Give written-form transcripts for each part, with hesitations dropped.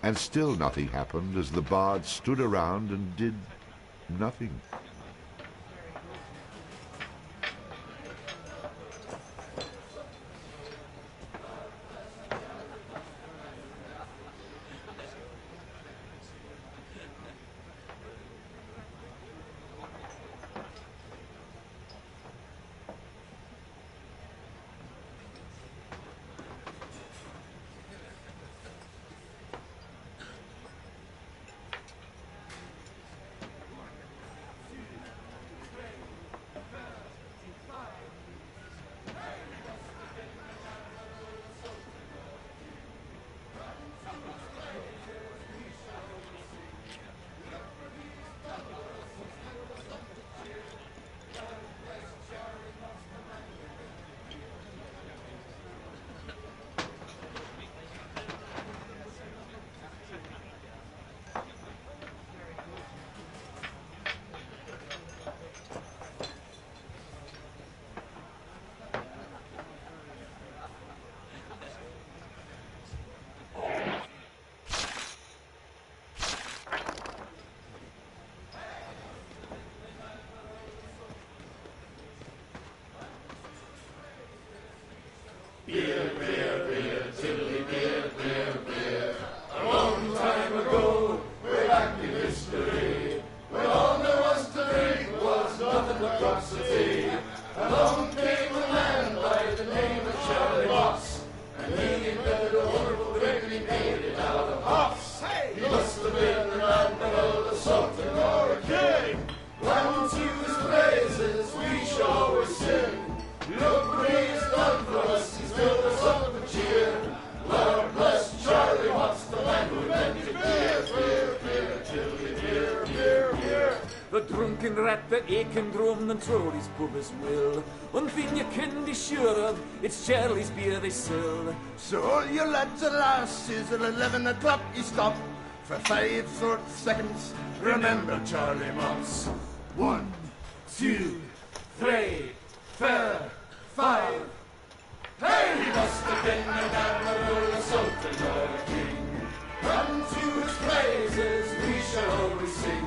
And still nothing happened as the bards stood around and did nothing. Beer, beer, beer, tiddly beer, beer, beer. A long time ago, way back in history, when all there was to drink was nothing but drops of tea. Along came a man by the name of Charlie Moss, and he invented a wonderful drink and he made it out of hops. He must have been the man that all the Sultan or a king. When to his praises we shall always sing. Look what he has done for us, he's filled us up with cheer. Lord bless Charlie Watts, the man who invented beer, beer, beer, tiddly beer, beer, beer. The drunken rat that aching drum and throw his pubis will. One thing you can be sure of, it's Charlie's beer they sell. So all you lads and lasses at 11 o'clock you stop for 5 short seconds. Remember Charlie Moss. 1, 2, 3, 4, 5. Hey, he must have been an admiral, a sultan, or a king. Unto his praises we shall always sing.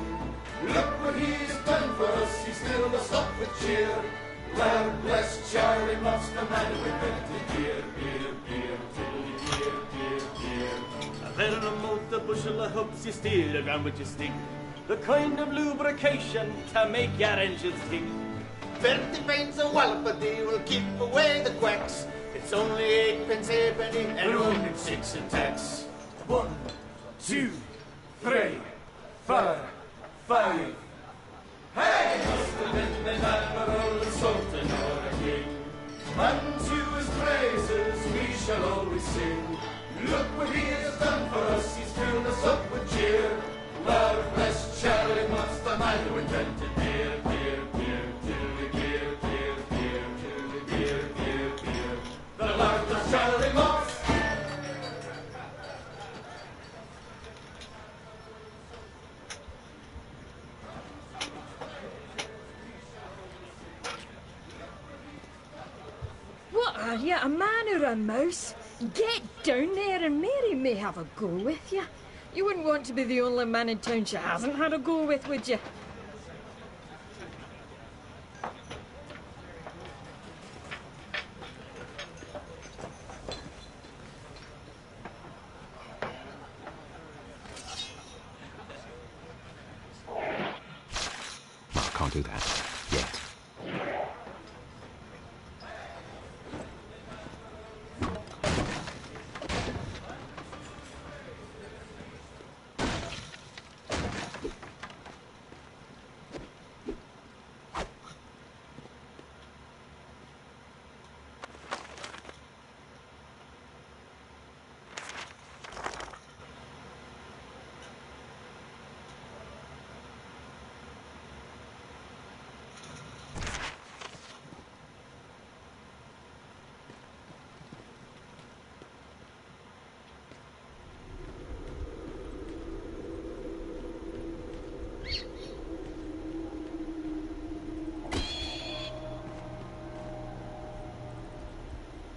Look what he's done for us, he's filled us up with cheer. Lord bless Charlie Moss, the man who invented beer, beer, beer, tiddly beer, beer, beer. A very remote, a bushel of hoops, you steal a gram with your stick. The kind of lubrication to make your engines tick. 30 pints of Wallapody will keep away the quacks. It's only 8 pence halfpenny and only 6 in tax. 1, 2, 3, 4, 5. Hey, must have been an admiral, a sultan, or a king. Unto his praises we shall always sing. Look what he has done for us, he's filled us up with cheer. Lord bless Charlie Moss, the man who invented beer, beer, beer, tiddly beer, beer, beer, tiddly beer, beer, beer. The Lord bless Charlie Moss. What are you, a man or a mouse? Get down there and Mary may have a go with you. You wouldn't want to be the only man in town she hasn't had a go with, would you? Can't do that yet.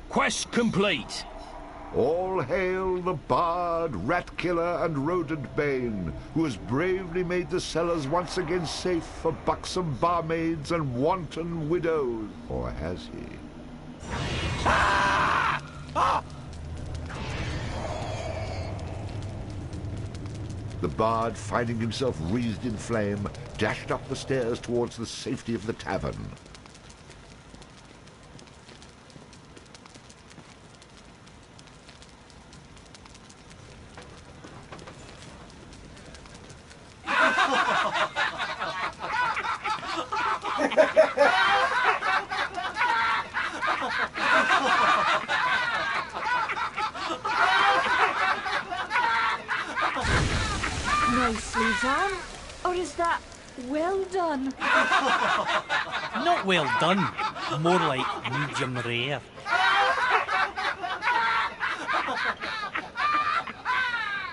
Quest complete. All hail the bard, rat killer, and rodent bane, who has bravely made the cellars once again safe for buxom barmaids and wanton widows. Or has he? The bard, finding himself wreathed in flame, dashed up the stairs towards the safety of the tavern. Nicely done. Or is that well done? Not well done. More like medium rare.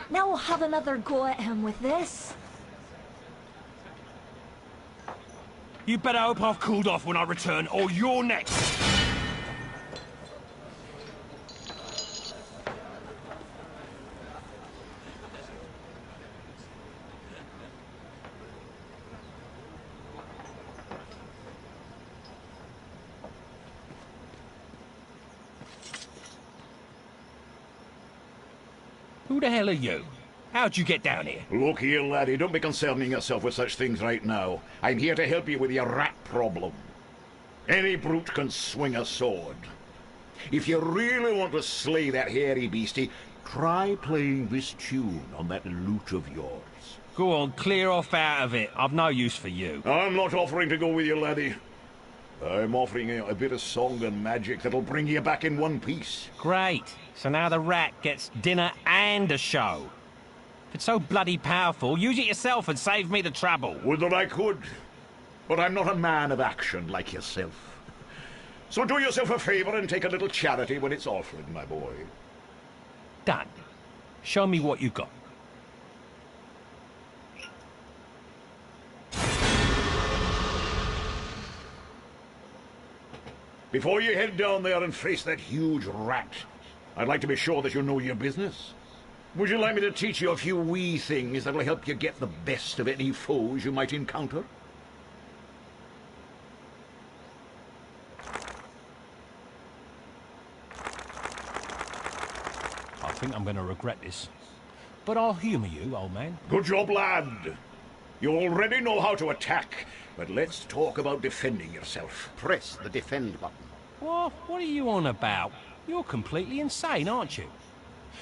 Now we'll have another go at him with this. You better hope I've cooled off when I return, or you're next. Who the hell are you? How'd you get down here? Look here, laddie, don't be concerning yourself with such things right now. I'm here to help you with your rat problem. Any brute can swing a sword. If you really want to slay that hairy beastie, try playing this tune on that lute of yours. Go on, clear off out of it. I've no use for you. I'm not offering to go with you, laddie. I'm offering you a bit of song and magic that'll bring you back in one piece. Great. So now the rat gets dinner and a show. If it's so bloody powerful, use it yourself and save me the trouble. Would that I could. But I'm not a man of action like yourself. So do yourself a favor and take a little charity when it's offered, my boy. Done. Show me what you got. Before you head down there and face that huge rat, I'd like to be sure that you know your business. Would you like me to teach you a few wee things that'll help you get the best of any foes you might encounter? I think I'm going to regret this. But I'll humour you, old man. Good job, lad. You already know how to attack, but let's talk about defending yourself. Press the defend button. What are you on about? You're completely insane, aren't you?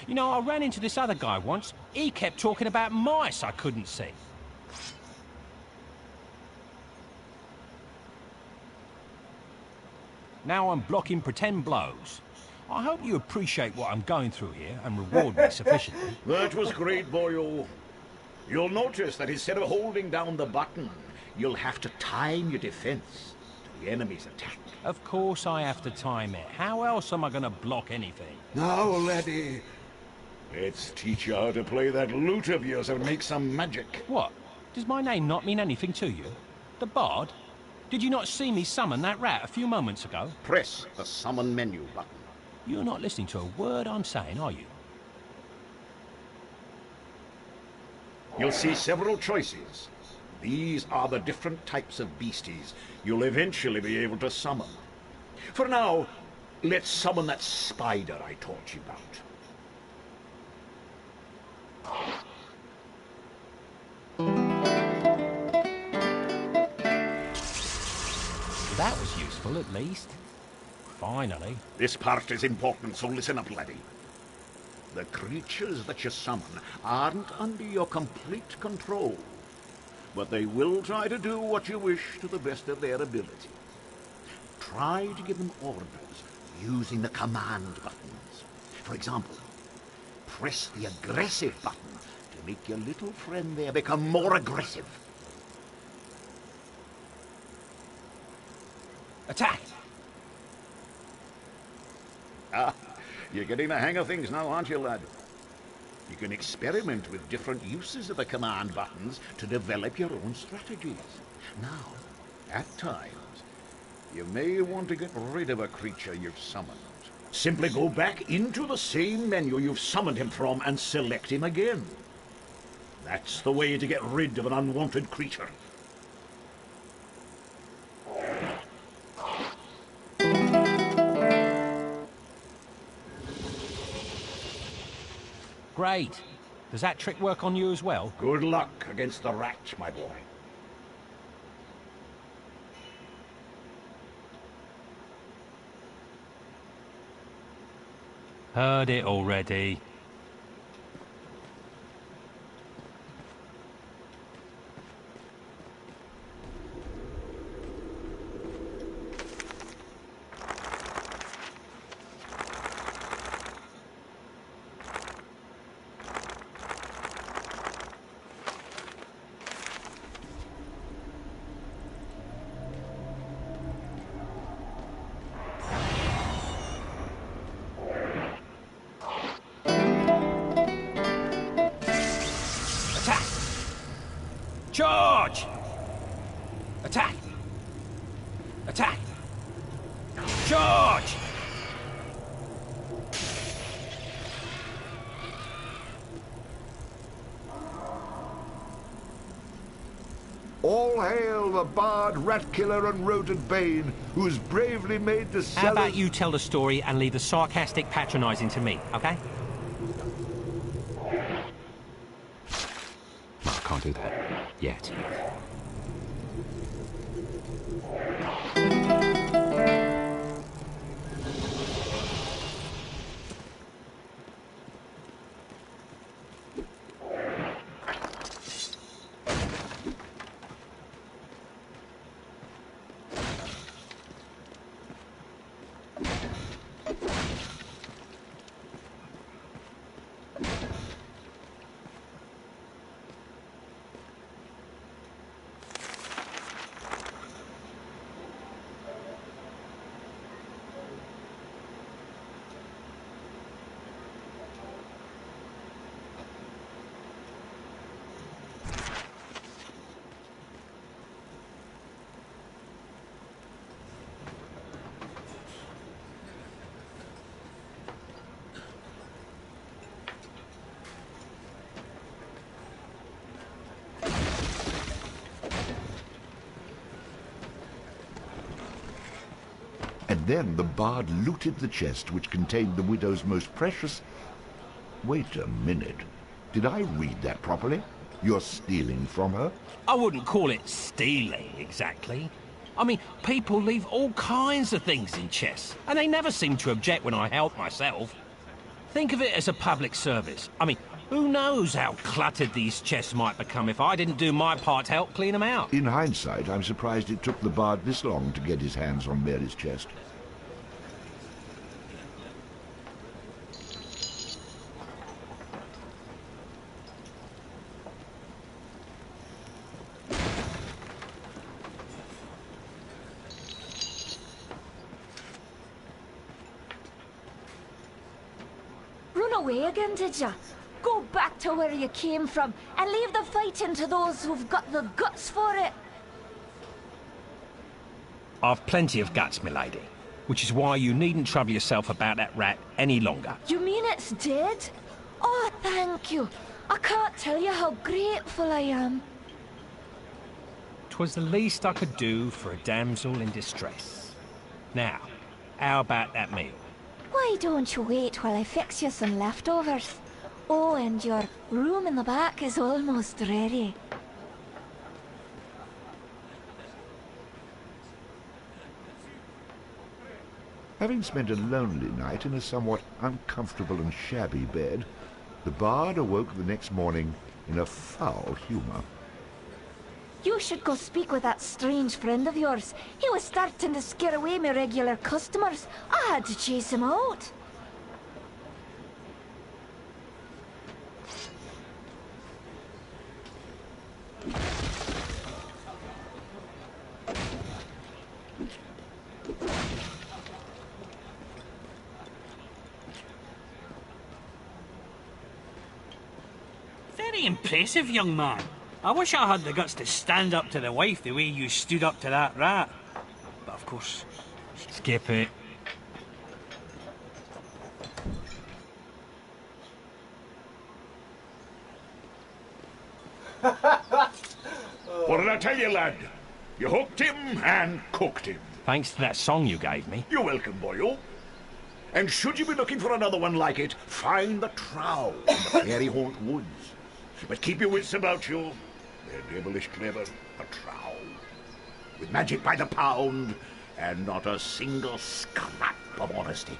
You know, I ran into this other guy once. He kept talking about mice I couldn't see. Now I'm blocking pretend blows. I hope you appreciate what I'm going through here and reward me sufficiently. That was great, boyo. You'll notice that instead of holding down the button, you'll have to time your defense to the enemy's attack. Of course I have to time it. How else am I going to block anything? Now, laddie, let's teach you how to play that lute of yours and make some magic. What? Does my name not mean anything to you? The Bard? Did you not see me summon that rat a few moments ago? Press the summon menu button. You're not listening to a word I'm saying, are you? You'll see several choices. These are the different types of beasties you'll eventually be able to summon. For now, let's summon that spider I taught you about. That was useful, at least. Finally. This part is important, so listen up, laddie. The creatures that you summon aren't under your complete control, but they will try to do what you wish to the best of their ability. Try to give them orders using the command buttons. For example, press the aggressive button to make your little friend there become more aggressive. Attack! Ah, you're getting the hang of things now, aren't you, lad? You can experiment with different uses of the command buttons to develop your own strategies. Now, at times, you may want to get rid of a creature you've summoned. Simply go back into the same menu you've summoned him from and select him again. That's the way to get rid of an unwanted creature. Great. Does that trick work on you as well? Good luck against the rat, my boy. Heard it already. Charge! Attack! Attack! Charge! All hail the bard, rat killer, and rodent bane, who has bravely made the cellars... How about you tell the story and leave the sarcastic patronising to me, okay? No, I can't do that. Yet. And then the bard looted the chest which contained the widow's most precious... Wait a minute. Did I read that properly? You're stealing from her? I wouldn't call it stealing, exactly. I mean, people leave all kinds of things in chests, and they never seem to object when I help myself. Think of it as a public service. I mean, who knows how cluttered these chests might become if I didn't do my part to help clean them out. In hindsight, I'm surprised it took the bard this long to get his hands on Mary's chest. Run away again, did ya? Go back to where you came from and leave the fighting to those who've got the guts for it. I've plenty of guts, milady, which is why you needn't trouble yourself about that rat any longer. You mean it's dead? Oh, thank you. I can't tell you how grateful I am. 'Twas the least I could do for a damsel in distress. Now, how about that meal? Why don't you wait while I fix you some leftovers? Oh, and your room in the back is almost ready. Having spent a lonely night in a somewhat uncomfortable and shabby bed, the bard awoke the next morning in a foul humour. You should go speak with that strange friend of yours. He was starting to scare away my regular customers. I had to chase him out. Very impressive, young man. I wish I had the guts to stand up to the wife the way you stood up to that rat. But of course... Skip it. What did I tell you, lad? You hooked him and cooked him. Thanks to that song you gave me. You're welcome, boyo. And should you be looking for another one like it, find the trow in the fairy haunt woods. But keep your wits about you. They're devilish clever, the trow. With magic by the pound, and not a single scrap of honesty.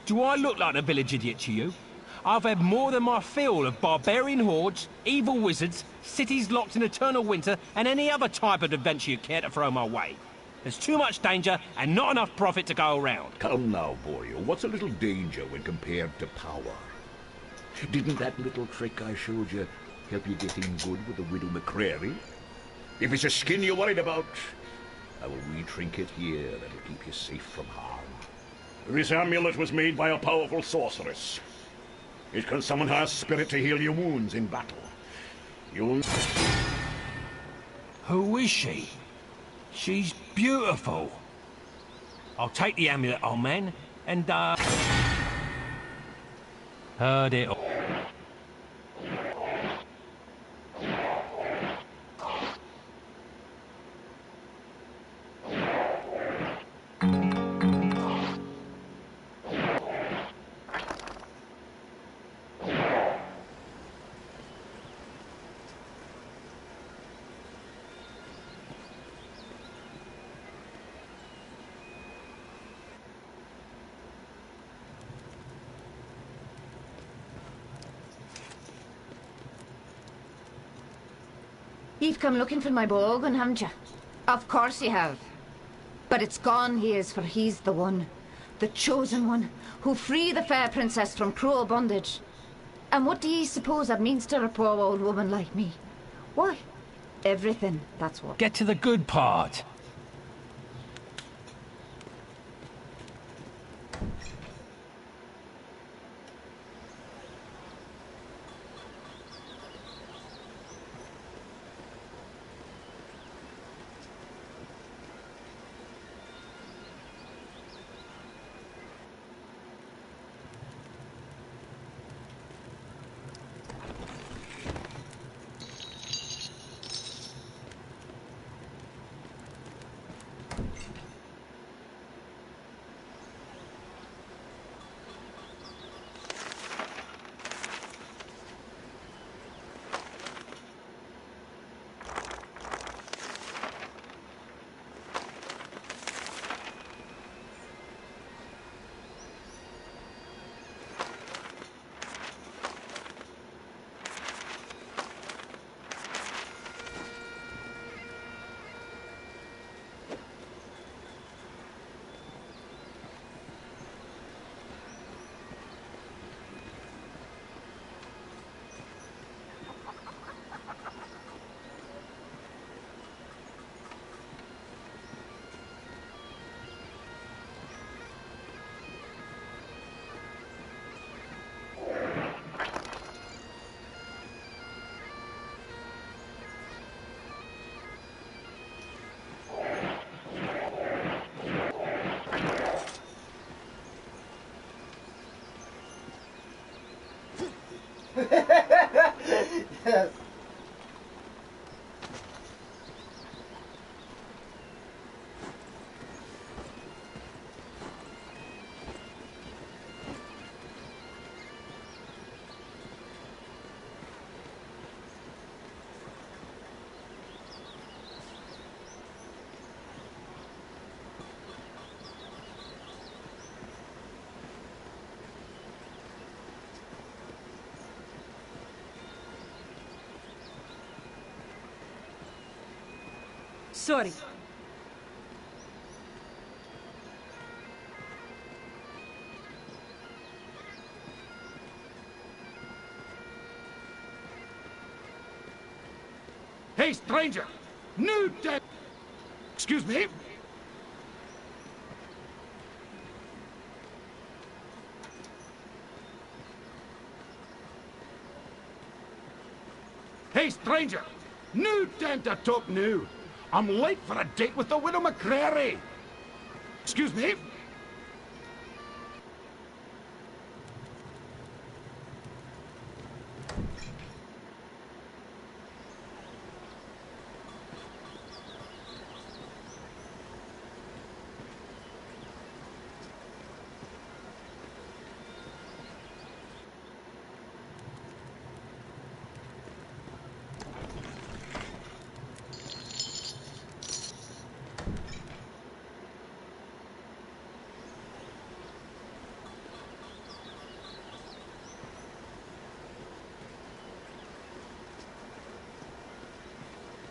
Do I look like a village idiot to you? I've had more than my fill of barbarian hordes, evil wizards, cities locked in eternal winter, and any other type of adventure you care to throw my way. There's too much danger and not enough profit to go around. Come now, boyo. What's a little danger when compared to power? Didn't that little trick I showed you help you get in good with the Widow McCrary? If it's a skin you're worried about, I will re-trinket here that'll keep you safe from harm. This amulet was made by a powerful sorceress. It can summon her spirit to heal your wounds in battle. You'll... Who is she? She's beautiful. I'll take the amulet, old man, and, heard it all. You've come looking for my Bogan, haven't you? Of course you have. But it's gone he is, for he's the one, the chosen one, who free the fair princess from cruel bondage. And what do ye suppose that means to a poor old woman like me? Why, everything, that's what. Get to the good part. Yes. Sorry. Hey, stranger! New dead... Excuse me? Hey, stranger! New tent to talk new. I'm late for a date with the Widow McCrary. Excuse me?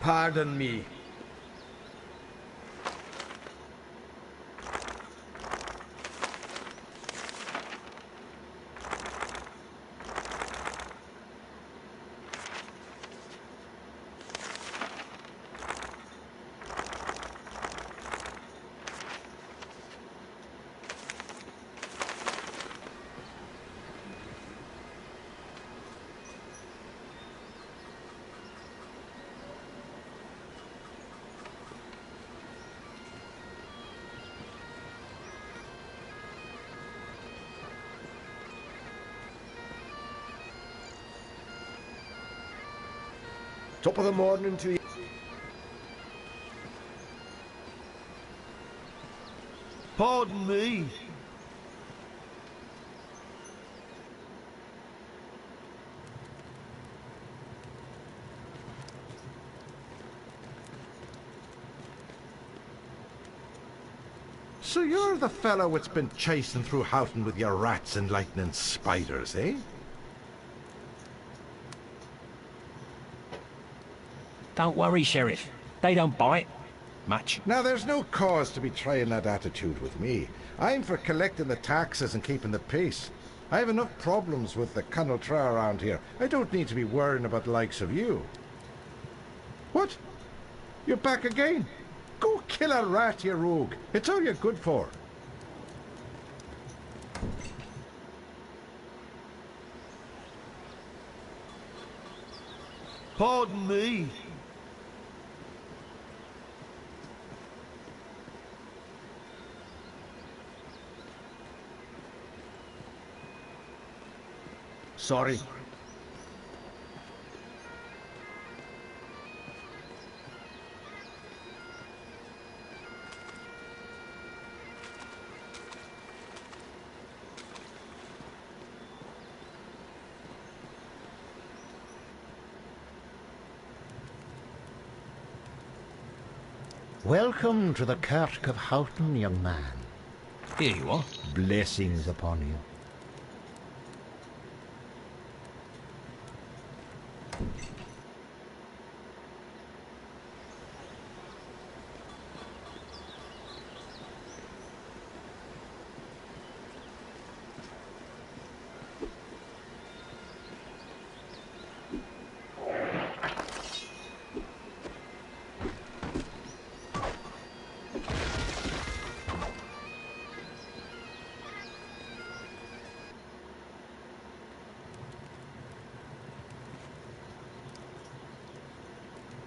Pardon me. Top of the morning to you. Pardon me. So you're the fellow that's been chasing through Houghton with your rats and lightning spiders, eh? Don't worry, Sheriff. They don't bite much. Now, there's no cause to be trying that attitude with me. I'm for collecting the taxes and keeping the peace. I have enough problems with the Connal Tra around here. I don't need to be worrying about the likes of you. What? You're back again? Go kill a rat, you rogue. It's all you're good for. Pardon me. Sorry. Welcome to the Kirk of Houghton, young man. Here you are. Blessings upon you.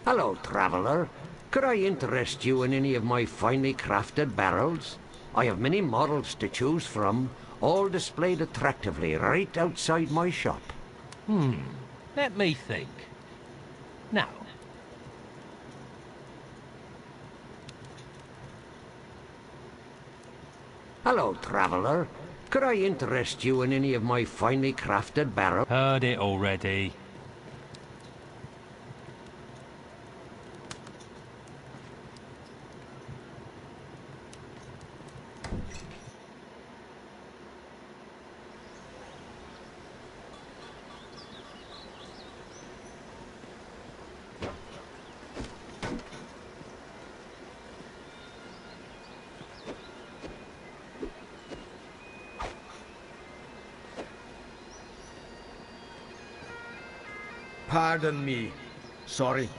Hello, traveller. Could I interest you in any of my finely crafted barrels? I have many models to choose from, all displayed attractively right outside my shop. Let me think. Now. Hello, traveller. Could I interest you in any of my finely crafted barrels? Heard it already. Pardon me. Sorry.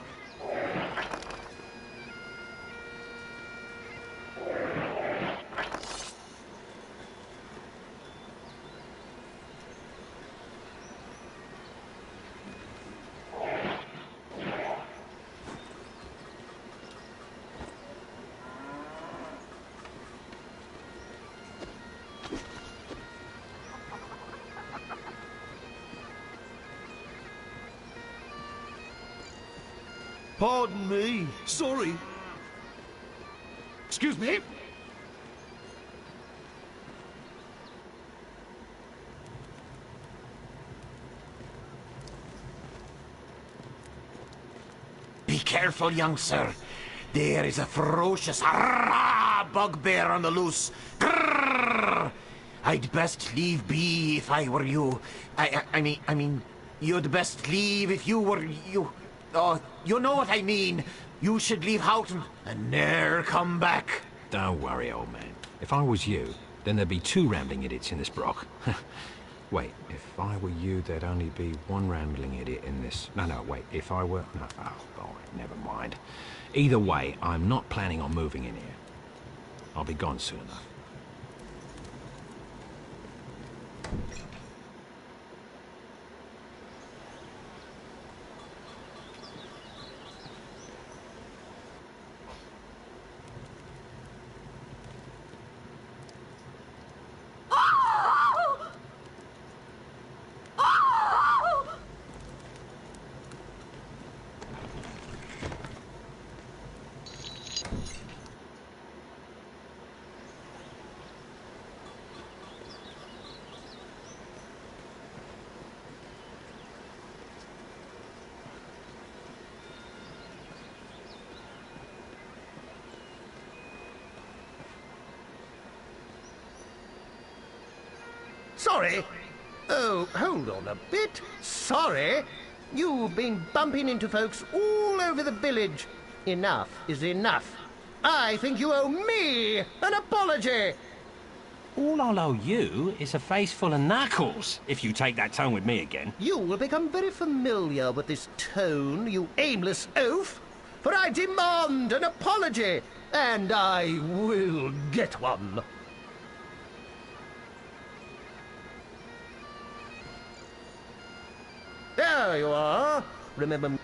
Pardon me. Sorry. Excuse me? Be careful, young sir. There is a ferocious bugbear on the loose. Grrr! I'd best leave be if I were you. I mean, you'd best leave if you were you. Oh, you know what I mean. You should leave Houghton and ne'er come back. Don't worry, old man. If I was you, then there'd be 2 rambling idiots in this broch. Wait, if I were you, there'd only be 1 rambling idiot in this... No, wait, if I were... No, oh, all right, never mind. Either way, I'm not planning on moving in here. I'll be gone soon enough. Sorry? Oh, hold on a bit. Sorry? You've been bumping into folks all over the village. Enough is enough. I think you owe me an apology. All I'll owe you is a face full of knuckles, if you take that tone with me again. You will become very familiar with this tone, you aimless oaf. For I demand an apology, and I will get one. There you are. Remember me?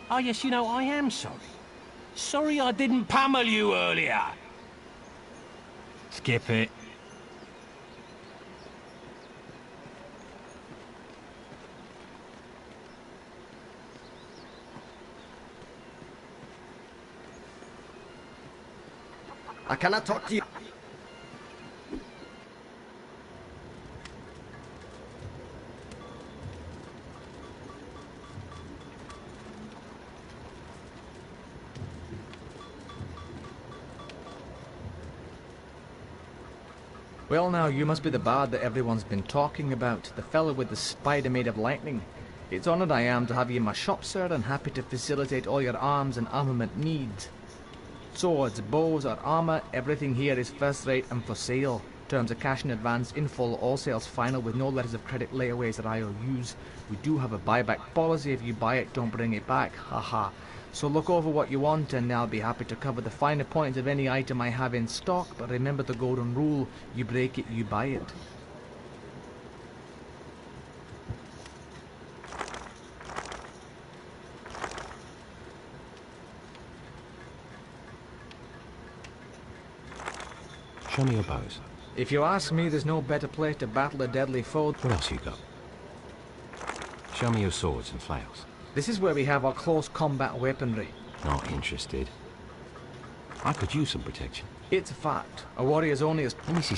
Oh, yes, you know, I am sorry. Sorry I didn't pummel you earlier. Skip it. I cannot talk to you. Well now, you must be the bard that everyone's been talking about, the fellow with the spider made of lightning. It's honoured I am to have you in my shop, sir, and happy to facilitate all your arms and armament needs. Swords, bows or armour, everything here is first rate and for sale. Terms of cash in advance, in full, all sales final with no letters of credit, layaways or IOUs. We do have a buyback policy. If you buy it, don't bring it back. Haha. So look over what you want and I'll be happy to cover the finer points of any item I have in stock, but remember the golden rule, you break it, you buy it. Show me your bows. If you ask me, there's no better place to battle a deadly foe. What else you got? Show me your swords and flails. This is where we have our close combat weaponry. Not interested. I could use some protection. It's a fact. A warrior's only as... Let me see.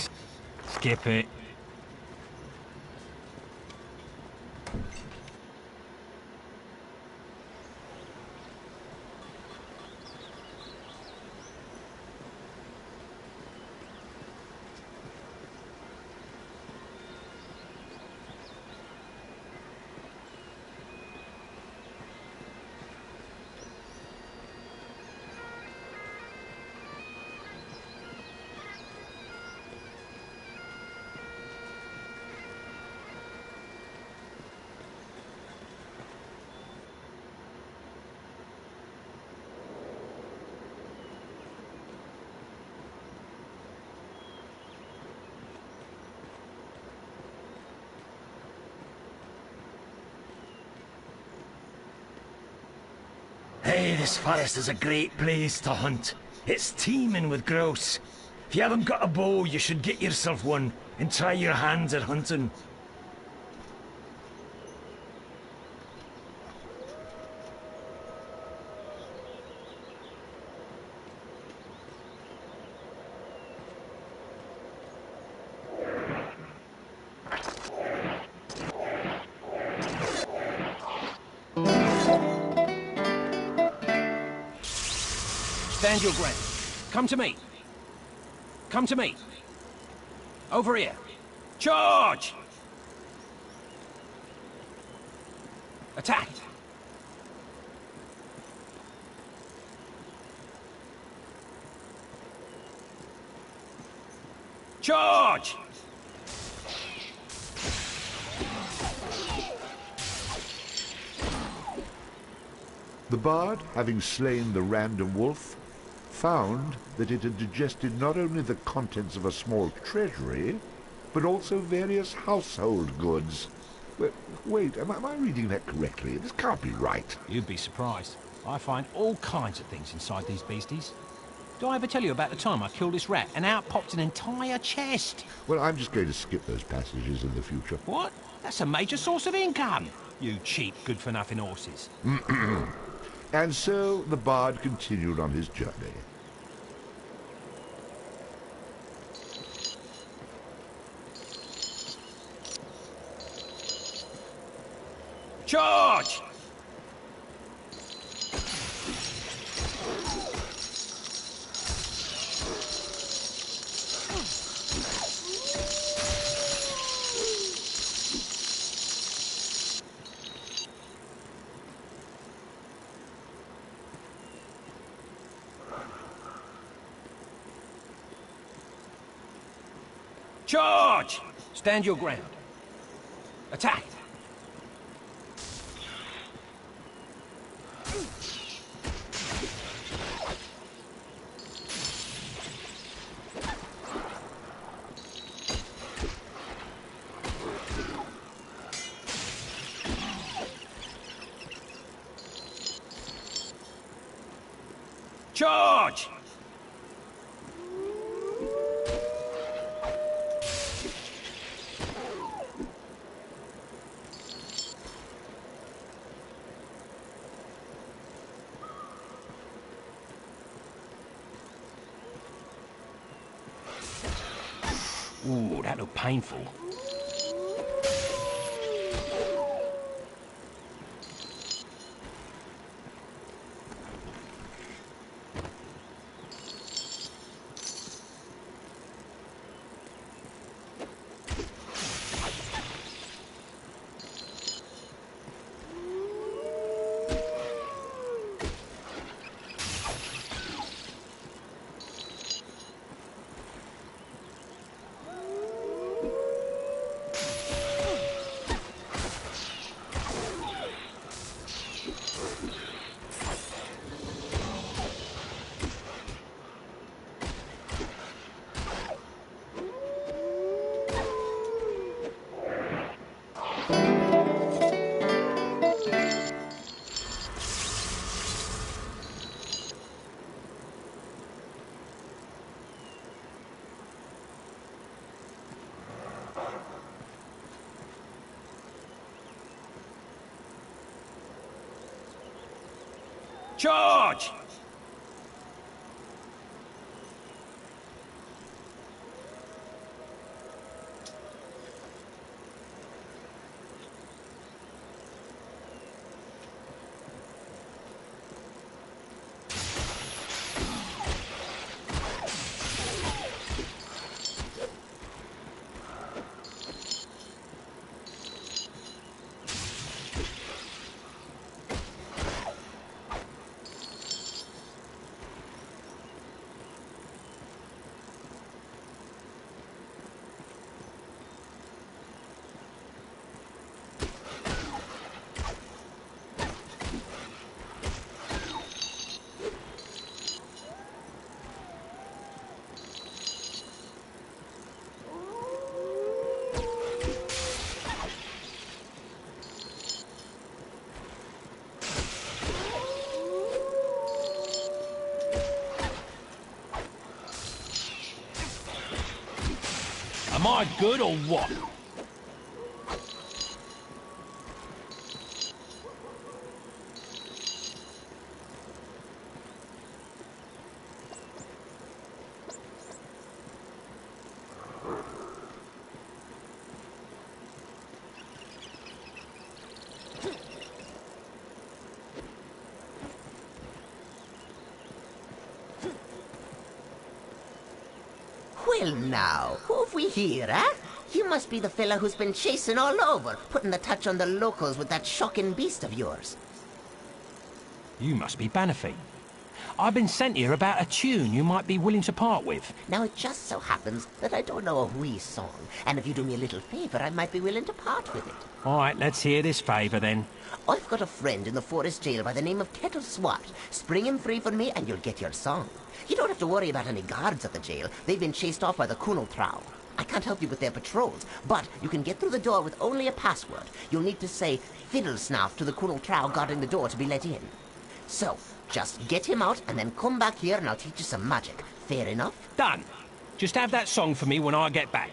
Skip it. Hey, this forest is a great place to hunt. It's teeming with grouse. If you haven't got a bow, you should get yourself one and try your hands at hunting. Stand your ground. Come to me. Come to me. Over here. Charge! Attack! Charge! The bard, having slain the random wolf, found that it had digested not only the contents of a small treasury, but also various household goods. Wait, am I reading that correctly? This can't be right. You'd be surprised. I find all kinds of things inside these beasties. Did I ever tell you about the time I killed this rat and out popped an entire chest? Well, I'm just going to skip those passages in the future. What? That's a major source of income. You cheap, good-for-nothing horses. And so the bard continued on his journey. Charge! Charge! Stand your ground. Attack! Charge! Ooh, that looked painful. Charge! Am I good or what? Well now, who have we here, eh? You must be the fella who's been chasing all over, putting the touch on the locals with that shocking beast of yours. You must be Bannerfeet. I've been sent here about a tune you might be willing to part with. Now, it just so happens that I don't know a wee song, and if you do me a little favour, I might be willing to part with it. All right, let's hear this favour then. I've got a friend in the forest jail by the name of Kettle Swat. Spring him free for me and you'll get your song. You don't have to worry about any guards at the jail. They've been chased off by the Kunal Trow. I can't help you with their patrols, but you can get through the door with only a password. You'll need to say fiddle snuff to the Kunal Trow guarding the door to be let in. So, just get him out and then come back here and I'll teach you some magic. Fair enough? Done. Just have that song for me when I get back.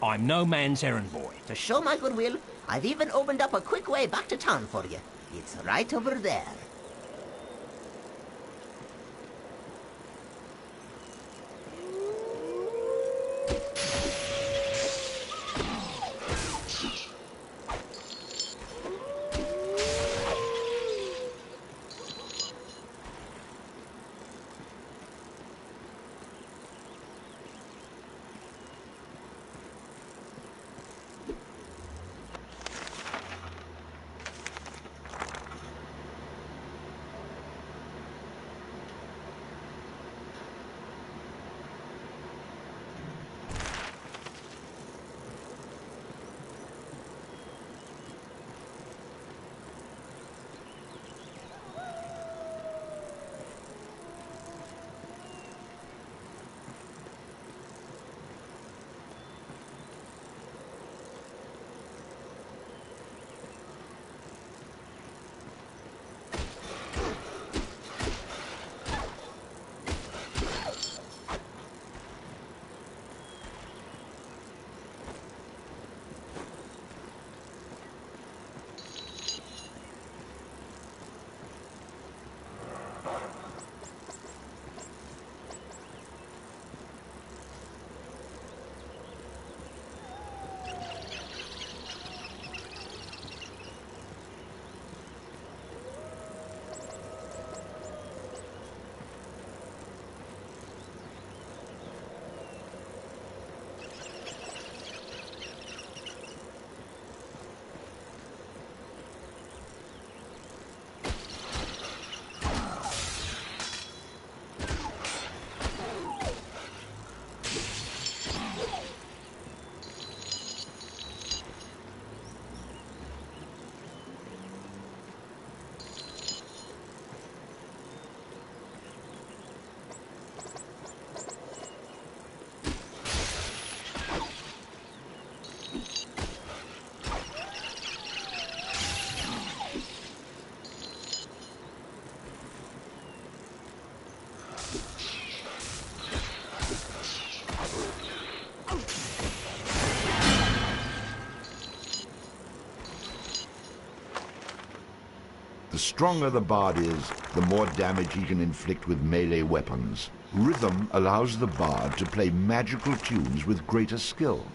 I'm no man's errand boy. To show my goodwill, I've even opened up a quick way back to town for you. It's right over there. The stronger the bard is, the more damage he can inflict with melee weapons. Rhythm allows the bard to play magical tunes with greater skill.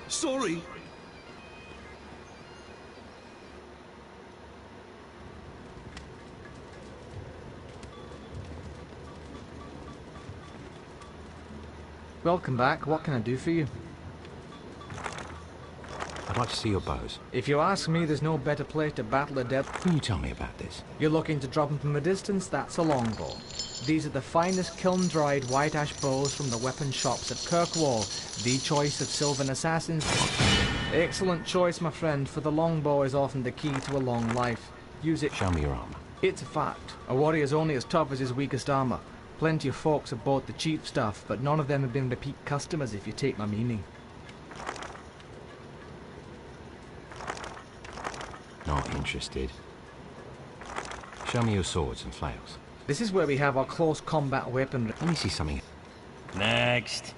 Sorry. Welcome back. What can I do for you? I'd like to see your bows. If you ask me, there's no better place to battle a dead... Can you tell me about this? You're looking to drop them from a distance? That's a longbow. These are the finest kiln-dried white ash bows from the weapon shops at Kirkwall, the choice of Sylvan assassins. Excellent choice, my friend, for the longbow is often the key to a long life. Use it. Show me your armor. It's a fact. A warrior's only as tough as his weakest armor. Plenty of folks have bought the cheap stuff, but none of them have been repeat customers, if you take my meaning. Not interested. Show me your swords and flails. This is where we have our close combat weaponry. Let me see something. Next.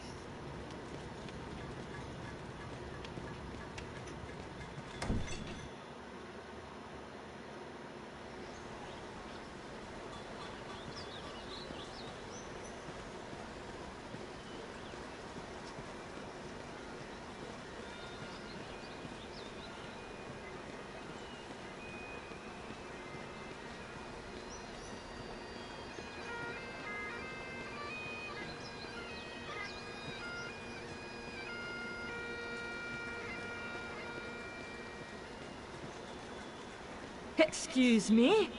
Excuse me?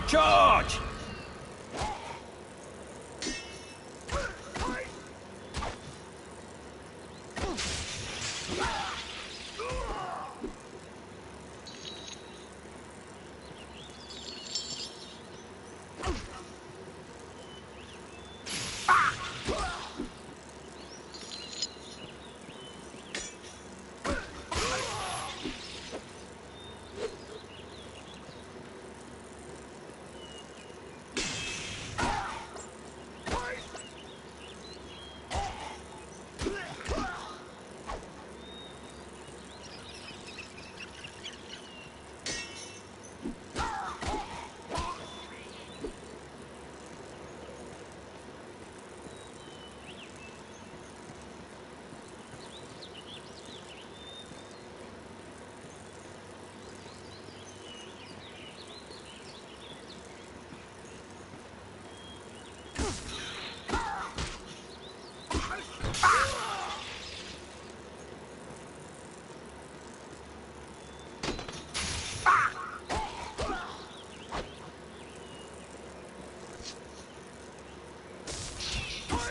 Charge!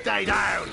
Stay down!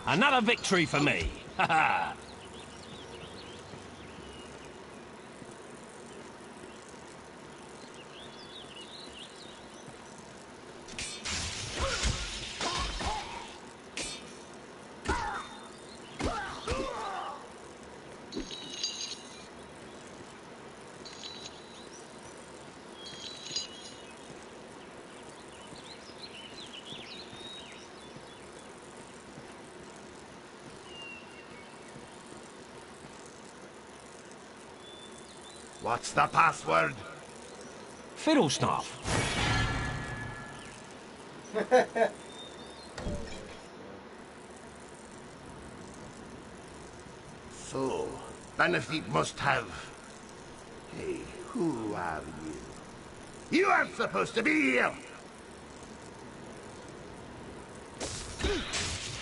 Another victory for me. Ha ha. What's the password? Fiddlestaff. So, Benefit must have... Hey, who are you? You aren't supposed to be here!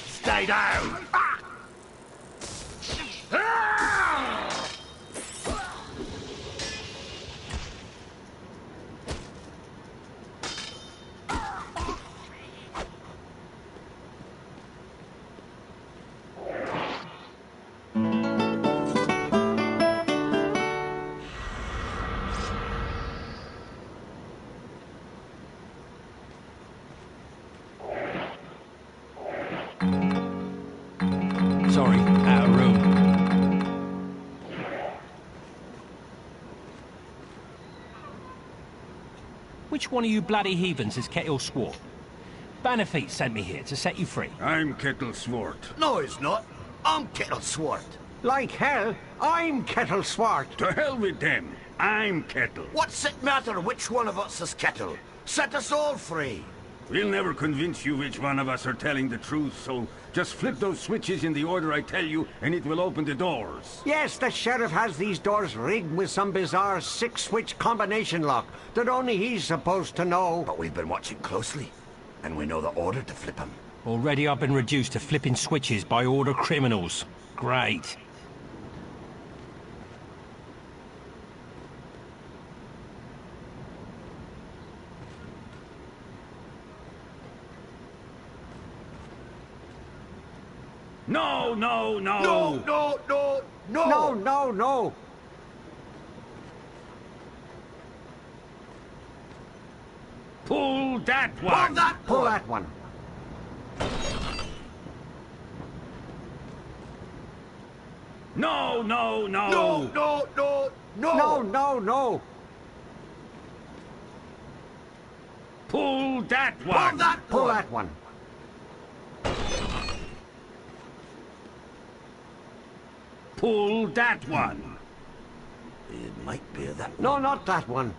Stay down! Ah! Ah! Sorry, out of room. Which one of you bloody heathens is Kettle Swart? Bannerfeet sent me here to set you free. I'm Kettle Swart. No, he's not. I'm Kettle Swart. Like hell, I'm Kettle Swart. To hell with them. I'm Kettle. What's it matter which one of us is Kettle? Set us all free. We'll never convince you which one of us are telling the truth, so just flip those switches in the order I tell you, and it will open the doors. Yes, the sheriff has these doors rigged with some bizarre 6-switch combination lock that only he's supposed to know. But we've been watching closely, and we know the order to flip them. Already I've been reduced to flipping switches by order criminals. Great. No, no, no! No, no, no, no! No, no, no! Pull that one! Pull that Pull one! that one. No, no, no! No, no, no, no! No, no, no! Pull that one! Pull that Pull one! that one. Pull that one! It might be that one. No, not that one.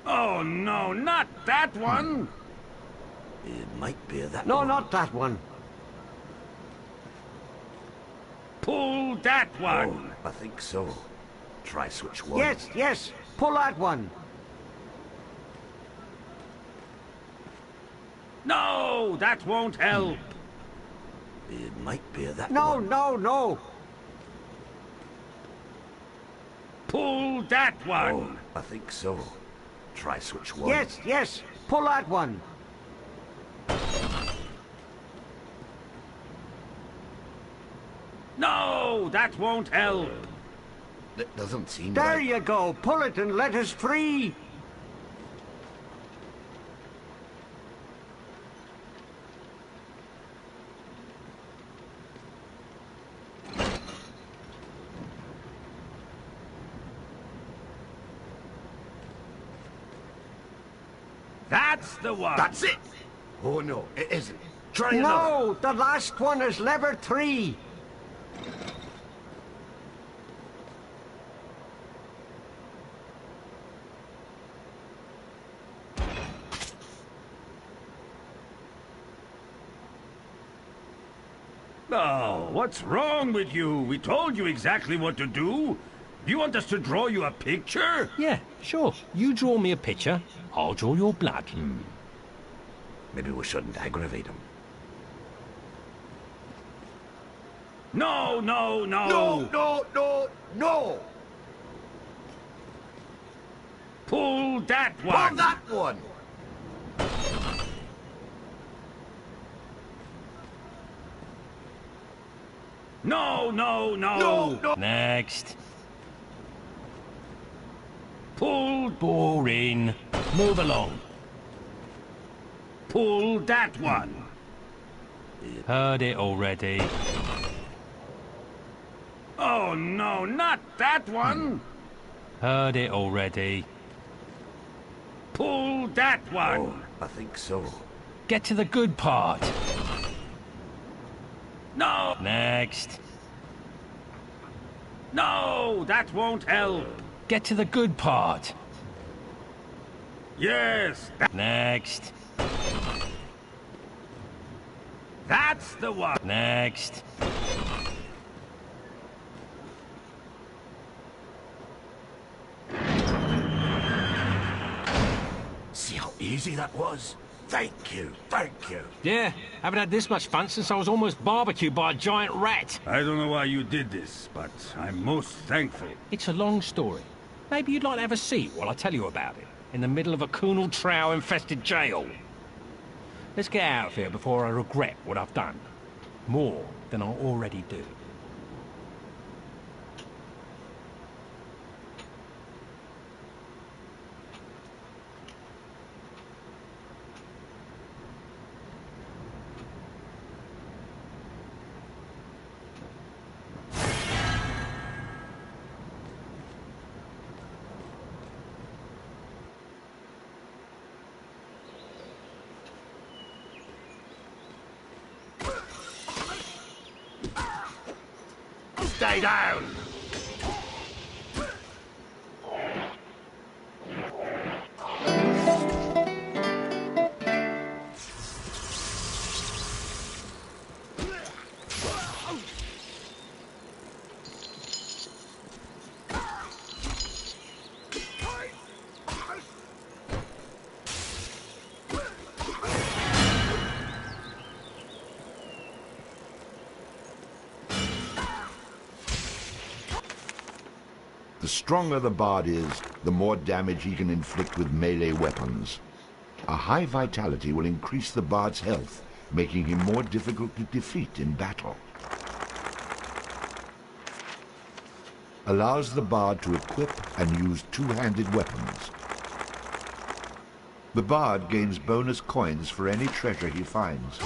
Oh, no, not that one! It might be that No, one. not that one. Pull that one! Oh, I think so. Try switch one. Yes, yes, pull that one. No, that won't help! It might be that No, one. no, no. Pull that one! Oh, I think so. Try switch one. Yes, yes, pull that one. No, that won't help! That doesn't seem There right. you go. Pull it and let us free. That's the one! That's it! Oh no, it isn't. Try another. No, the last one is lever 3. Oh, what's wrong with you? We told you exactly what to do. Do you want us to draw you a picture? Yeah, sure. You draw me a picture, I'll draw your blood. Maybe we shouldn't aggravate him. No, no, no! No, no, no, no! Pull that one! Pull that one! No, no, no! No, no! Next. Pull... Boring. Move along. Pull that one! Heard it already. Oh, no, not that one! Heard it already. Pull that one! Oh, I think so. Get to the good part. No! Next. No! That won't help! Get to the good part. Yes! Next. That's the one! Next. See how easy that was? Thank you, thank you. Yeah, haven't had this much fun since I was almost barbecued by a giant rat. I don't know why you did this, but I'm most thankful. It's a long story. Maybe you'd like to have a seat while I tell you about it, in the middle of a Kunal Trow-infested jail. Let's get out of here before I regret what I've done. More than I already do. Stay down! The stronger the bard is, the more damage he can inflict with melee weapons. A high vitality will increase the bard's health, making him more difficult to defeat in battle. Allows the bard to equip and use two-handed weapons. The bard gains bonus coins for any treasure he finds.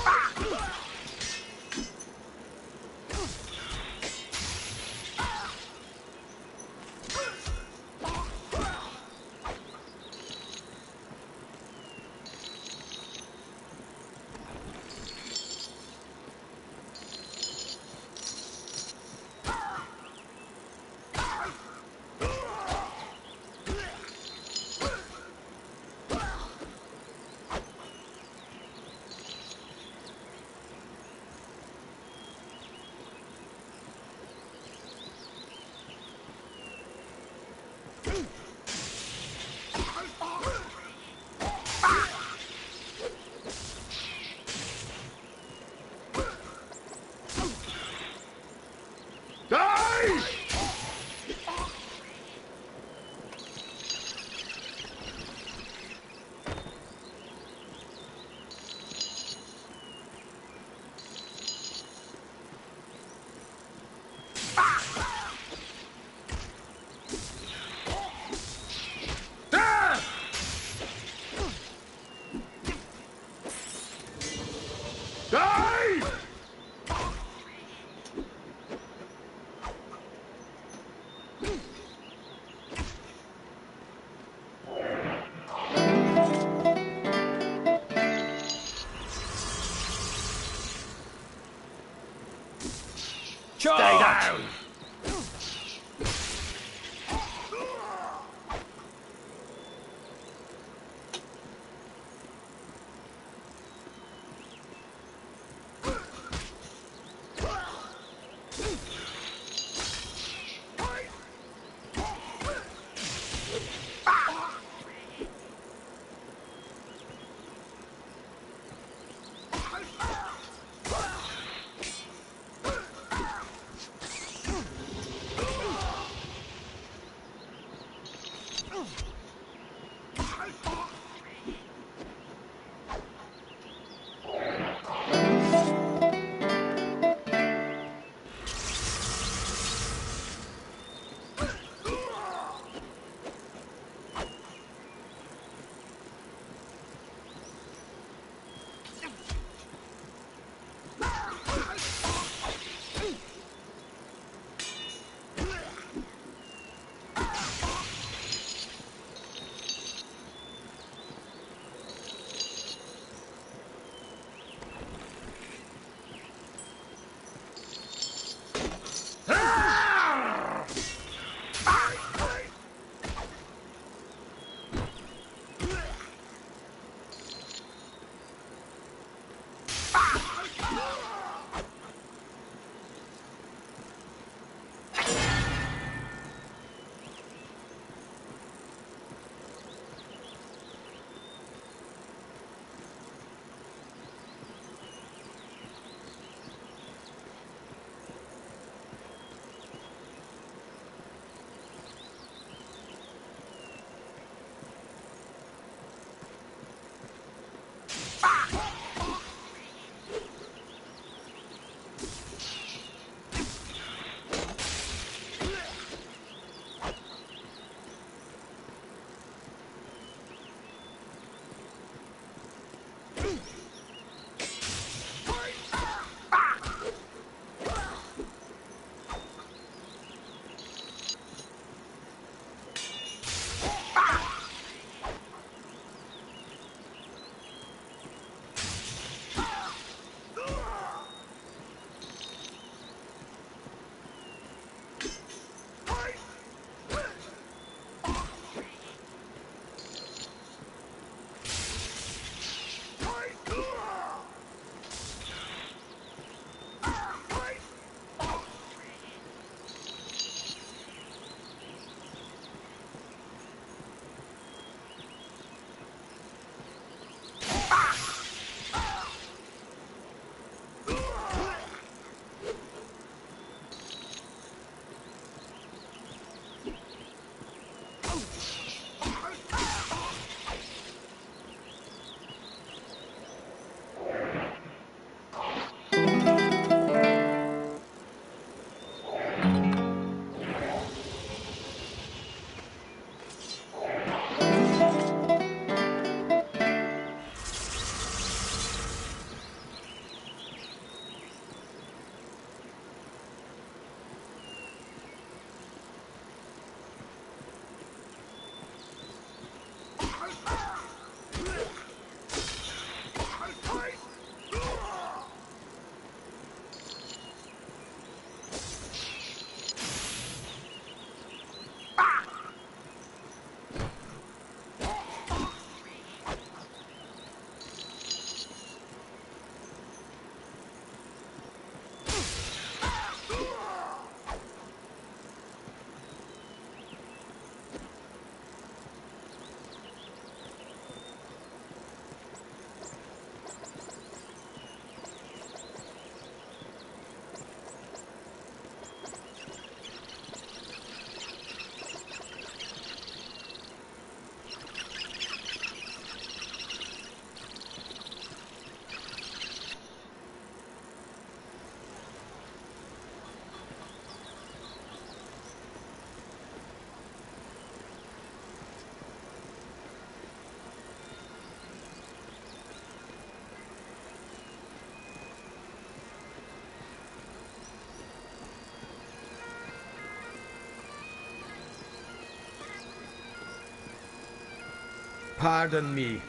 Pardon me.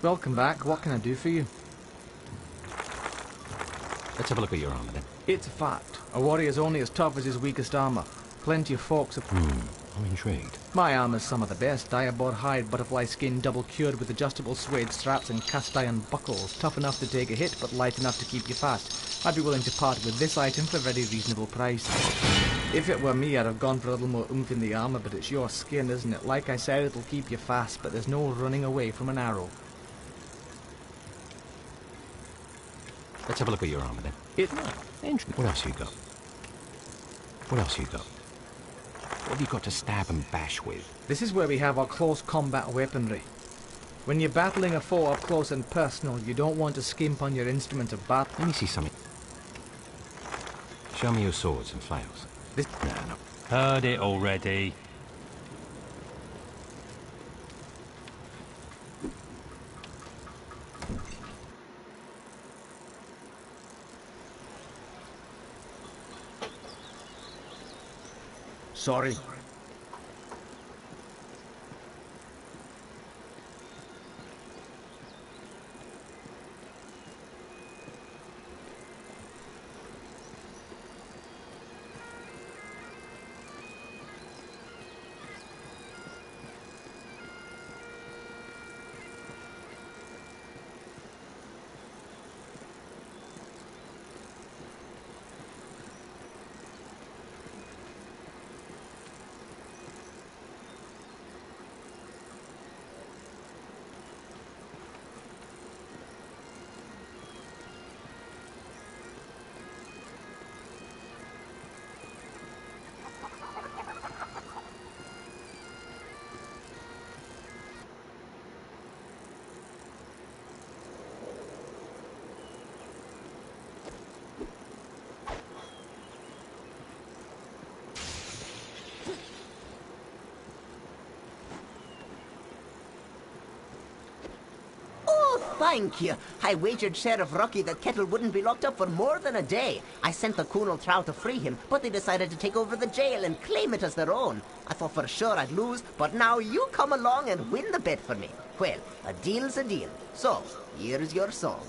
Welcome back. What can I do for you? Let's have a look at your armor then. It's a fact. A warrior's only as tough as his weakest armor. Plenty of folks have... I'm intrigued. My armor's some of the best. Diabor hide, butterfly skin, double cured with adjustable suede straps and cast iron buckles. Tough enough to take a hit, but light enough to keep you fast. I'd be willing to part with this item for a very reasonable price. If it were me, I'd have gone for a little more oomph in the armor, but it's your skin, isn't it? Like I said, it'll keep you fast, but there's no running away from an arrow. Let's have a look at your armor then. What else you got? What else you got? What have you got to stab and bash with? This is where we have our close combat weaponry. When you're battling a foe up close and personal, you don't want to skimp on your instrument of battle. Let me see something. Show me your swords and flails. This... No. Heard it already. Sorry. Thank you. I wagered Sheriff Rocky that Kettle wouldn't be locked up for more than a day. I sent the Kunal Trow to free him, but they decided to take over the jail and claim it as their own. I thought for sure I'd lose, but now you come along and win the bet for me. Well, a deal's a deal. So, here's your song.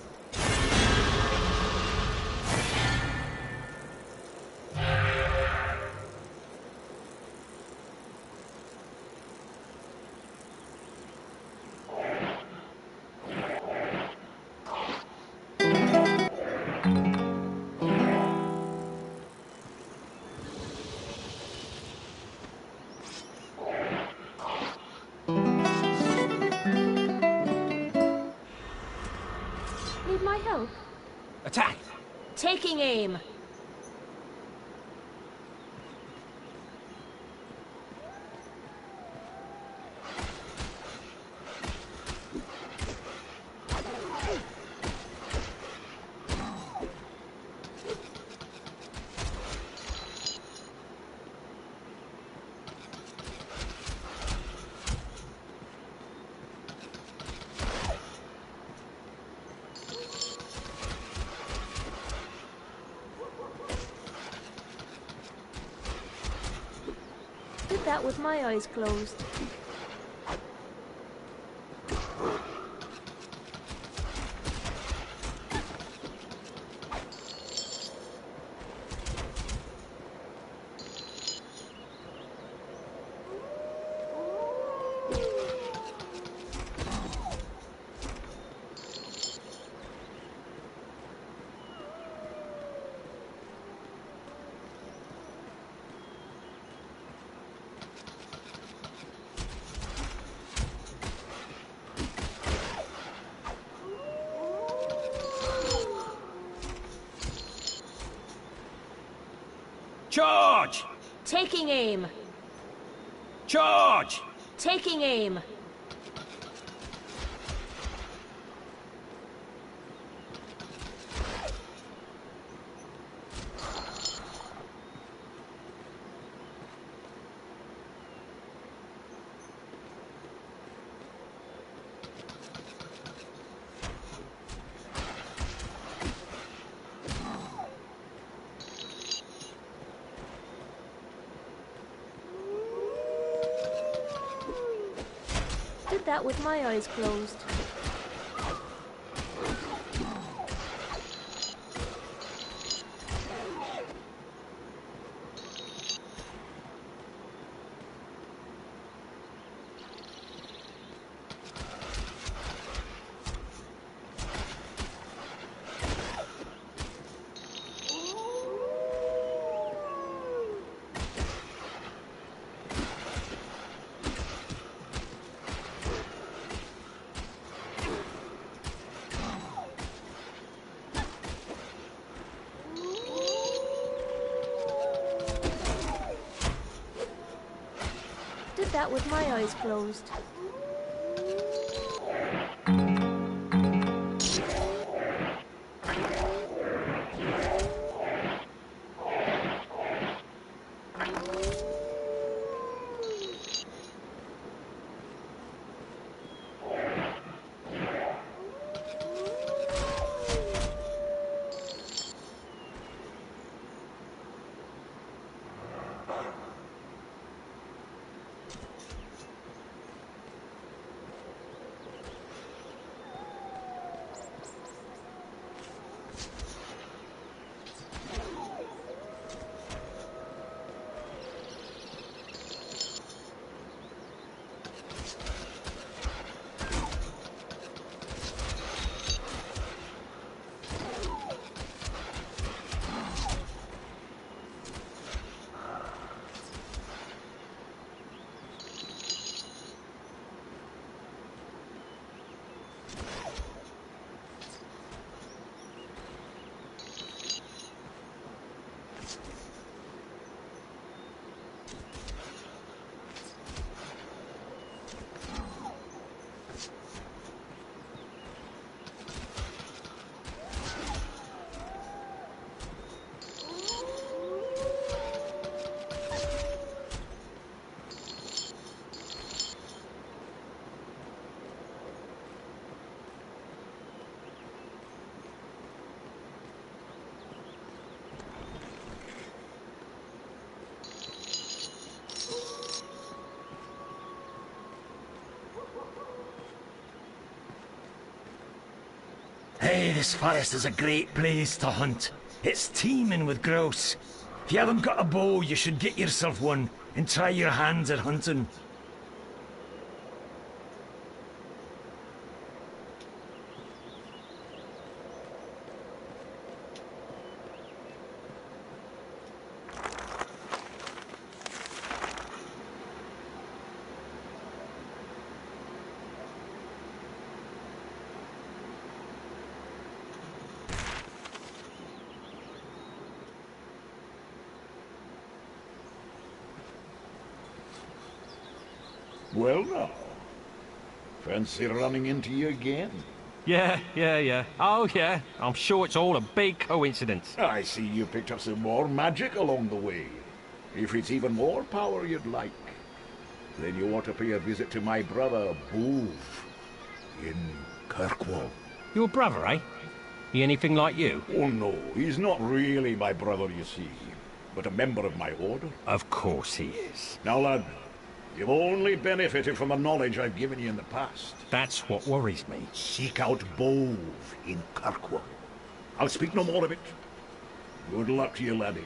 Need my help? Attack! Taking aim. Did that with my eyes closed. Charge! Taking aim. Charge! Taking aim. that with my eyes closed. Did that with my eyes closed. Hey, this forest is a great place to hunt. It's teeming with grouse. If you haven't got a bow, you should get yourself one and try your hands at hunting. Well now, fancy running into you again? Yeah. Oh, yeah. I'm sure it's all a big coincidence. I see you picked up some more magic along the way. If it's even more power you'd like, then you ought to pay a visit to my brother, Boov, in Kirkwall. Your brother, eh? He anything like you? Oh no, he's not really my brother, you see, but a member of my order. Of course he is. Now, lad, you've only benefited from the knowledge I've given you in the past. That's what worries me. Seek out Boov in Kirkwall. I'll speak no more of it. Good luck to you, laddie.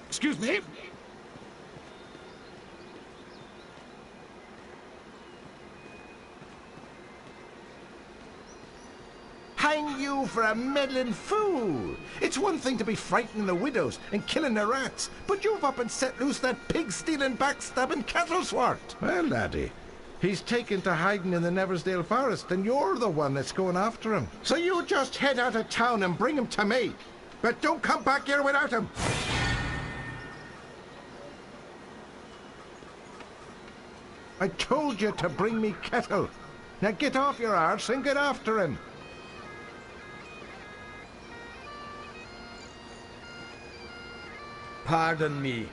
Excuse me? hang you for a meddling fool. It's one thing to be frightening the widows and killing the rats, but you've up and set loose that pig-stealing, backstabbing cattle-swart. Well, laddie, he's taken to hiding in the Neversdale forest, and you're the one that's going after him. So you just head out of town and bring him to me. But don't come back here without him. I told you to bring me kettle. Now get off your arse and get after him. Pardon me.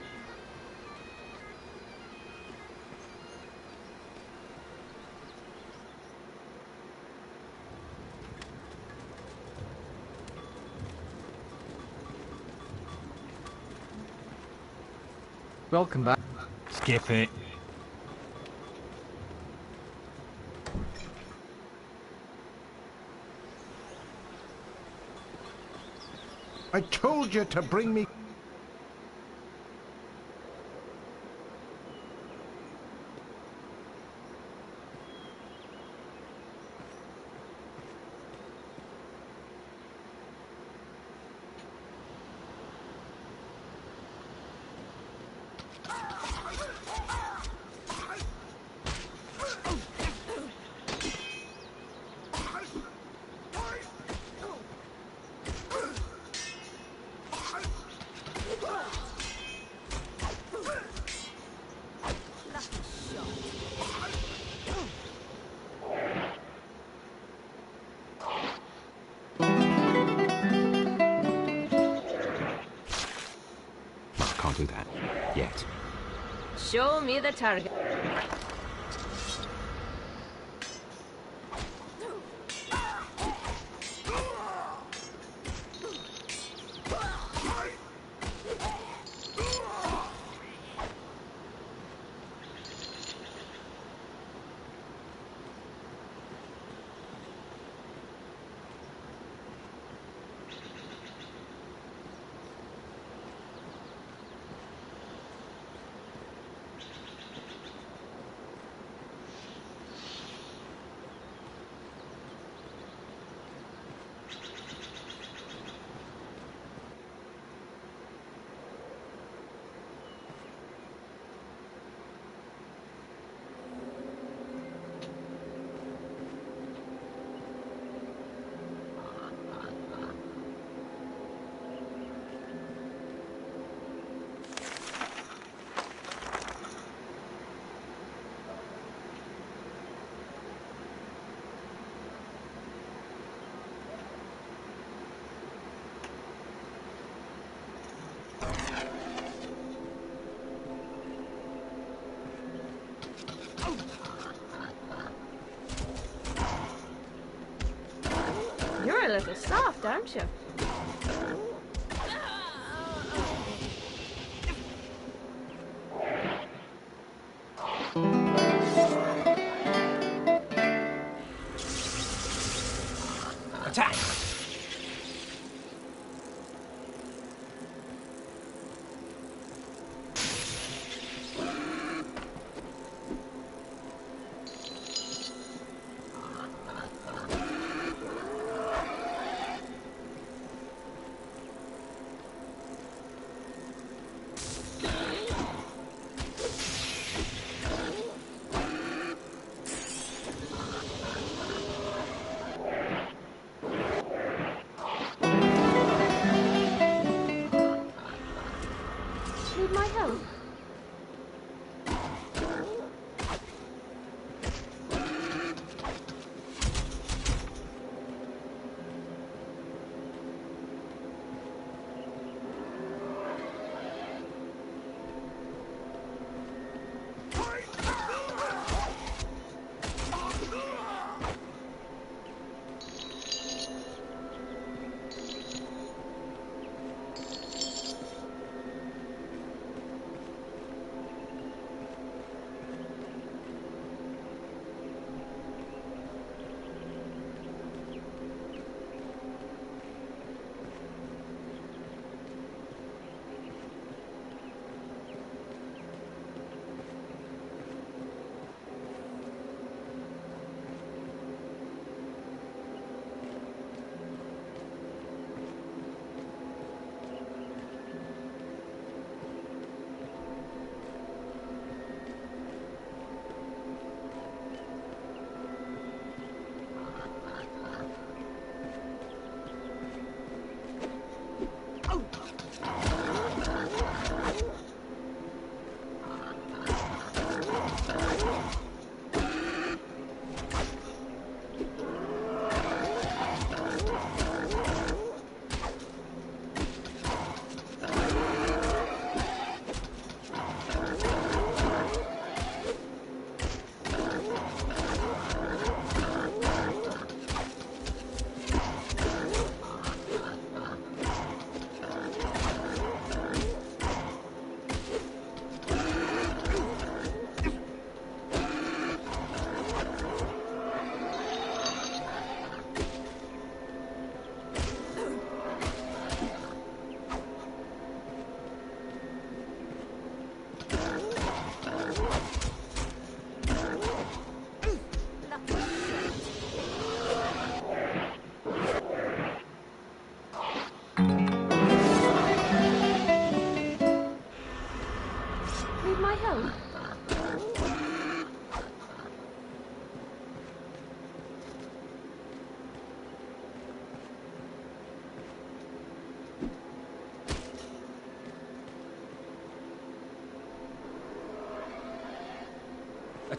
Welcome back. Skip it. I told you to bring me... Can't do that. Yet. Show me the target. You're a little soft, aren't you? Attack!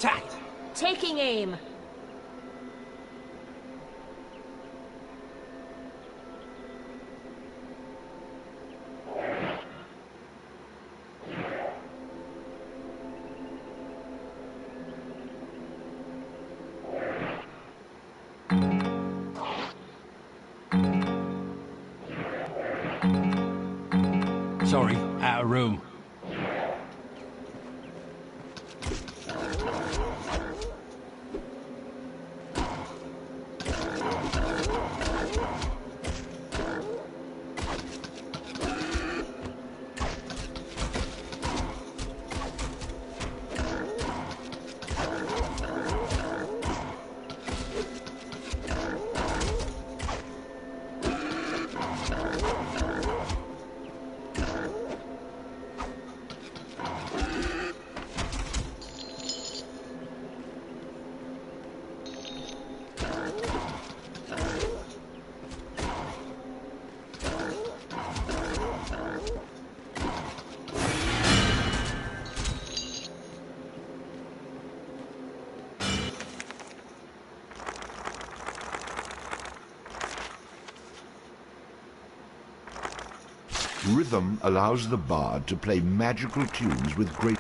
Attack! Taking aim. Sorry, out of room. Rhythm allows the bard to play magical tunes with great...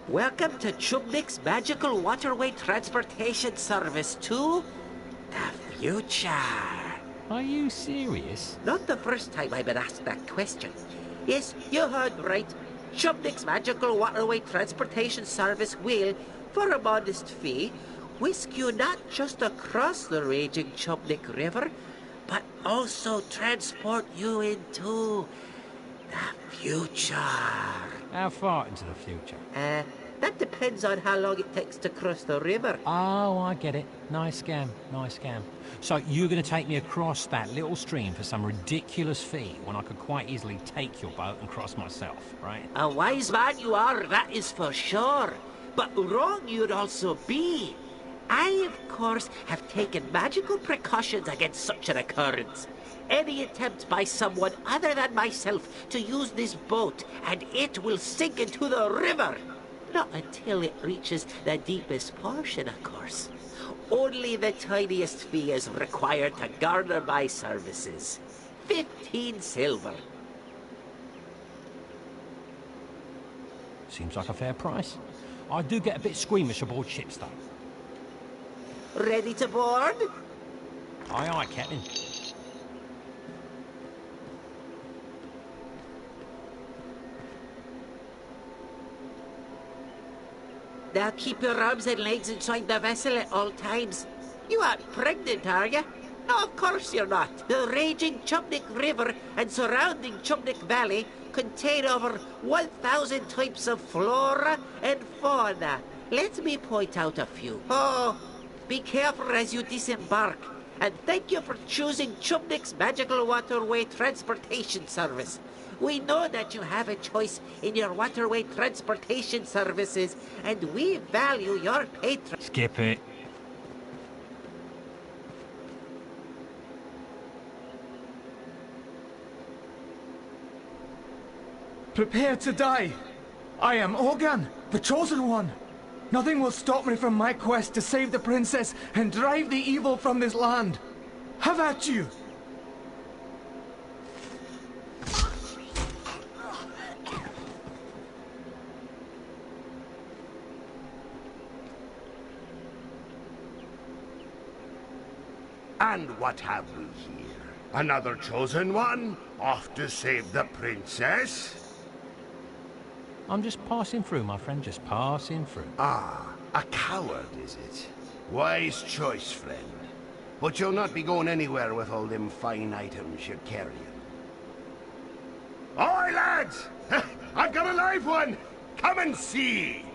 Welcome to Chubnik's Magical Waterway Transportation Service to the future. Are you serious? Not the first time I've been asked that question. Yes, you heard right. Chubnik's Magical Waterway Transportation Service will, for a modest fee, whisk you not just across the raging Chubnik River, but also transport you into the future. How far into the future? That depends on how long it takes to cross the river. Oh, I get it. Nice scam, nice scam. So you're going to take me across that little stream for some ridiculous fee when I could quite easily take your boat and cross myself, right? A wise man you are, that is for sure. But wrong you'd also be. I, of course, have taken magical precautions against such an occurrence. Any attempt by someone other than myself to use this boat, and it will sink into the river. Not until it reaches the deepest portion, of course. Only the tiniest fee is required to garner my services. 15 silver. Seems like a fair price. I do get a bit squeamish aboard ships, though. Ready to board? Aye, aye, Captain. Now keep your arms and legs inside the vessel at all times. You aren't pregnant, are you? No, of course you're not. The raging Chubnik River and surrounding Chubnik Valley contain over 1,000 types of flora and fauna. Let me point out a few. Oh, be careful as you disembark. And thank you for choosing Chubnik's Magical Waterway Transportation Service. We know that you have a choice in your waterway transportation services, and we value your patronage. Skip it. Prepare to die. I am Ogan, the Chosen One. Nothing will stop me from my quest to save the princess and drive the evil from this land. Have at you. And what have we here? Another chosen one? Off to save the princess? I'm just passing through, my friend, just passing through. Ah, a coward, is it? Wise choice, friend. But you'll not be going anywhere with all them fine items you're carrying. Oi, lads! I've got a live one! Come and see!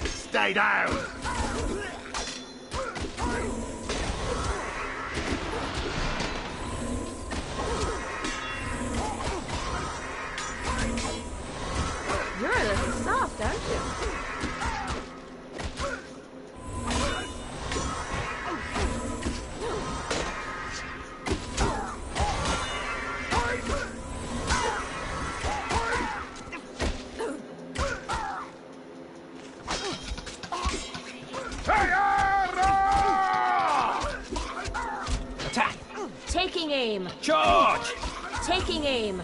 Stay down! You're a little soft, aren't you? Attack! Taking aim. Charge! Taking aim.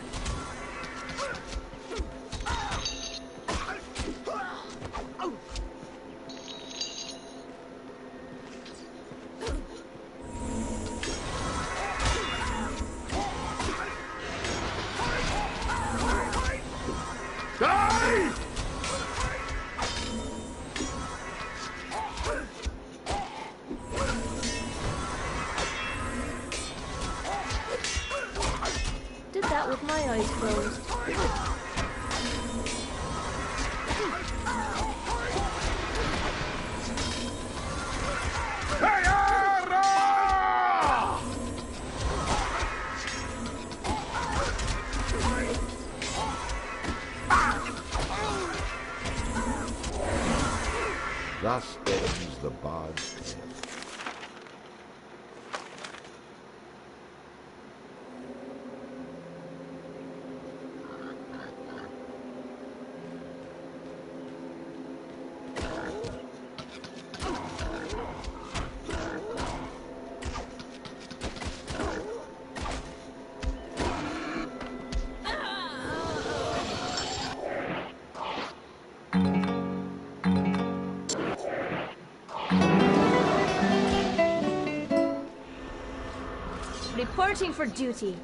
Did that with my eyes closed. Thus ends the Bard's Tale. Reporting for duty.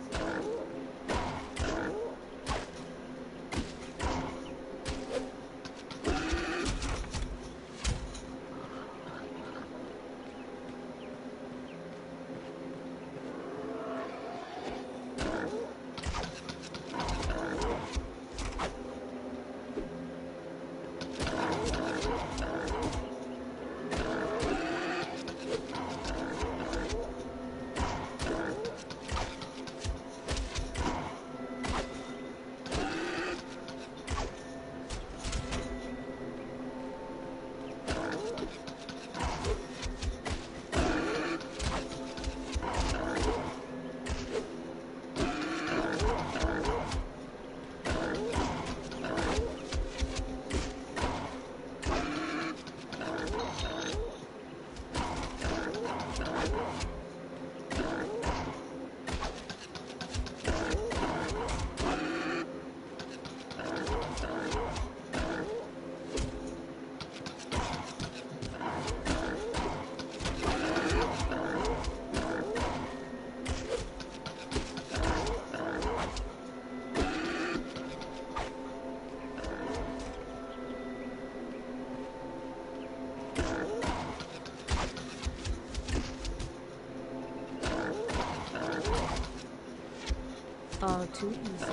All too easy.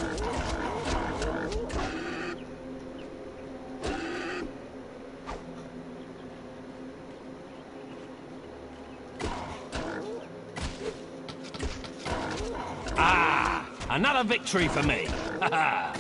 Ah! Another victory for me! Ha ha!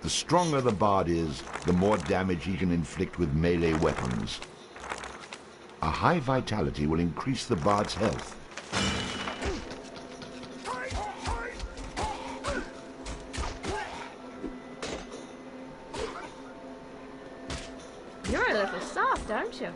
The stronger the bard is, the more damage he can inflict with melee weapons. A high vitality will increase the bard's health. You're a little soft, aren't you?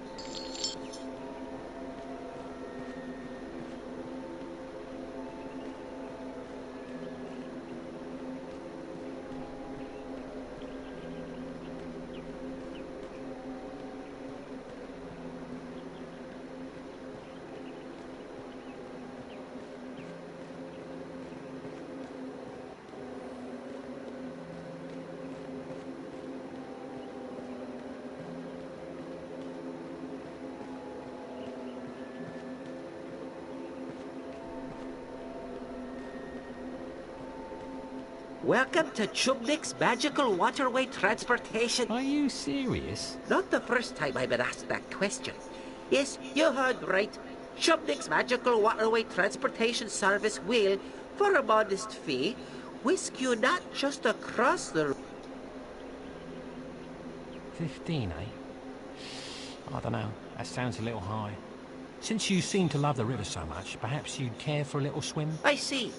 Welcome to Chubnik's Magical Waterway Transportation. Are you serious? Not the first time I've been asked that question. Yes, you heard right. Chubnik's Magical Waterway Transportation Service will, for a modest fee, whisk you not just across the... 15, eh? I don't know. That sounds a little high. Since you seem to love the river so much, perhaps you'd care for a little swim? I see.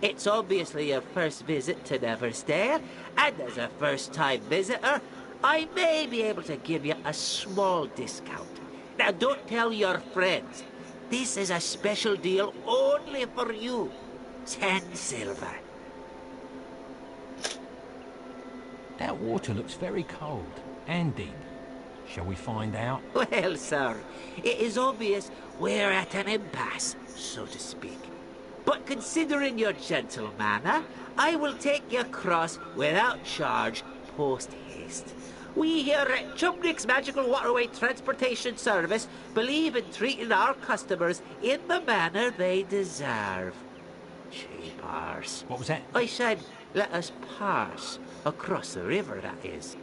It's obviously your first visit to Neverstare, and as a first-time visitor, I may be able to give you a small discount. Now, don't tell your friends. This is a special deal only for you. 10 silver. That water looks very cold and deep. Shall we find out? Well, sir, it is obvious we're at an impasse, so to speak. But considering your gentle manner, I will take you across without charge post-haste. We here at Chubnik's Magical Waterway Transportation Service believe in treating our customers in the manner they deserve. Cheapers. What was that? I said, let us pass across the river, that is.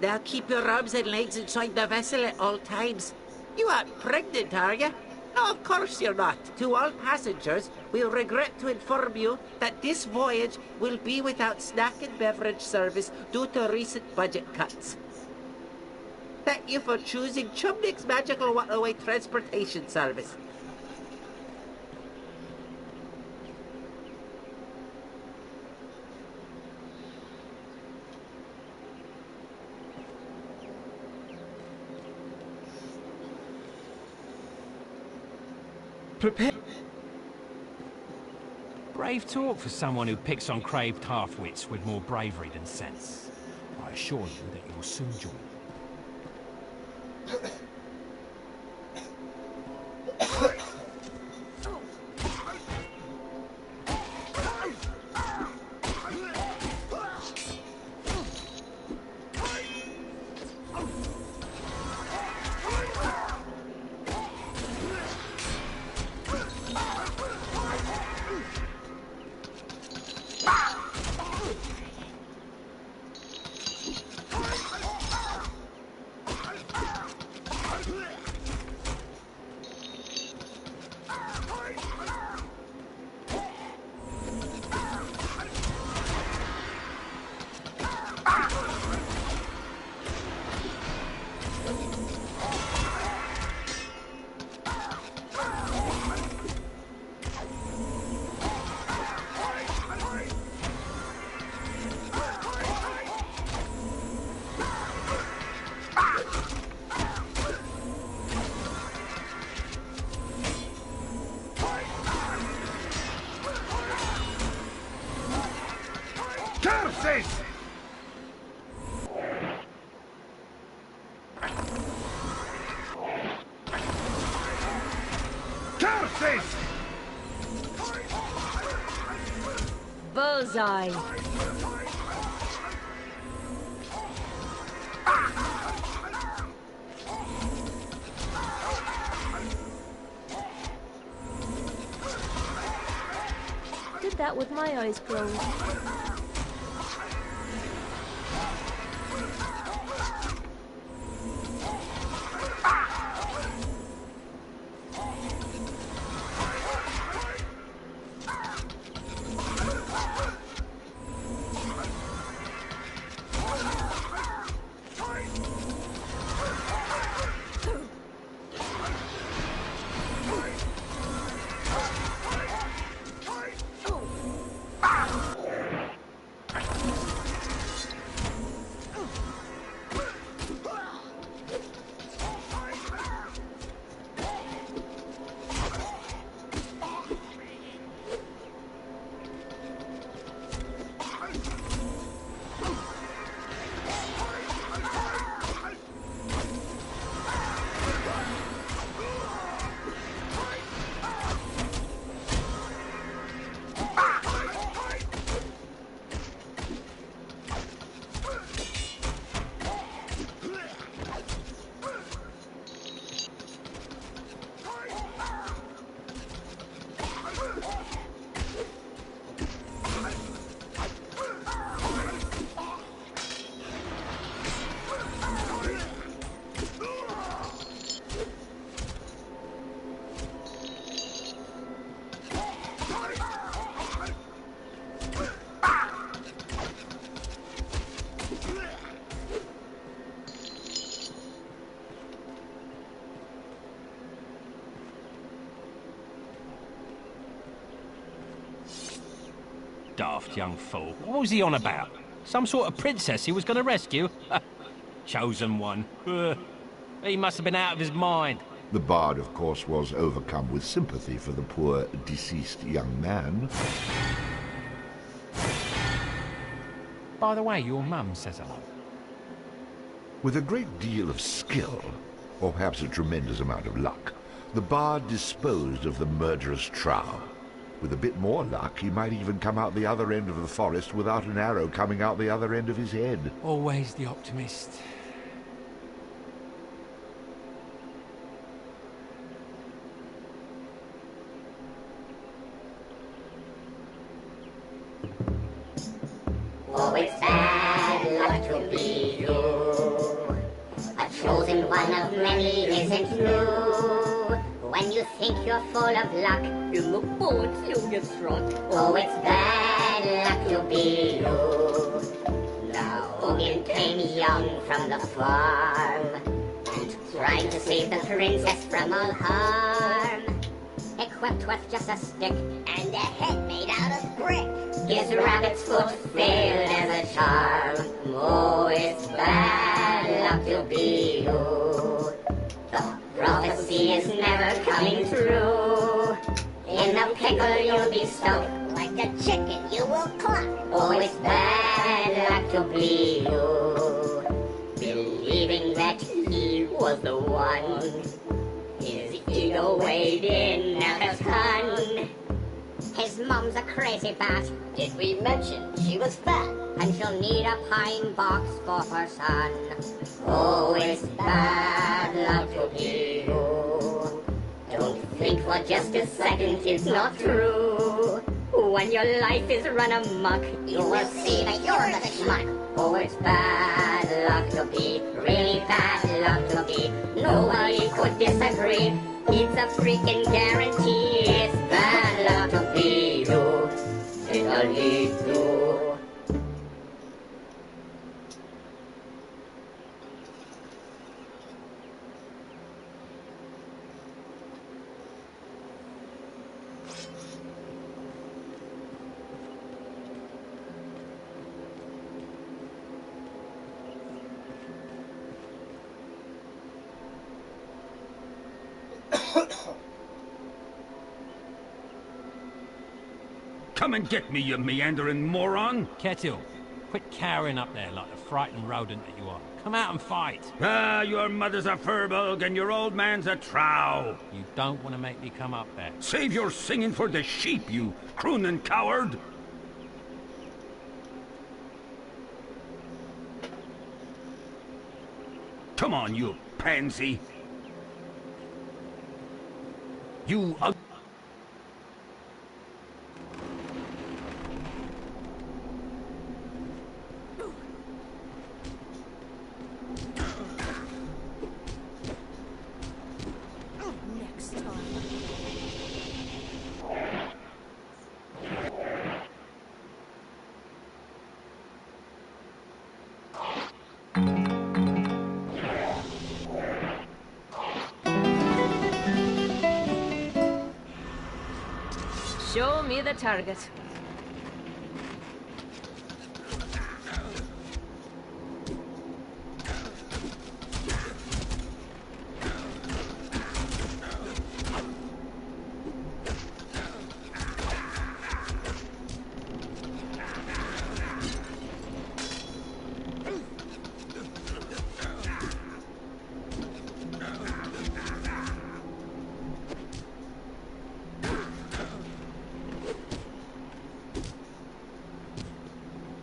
Now keep your arms and legs inside the vessel at all times. You aren't pregnant, are you? No, of course you're not. To all passengers, we'll regret to inform you that this voyage will be without snack and beverage service due to recent budget cuts. Thank you for choosing Chubnik's Magical Waterway Transportation Service. Prepare. Brave talk for someone who picks on craved half-wits with more bravery than sense. I assure you that you'll soon join. Curses! Curses! Bullseye. Did that with my eyes closed. daft young fool. What was he on about? Some sort of princess he was going to rescue? Chosen one. He must have been out of his mind. The bard, of course, was overcome with sympathy for the poor, deceased young man. By the way, your mum says hello. With a great deal of skill, or perhaps a tremendous amount of luck, the bard disposed of the murderous trow. With a bit more luck, he might even come out the other end of the forest without an arrow coming out the other end of his head. Always the optimist. Oh, it's bad luck to be you. A chosen one of many isn't new. When you think you're full of luck, in the boats you'll get struck. Oh, it's bad luck to be you. Now, Owen came young from the farm and trying to save the princess from all harm. Equipped with just a stick and a head made out of brick. His rabbit's foot failed as a charm. Oh, it's bad luck to be you. The prophecy is never coming true. In a pickle you'll be stuck. Like a chicken you will cluck. Oh, it's bad luck to be you. Believing that he was the one. His ego weighed in at a ton. His mom's a crazy bat. Did we mention she was fat? And she'll need a pine box for her son. Oh, it's bad luck to be you. Don't think for just a second it's not true. When your life is run amok, you will see that you're the schmuck. Oh, it's bad luck to be, really bad luck to be. Nobody could disagree. It's a freaking guarantee. It's bad luck to be you. It'll lead you. Come and get me, you meandering moron! Kettle, quit cowering up there like the frightened rodent that you are. Come out and fight. Ah, your mother's a furbug and your old man's a trow. You don't want to make me come up there. Save your singing for the sheep, you crooning coward! Come on, you pansy. You Show me the target.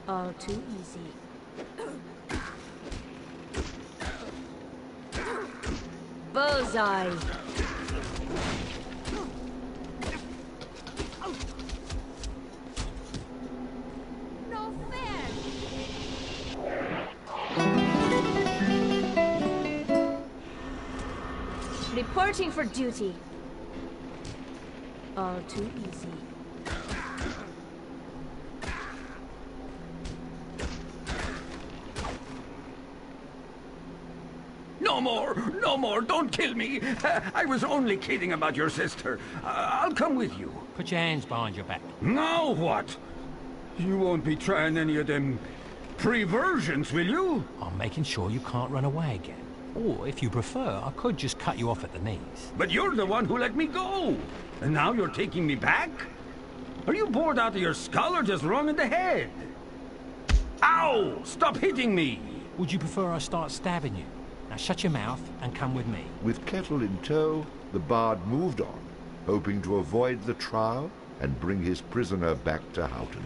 All too easy. Bullseye. No fair. Reporting for duty. All too easy. No more, don't kill me. I was only kidding about your sister. I'll come with you. Put your hands behind your back. Now what? You won't be trying any of them pre-versions, will you? I'm making sure you can't run away again. Or, if you prefer, I could just cut you off at the knees. But you're the one who let me go. And now you're taking me back? Are you bored out of your skull or just wrong in the head? Ow! Stop hitting me! Would you prefer I start stabbing you? Now shut your mouth and come with me. With Kettle in tow, the bard moved on, hoping to avoid the trial and bring his prisoner back to Houghton.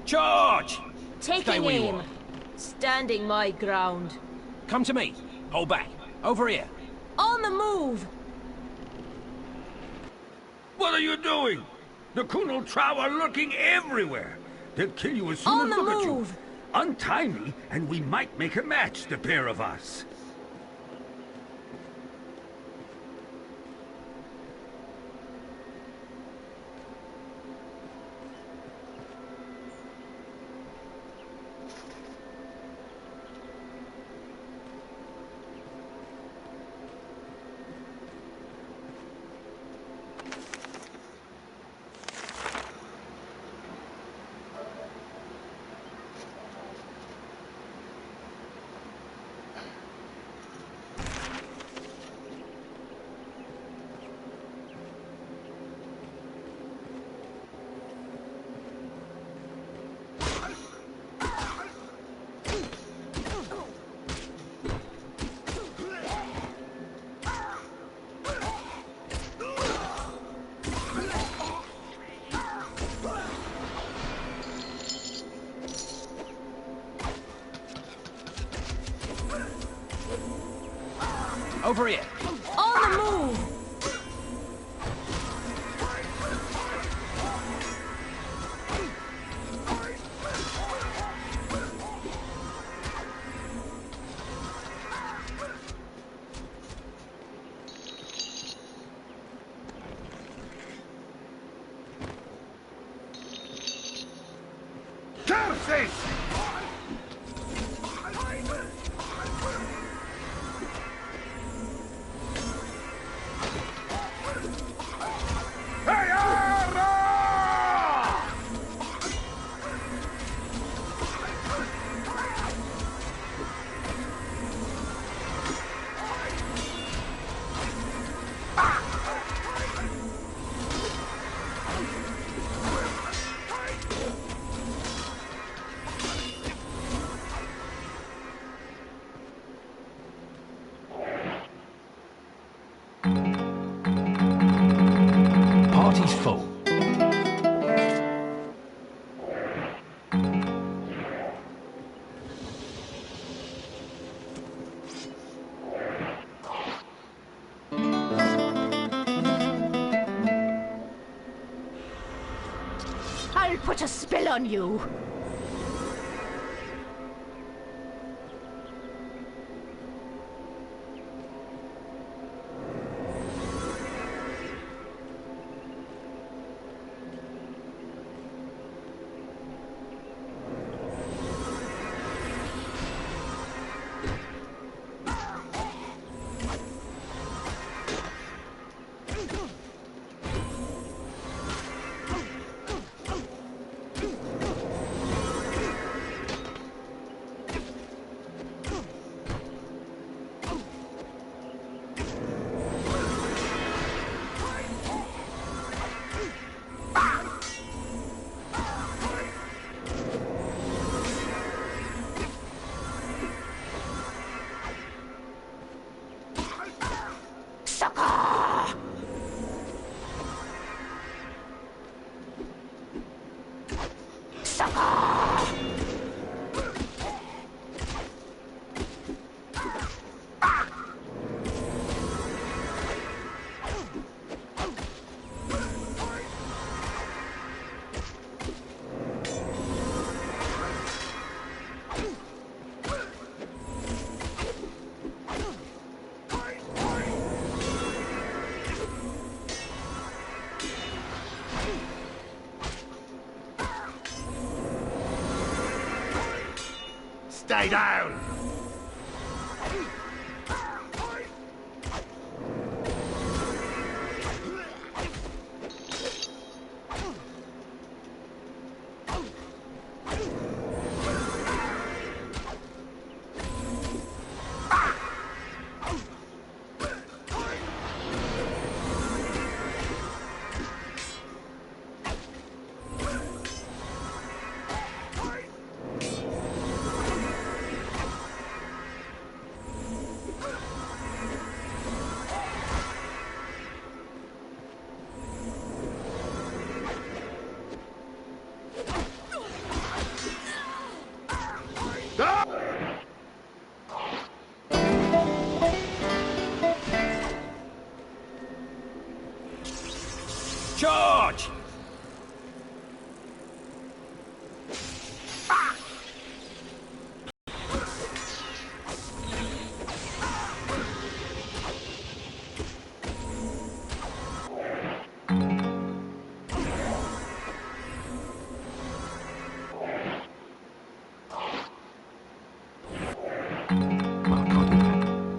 Charge! Taking Stay where you aim. are. Standing my ground. Come to me. Hold back. Over here. On the move! What are you doing? The Kunal Trow are lurking everywhere. They'll kill you as soon On as the look at you. move! Untie me, and we might make a match, the pair of us. Over here. On the move! Curses! Party's full. I'll put a spell on you. Stay down! Charge!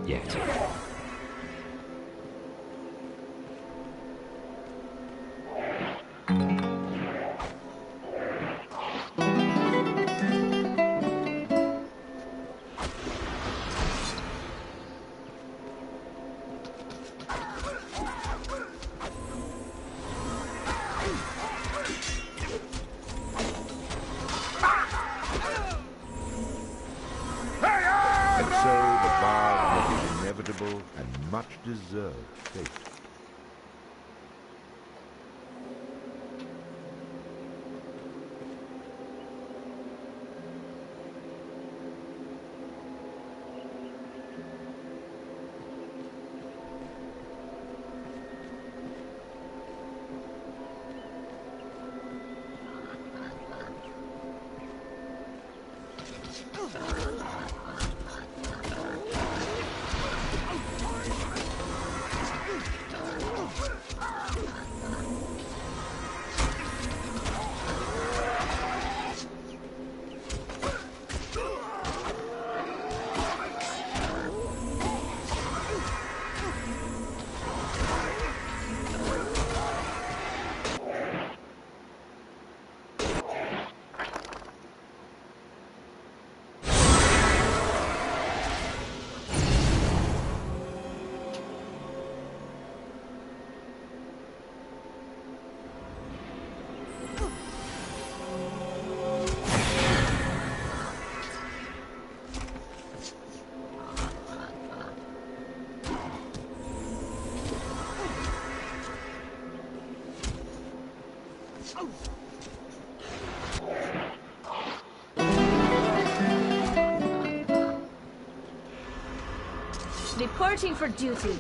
Yet. And so the bard met his inevitable and much deserved fate. Reporting for duty.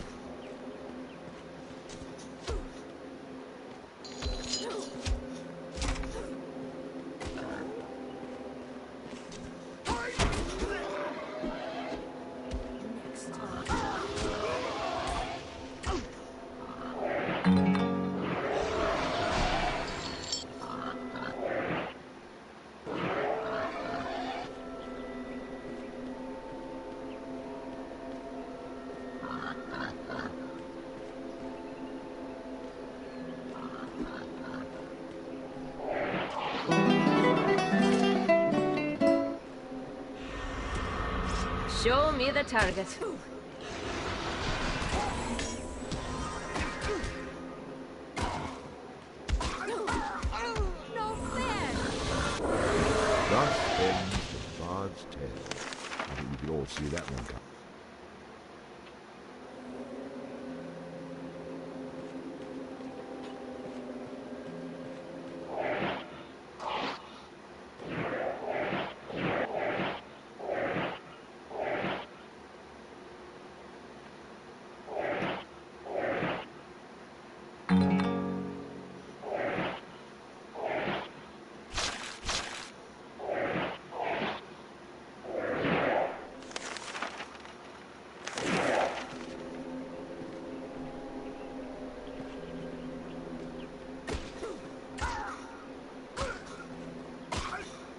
Show me the target. Thus ends the Bard's Tale. I think we could all see that one coming.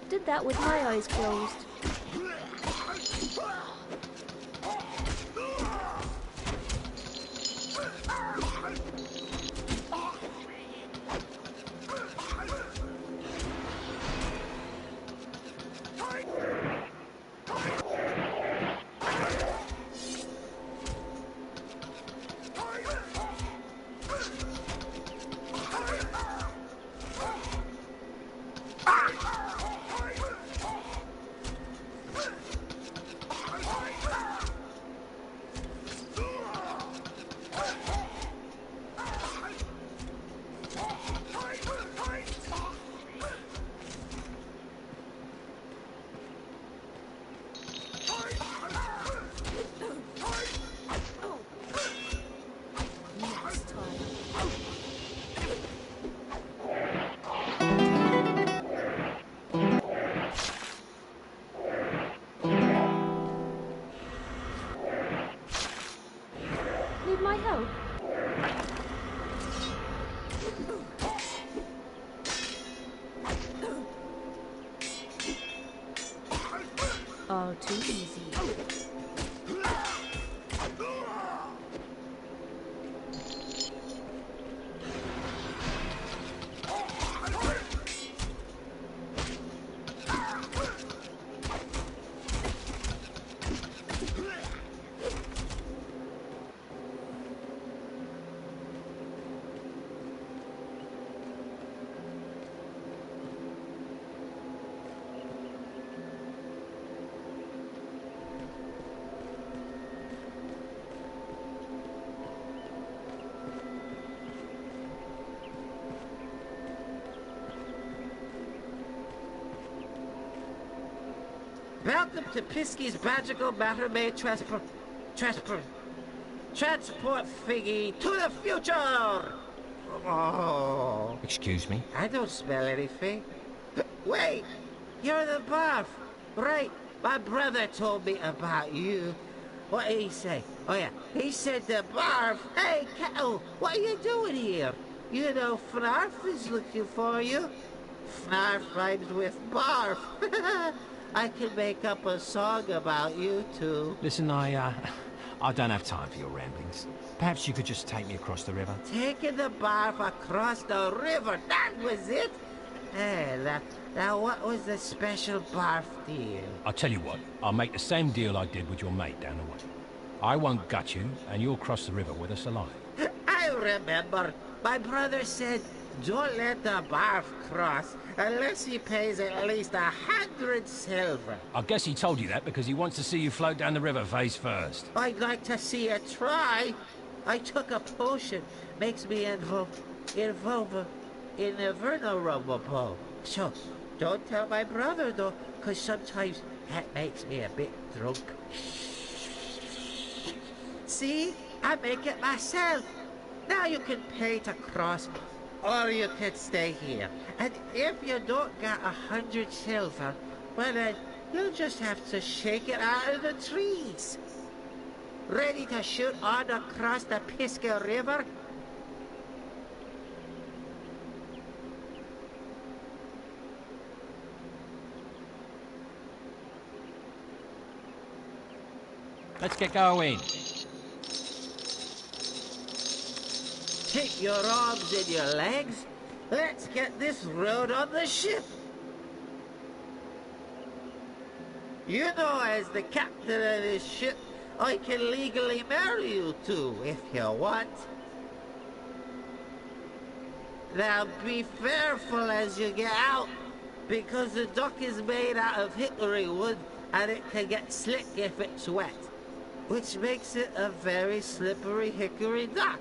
Did that with my eyes closed. Need my help? All too easy. Welcome to Pisky's Magical Matter May Transport Figgy to the future! Oh. Excuse me? I don't smell anything. Wait! You're the barf! Right, my brother told me about you. What did he say? Oh yeah, he said the barf. Hey, Kettle, what are you doing here? You know Fnarf is looking for you. Fnarf rhymes with barf. I can make up a song about you two. Listen, I don't have time for your ramblings. Perhaps you could just take me across the river. Taking the barf across the river, that was it? Hey, now what was the special barf deal? I'll tell you what, I'll make the same deal I did with your mate down the way. I won't gut you, and you'll cross the river with us alive. I remember. My brother said, don't let the barf cross unless he pays at least 100 silver. I guess he told you that because he wants to see you float down the river face first. I'd like to see you try. I took a potion. Makes me invulnerable. So, don't tell my brother, though, because sometimes that makes me a bit drunk. See? I make it myself. Now you can pay to cross, or you can stay here. And if you don't get 100 silver, well then, you'll just have to shake it out of the trees. Ready to shoot on across the Pisca River? Let's get going. Take your arms and your legs. Let's get this road on the ship. You know, as the captain of this ship, I can legally marry you two if you want. Now be careful as you get out, because the dock is made out of hickory wood and it can get slick if it's wet, which makes it a very slippery hickory dock.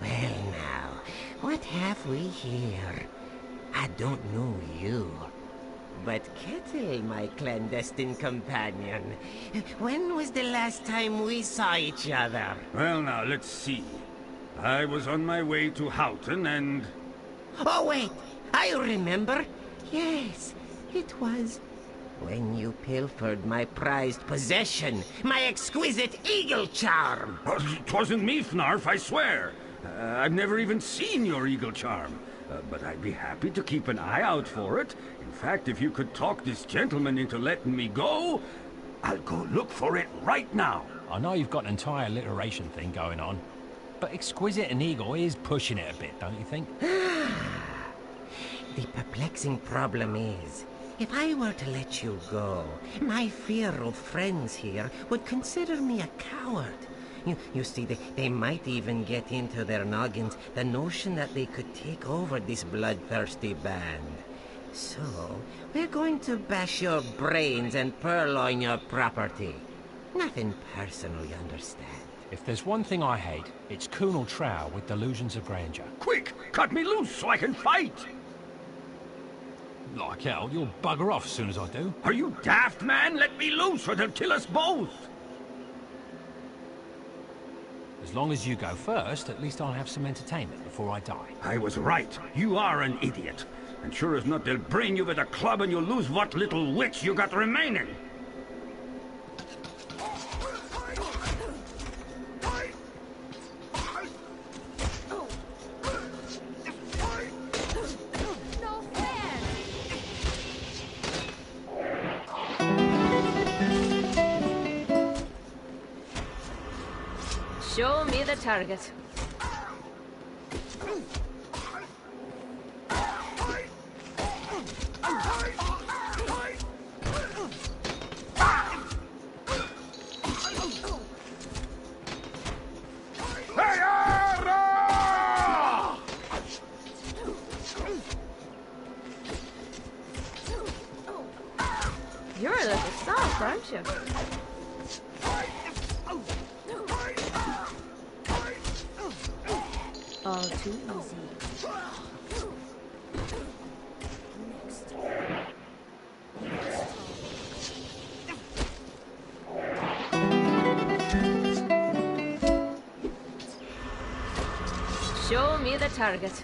Well now, what have we here? I don't know you. But Kettle, my clandestine companion, when was the last time we saw each other? Well, now, let's see. I was on my way to Houghton and... Oh, wait! I remember! Yes, it was when you pilfered my prized possession, my exquisite eagle charm! It wasn't me, Fnarf, I swear. I've never even seen your eagle charm. But I'd be happy to keep an eye out for it. In fact, if you could talk this gentleman into letting me go, I'll go look for it right now. I know you've got an entire alliteration thing going on, but exquisite and eagle is pushing it a bit, don't you think? The perplexing problem is, if I were to let you go, my feared friends here would consider me a coward. You see, they might even get into their noggins the notion that they could take over this bloodthirsty band. So, we're going to bash your brains and purloin your property. Nothing personal, you understand. If there's one thing I hate, it's Kunal Trow with delusions of grandeur. Quick! Cut me loose so I can fight! Like hell, you'll bugger off as soon as I do. Are you daft, man? Let me loose or they'll kill us both! As long as you go first, at least I'll have some entertainment before I die. I was right. You are an idiot. And sure as not, they'll brain you with a club and you'll lose what little wits you got remaining. Show me the target. You're a little soft, aren't you? All too easy. Show me the target.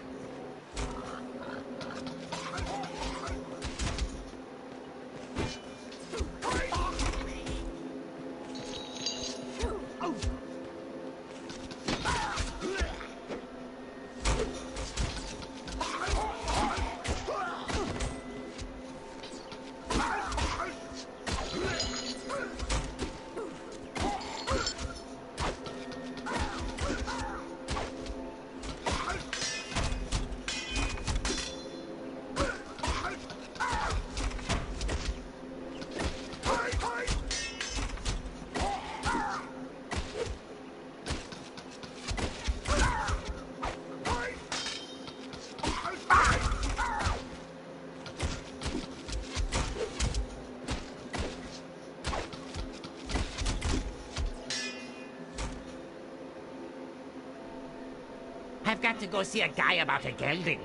I've got to go see a guy about a gelding.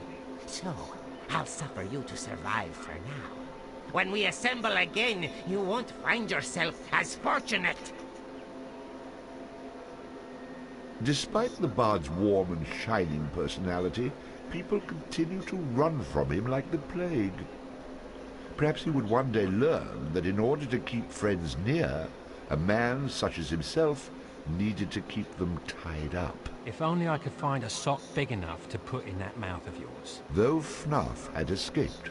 So, I'll suffer you to survive for now. When we assemble again, you won't find yourself as fortunate. Despite the bard's warm and shining personality, people continue to run from him like the plague. Perhaps he would one day learn that in order to keep friends near, a man such as himself needed to keep them tied up. If only I could find a sock big enough to put in that mouth of yours. Though Fnarf had escaped,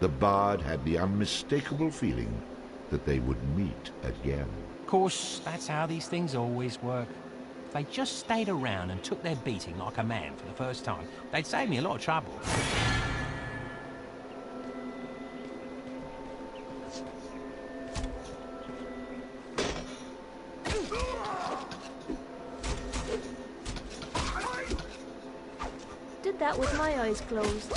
the bard had the unmistakable feeling that they would meet again. Of course, that's how these things always work. If they just stayed around and took their beating like a man for the first time, they'd save me a lot of trouble. Did that with my eyes closed.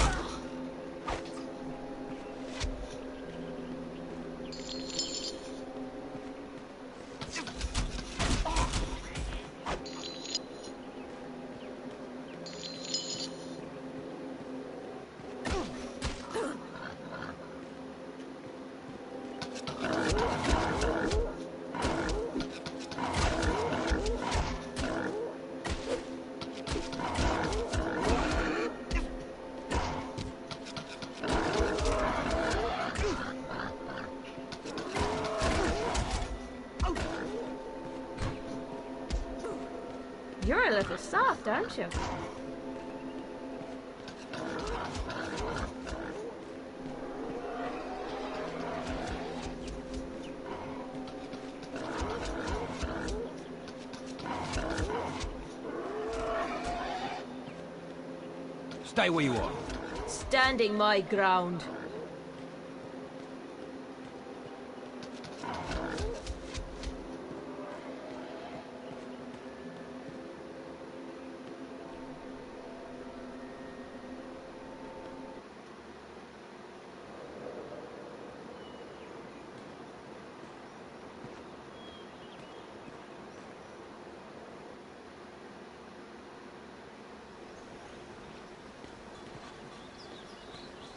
You're a little soft, aren't you? Stay where you are. Standing my ground.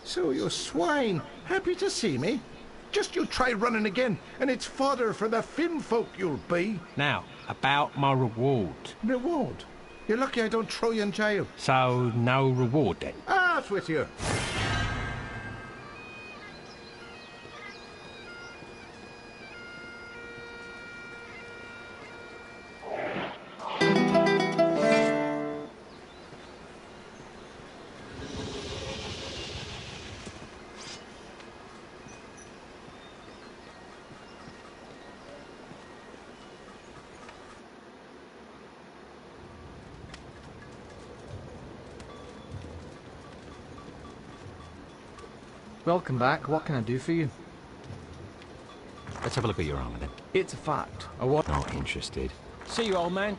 So you swine, happy to see me? Just you try running again, and it's fodder for the Finn folk you'll be. Now, about my reward. Reward? You're lucky I don't throw you in jail. So, no reward then? Off with you. Welcome back. What can I do for you? Let's have a look at your armor then. It's a fact. I want. Not interested. See you, old man.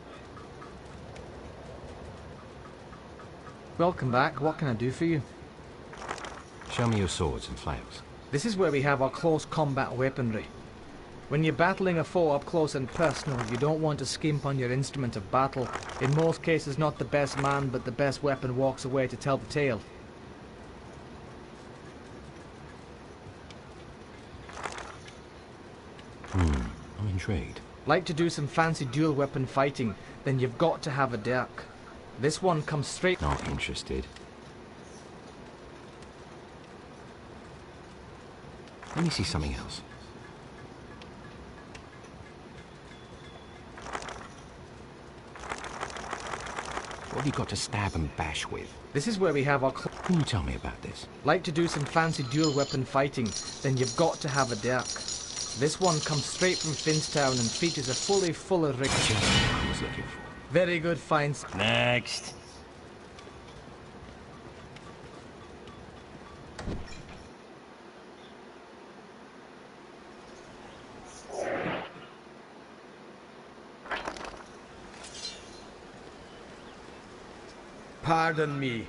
Welcome back. What can I do for you? Show me your swords and flails. This is where we have our close combat weaponry. When you're battling a foe up close and personal, you don't want to skimp on your instrument of battle. In most cases, not the best man, but the best weapon walks away to tell the tale. I'm intrigued. Like to do some fancy dual weapon fighting, then you've got to have a dirk. This one comes straight... Not interested. Let me see something else. What have you got to stab and bash with? This is where we have our... Can you tell me about this? Like to do some fancy dual weapon fighting, then you've got to have a dirk. This one comes straight from Finstown and features a fully fuller rig. Just what I was looking for. Very good finds. Next. Pardon me.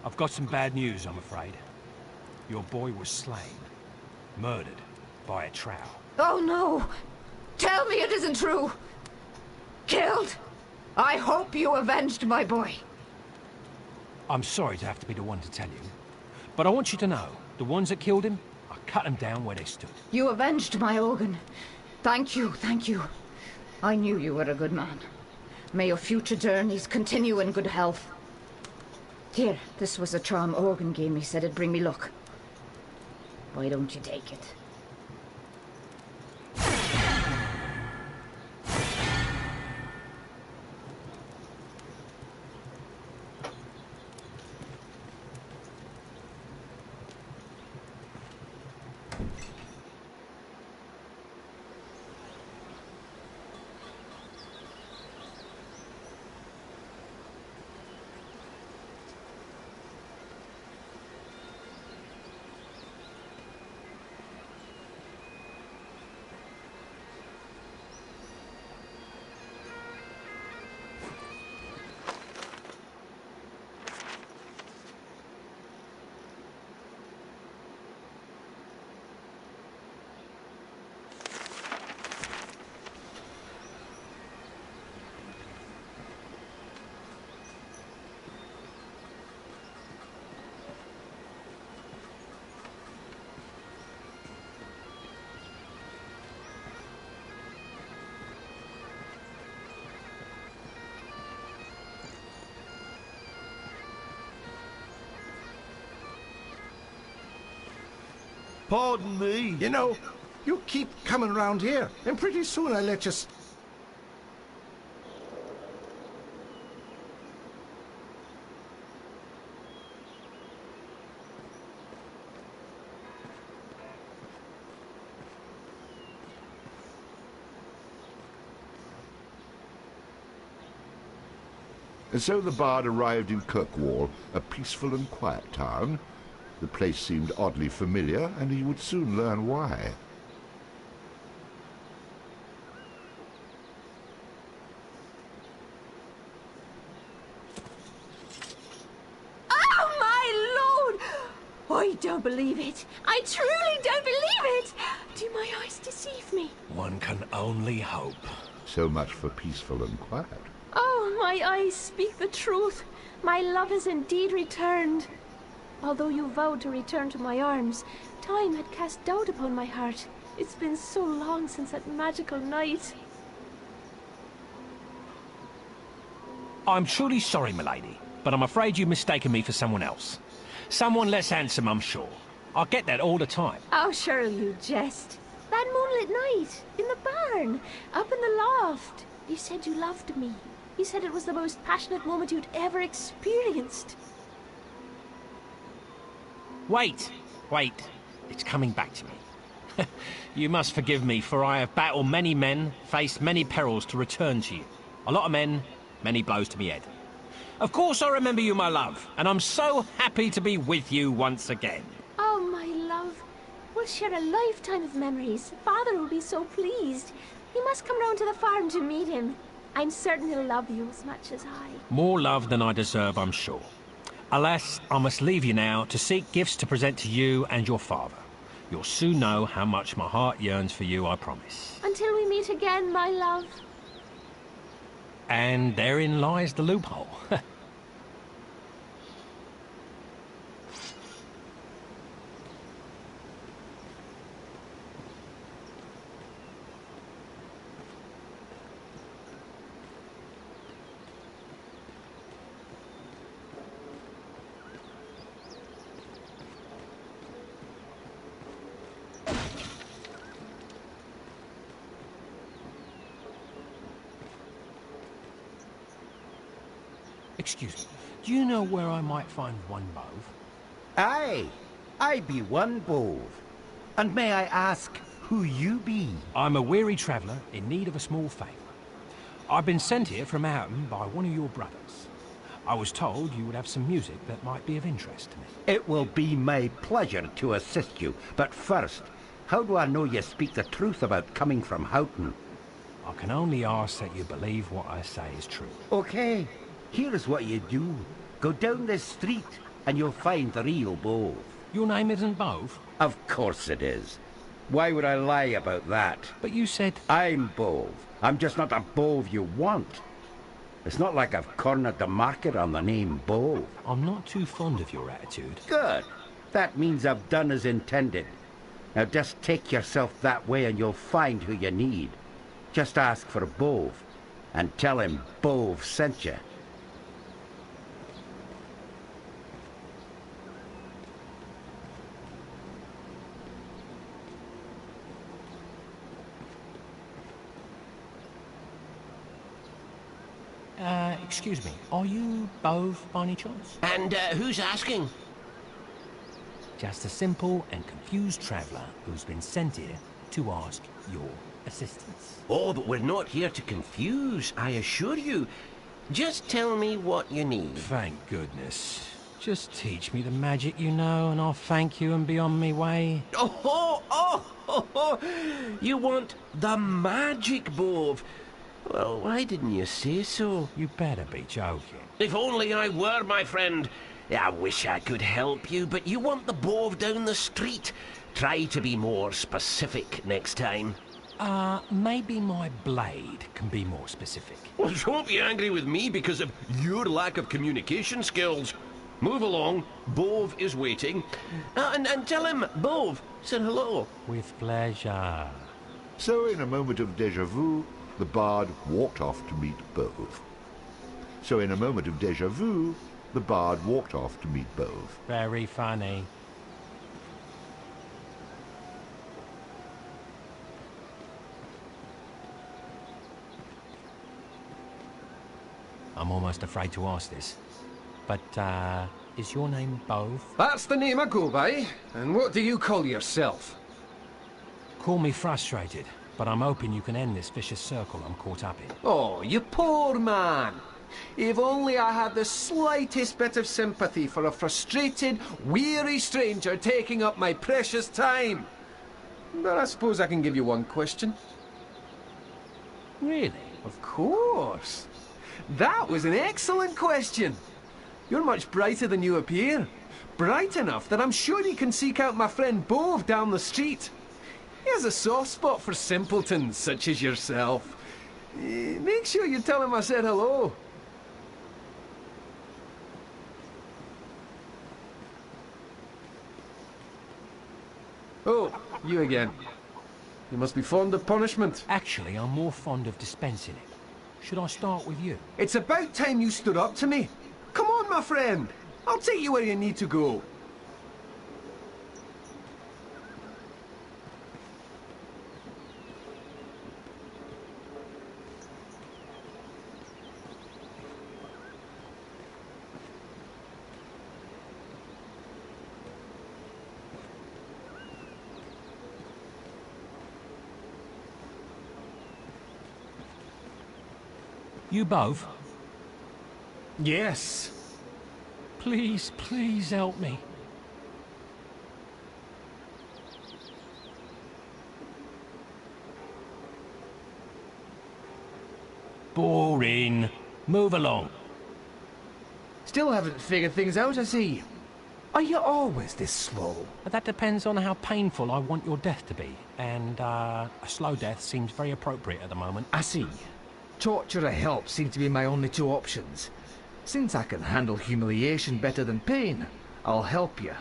I've got some bad news, I'm afraid. Your boy was slain. Murdered by a trow. Oh no! Tell me it isn't true! Killed! I hope you avenged my boy. I'm sorry to have to be the one to tell you, but I want you to know, the ones that killed him, I cut them down where they stood. You avenged my Ogun. Thank you, thank you. I knew you were a good man. May your future journeys continue in good health. Here, this was a charm Ogun gave me, said it'd bring me luck. Why don't you take it? Pardon me. You know, you keep coming round here, and pretty soon I'll let you... And so the bard arrived in Kirkwall, a peaceful and quiet town. The place seemed oddly familiar, and he would soon learn why. Oh, my lord! I don't believe it. I truly don't believe it. Do my eyes deceive me? One can only hope. So much for peaceful and quiet. Oh, my eyes speak the truth. My love has indeed returned. Although you vowed to return to my arms, time had cast doubt upon my heart. It's been so long since that magical night. I'm truly sorry, milady, but I'm afraid you've mistaken me for someone else. Someone less handsome, I'm sure. I get that all the time. Oh, surely you jest. That moonlit night, in the barn, up in the loft. You said you loved me. You said it was the most passionate moment you'd ever experienced. Wait. It's coming back to me. You must forgive me, for I have battled many men, faced many perils to return to you. A lot of men, many blows to me head. Of course I remember you, my love, and I'm so happy to be with you once again. Oh, my love. We'll share a lifetime of memories. Father will be so pleased. You must come round to the farm to meet him. I'm certain he'll love you as much as I. More love than I deserve, I'm sure. Alas, I must leave you now to seek gifts to present to you and your father. You'll soon know how much my heart yearns for you, I promise. Until we meet again, my love. And therein lies the loophole. Excuse me, do you know where I might find one bove? Aye, I be one bove. And may I ask who you be? I'm a weary traveller in need of a small favour. I've been sent here from Houghton by one of your brothers. I was told you would have some music that might be of interest to me. It will be my pleasure to assist you, but first, how do I know you speak the truth about coming from Houghton? I can only ask that you believe what I say is true. Okay, here's what you do. Go down this street and you'll find the real Bove. Your name isn't Bove? Of course it is. Why would I lie about that? But you said... I'm Bove. I'm just not the Bove you want. It's not like I've cornered the market on the name Bove. I'm not too fond of your attitude. Good. That means I've done as intended. Now just take yourself that way and you'll find who you need. Just ask for Bove and tell him Bove sent you. Excuse me, are you Bove by any chance? And who's asking? Just a simple and confused traveller who's been sent here to ask your assistance. Oh, but we're not here to confuse, I assure you. Just tell me what you need. Thank goodness. Just teach me the magic you know, and I'll thank you and be on me way. Oh, you want the magic Bove? Well, why didn't you say so? You better be joking. If only I were, my friend. I wish I could help you, but you want the Bove down the street. Try to be more specific next time. Maybe my blade can be more specific. Well, don't be angry with me because of your lack of communication skills. Move along. Bove is waiting. And tell him Bove said hello. With pleasure. So, in a moment of déjà vu, the bard walked off to meet Bove. So, in a moment of déjà vu, the bard walked off to meet Bove. Very funny. I'm almost afraid to ask this. But, is your name Bove? That's the name I go by. And what do you call yourself? Call me frustrated, but I'm hoping you can end this vicious circle I'm caught up in. Oh, you poor man. If only I had the slightest bit of sympathy for a frustrated, weary stranger taking up my precious time. But I suppose I can give you one question. Really? Of course. That was an excellent question. You're much brighter than you appear. Bright enough that I'm sure you can seek out my friend Bove down the street. He has a soft spot for simpletons such as yourself. Make sure you tell him I said hello. Oh, you again. You must be fond of punishment. Actually, I'm more fond of dispensing it. Should I start with you? It's about time you stood up to me. Come on, my friend. I'll take you where you need to go. You both? Yes. Please, please help me. Boring. Move along. Still haven't figured things out, I see. Are you always this slow? That depends on how painful I want your death to be. And, a slow death seems very appropriate at the moment. I see. Torture or help seem to be my only two options. Since I can handle humiliation better than pain, I'll help you.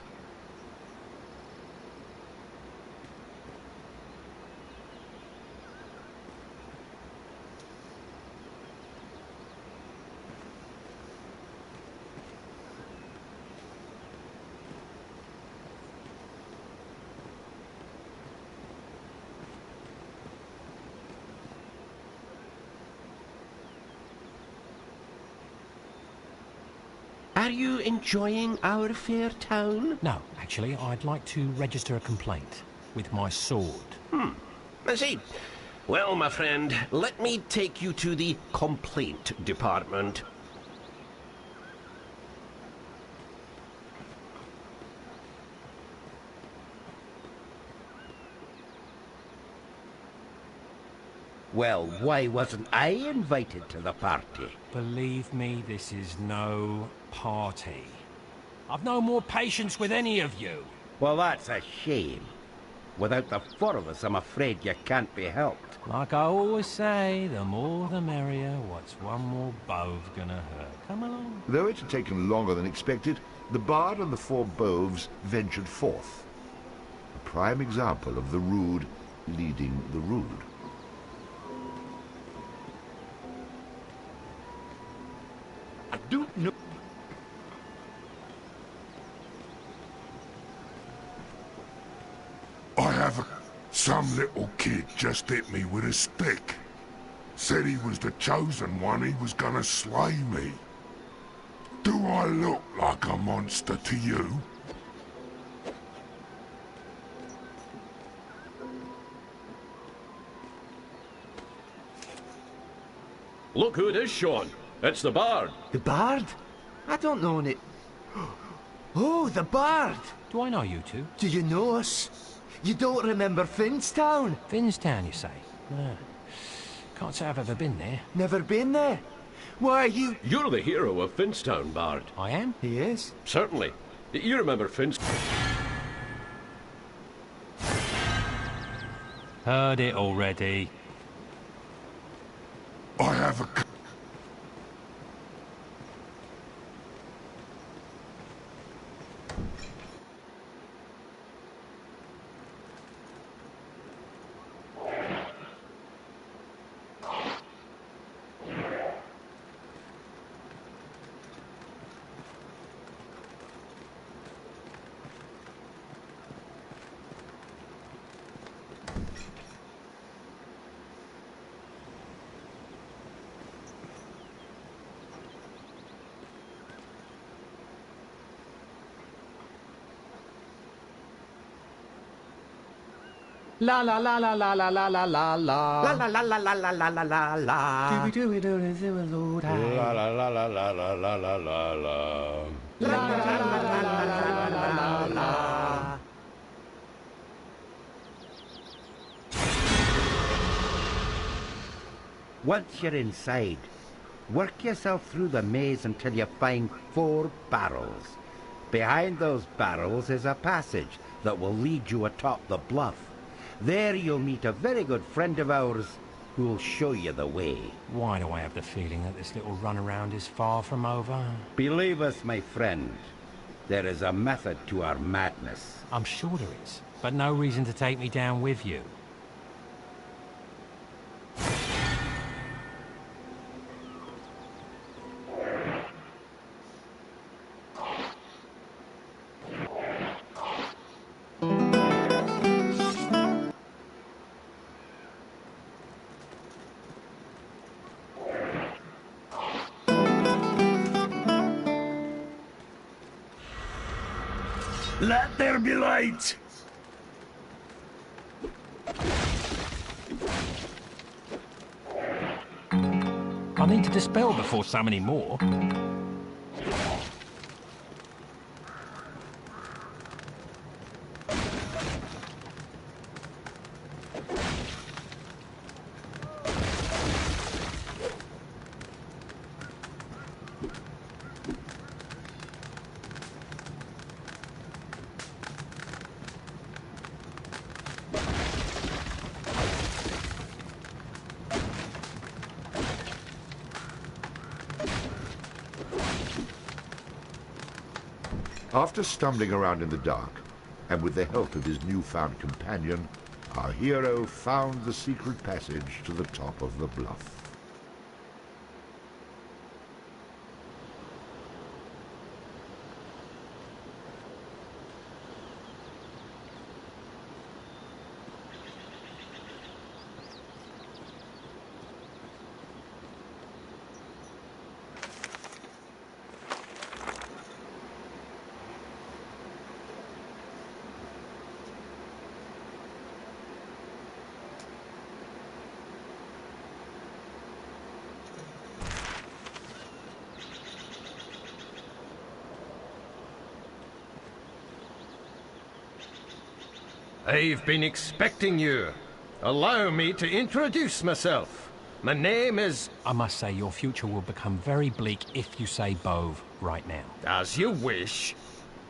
Are you enjoying our fair town? No, actually, I'd like to register a complaint with my sword. I see. Well, my friend, let me take you to the complaint department. Well, why wasn't I invited to the party? Believe me, this is no party. I've no more patience with any of you. Well, that's a shame. Without the four of us, I'm afraid you can't be helped. Like I always say, the more the merrier. What's one more Bove gonna hurt? Come along. Though it had taken longer than expected, the Bard and the four Boves ventured forth. A prime example of the rude leading the rude. I don't know. Some little kid just hit me with a stick. Said he was the chosen one, he was gonna slay me. Do I look like a monster to you? Look who it is, Sean. It's the Bard. The Bard? I don't know it. Oh, the Bard! Do I know you two? Do you know us? You don't remember Finnstown? Finnstown, you say? No. Can't say I've ever been there. Never been there? Why, you... You're the hero of Finnstown, Bard. I am? He is? Certainly. You remember Finnstown. Heard it already. I have a... La la la la la la la la la la. La la la la la la la la la la. La la la la la la la la la la. Once you're inside, work yourself through the maze until you find 4 barrels. Behind those barrels is a passage that will lead you atop the bluff. There you'll meet a very good friend of ours who'll show you the way. Why do I have the feeling that this little runaround is far from over? Believe us, my friend, there is a method to our madness. I'm sure there is, but no reason to take me down with you. Let there be light! I need to dispel before summoning more. After stumbling around in the dark, and with the help of his newfound companion, our hero found the secret passage to the top of the bluff. I've been expecting you. Allow me to introduce myself. My name is... I must say, your future will become very bleak if you say Bove right now. As you wish.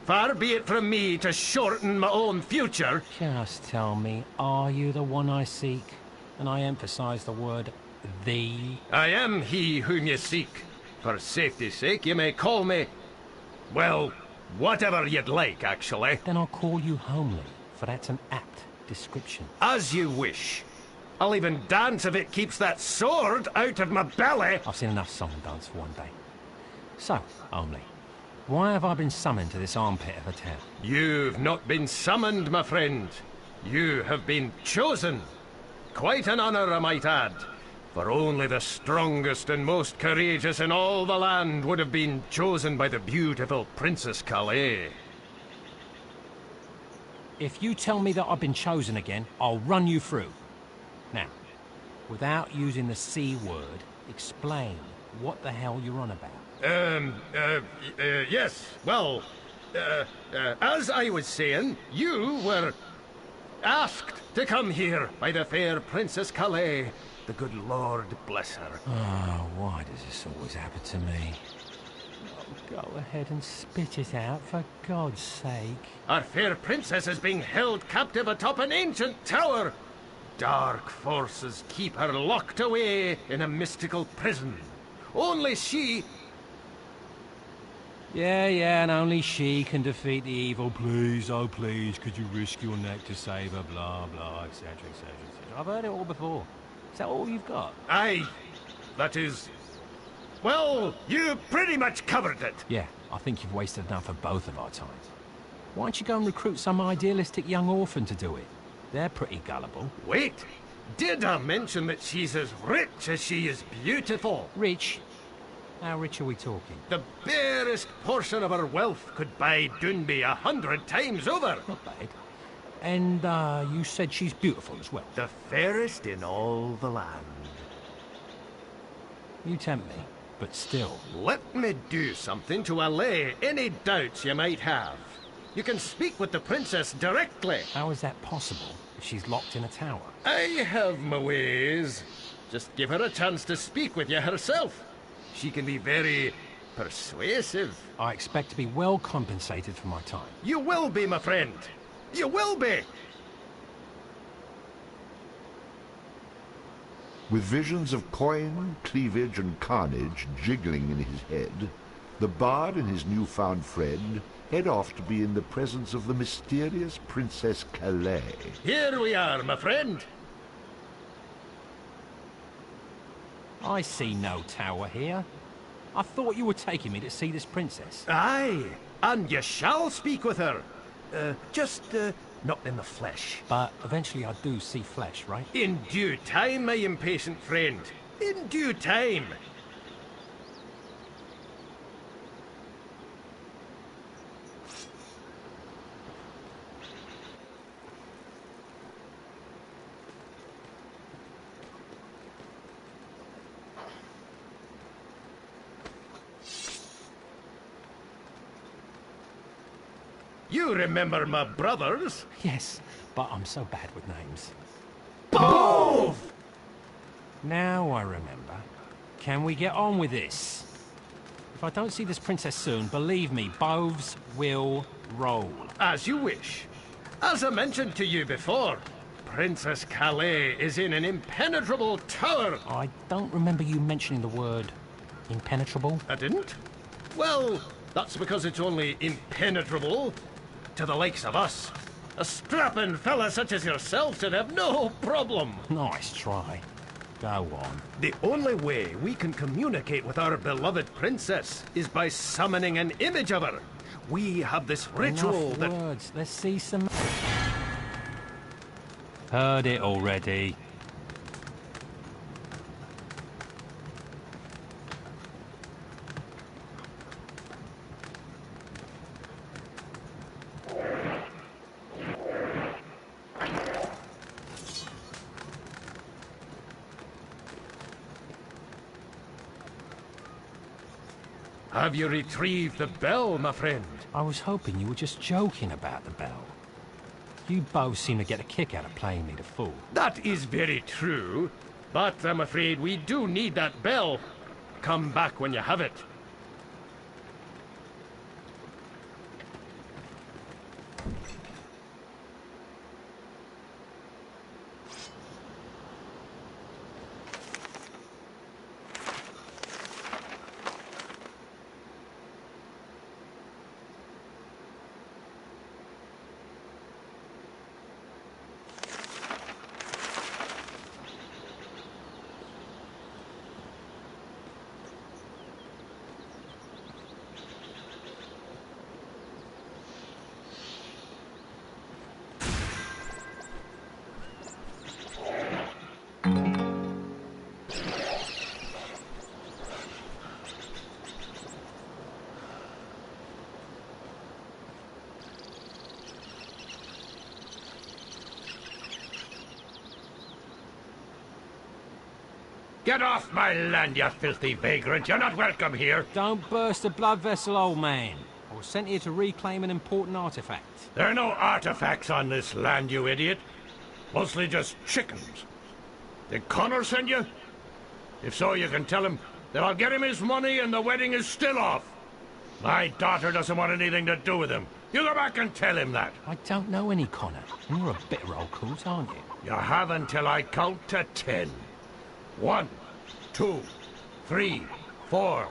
Far be it from me to shorten my own future. Just tell me, are you the one I seek? And I emphasize the word thee. I am he whom you seek. For safety's sake, you may call me... well, whatever you'd like, actually. Then I'll call you Homely, for that's an apt description. As you wish. I'll even dance if it keeps that sword out of my belly. I've seen enough song and dance for one day. So, Homely, why have I been summoned to this armpit of a town? You've not been summoned, my friend. You have been chosen. Quite an honor, I might add. For only the strongest and most courageous in all the land would have been chosen by the beautiful Princess Calais. If you tell me that I've been chosen again, I'll run you through. Now, without using the C word, explain what the hell you're on about. Yes, well, as I was saying, you were asked to come here by the fair Princess Calais. The good Lord bless her. Oh, why does this always happen to me? Oh, go ahead and spit it out, for God's sake. Our fair princess is being held captive atop an ancient tower. Dark forces keep her locked away in a mystical prison. Only she... Yeah, and only she can defeat the evil. Please, oh please, could you risk your neck to save her? Blah, blah, etc., etc., etc. I've heard it all before. Is that all you've got? Aye, that is... well, you pretty much covered it. Yeah, I think you've wasted enough of both of our time. Why don't you go and recruit some idealistic young orphan to do it? They're pretty gullible. Wait, did I mention that she's as rich as she is beautiful? Rich? How rich are we talking? The barest portion of her wealth could buy Doonby 100 times over. Not bad. And, you said she's beautiful as well? The fairest in all the land. You tempt me, but still. Let me do something to allay any doubts you might have. You can speak with the princess directly. How is that possible if she's locked in a tower? I have my ways. Just give her a chance to speak with you herself. She can be very persuasive. I expect to be well compensated for my time. You will be, my friend. You will be. With visions of coin, cleavage, and carnage jiggling in his head, the bard and his newfound friend head off to be in the presence of the mysterious Princess Calais. Here we are, my friend. I see no tower here. I thought you were taking me to see this princess. Aye, and you shall speak with her. Just not in the flesh. But eventually I do see flesh, right? In due time, my impatient friend. In due time. You remember my brothers? Yes, but I'm so bad with names. Both! Now I remember. Can we get on with this? If I don't see this princess soon, believe me, boths will roll. As you wish. As I mentioned to you before, Princess Calais is in an impenetrable tower. I don't remember you mentioning the word impenetrable. I didn't? Well, that's because it's only impenetrable to the likes of us. A strapping fella such as yourself should have no problem. Nice try. Go on. The only way we can communicate with our beloved princess is by summoning an image of her. We have this ritual Enough that... words. Let's see some... Heard it already. Have you retrieved the bell, my friend? I was hoping you were just joking about the bell. You both seem to get a kick out of playing me the fool. That is very true, but I'm afraid we do need that bell. Come back when you have it. Get off my land, you filthy vagrant! You're not welcome here! Don't burst a blood vessel, old man. I was sent here to reclaim an important artifact. There are no artifacts on this land, you idiot. Mostly just chickens. Did Connor send you? If so, you can tell him that I'll get him his money and the wedding is still off. My daughter doesn't want anything to do with him. You go back and tell him that. I don't know any Connor. And you're a bitter old coot, aren't you? You have until I count to 10. 1, 2, 3, 4,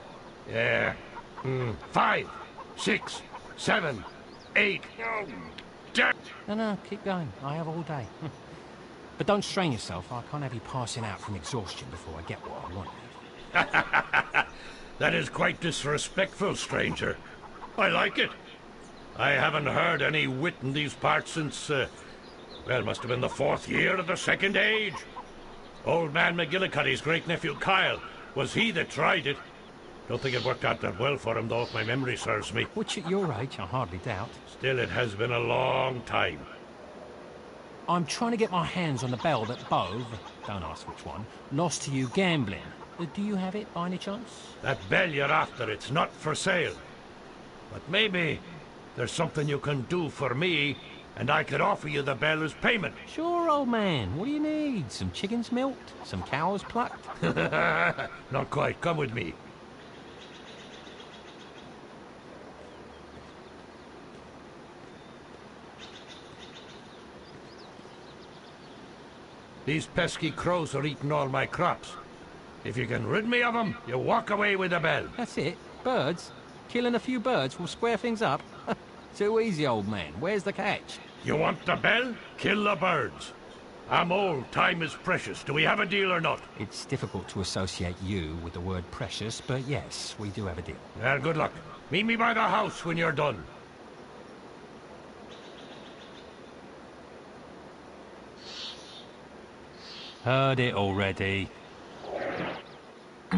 5, 6, 7, 8. No, keep going. I have all day. But don't strain yourself. I can't have you passing out from exhaustion before I get what I want. That is quite disrespectful, stranger. I like it. I haven't heard any wit in these parts since, well, must have been the 4th year of the Second Age. Old man McGillicuddy's great-nephew Kyle, was he that tried it. Don't think it worked out that well for him, though, if my memory serves me. Which at your age, I hardly doubt. Still, it has been a long time. I'm trying to get my hands on the bell that Bove, don't ask which one, lost to you gambling. Do you have it by any chance? That bell you're after, it's not for sale. But maybe there's something you can do for me, and I could offer you the bell as payment. Sure, old man. What do you need? Some chickens milked? Some cows plucked? Not quite. Come with me. These pesky crows are eating all my crops. If you can rid me of them, you walk away with the bell. That's it. Birds? Killing a few birds will square things up? Too easy, old man. Where's the catch? You want the bell? Kill the birds. I'm old. Time is precious. Do we have a deal or not? It's difficult to associate you with the word precious, but yes, we do have a deal. Well, good luck. Meet me by the house when you're done. Heard it already. I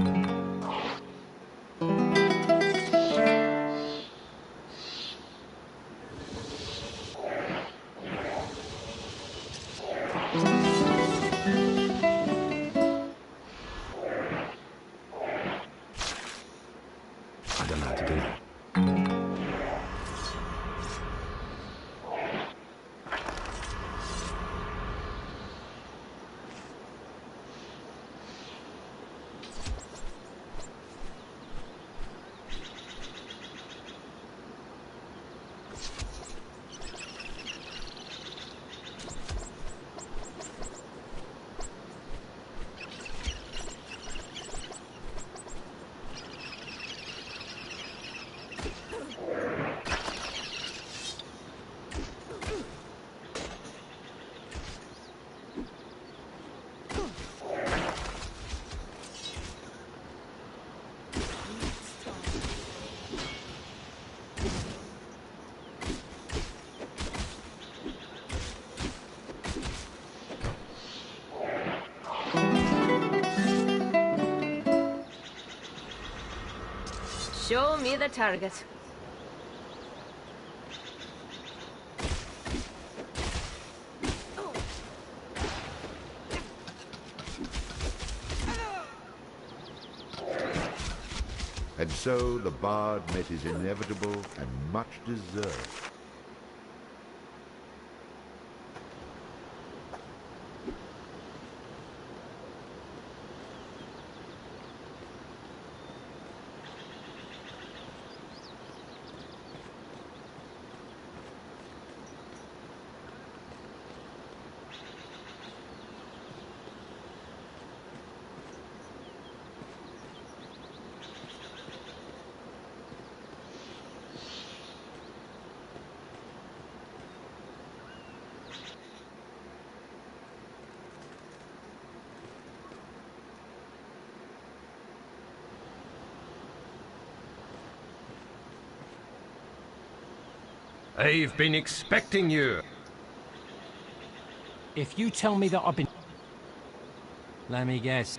don't know how to do that. Show me the target. And so the bard met his inevitable and much deserved. I've been expecting you. If you tell me that I've been... Let me guess.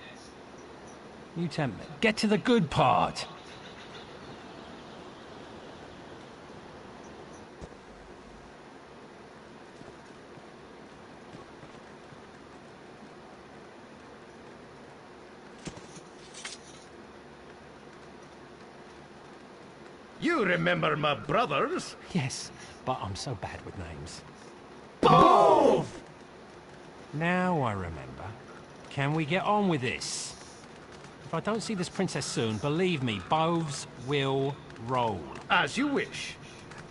You tempt me. Get to the good part. You remember my brothers? Yes, but I'm so bad with names. Bove! Now I remember. Can we get on with this? If I don't see this princess soon, believe me, Boves will roll. As you wish.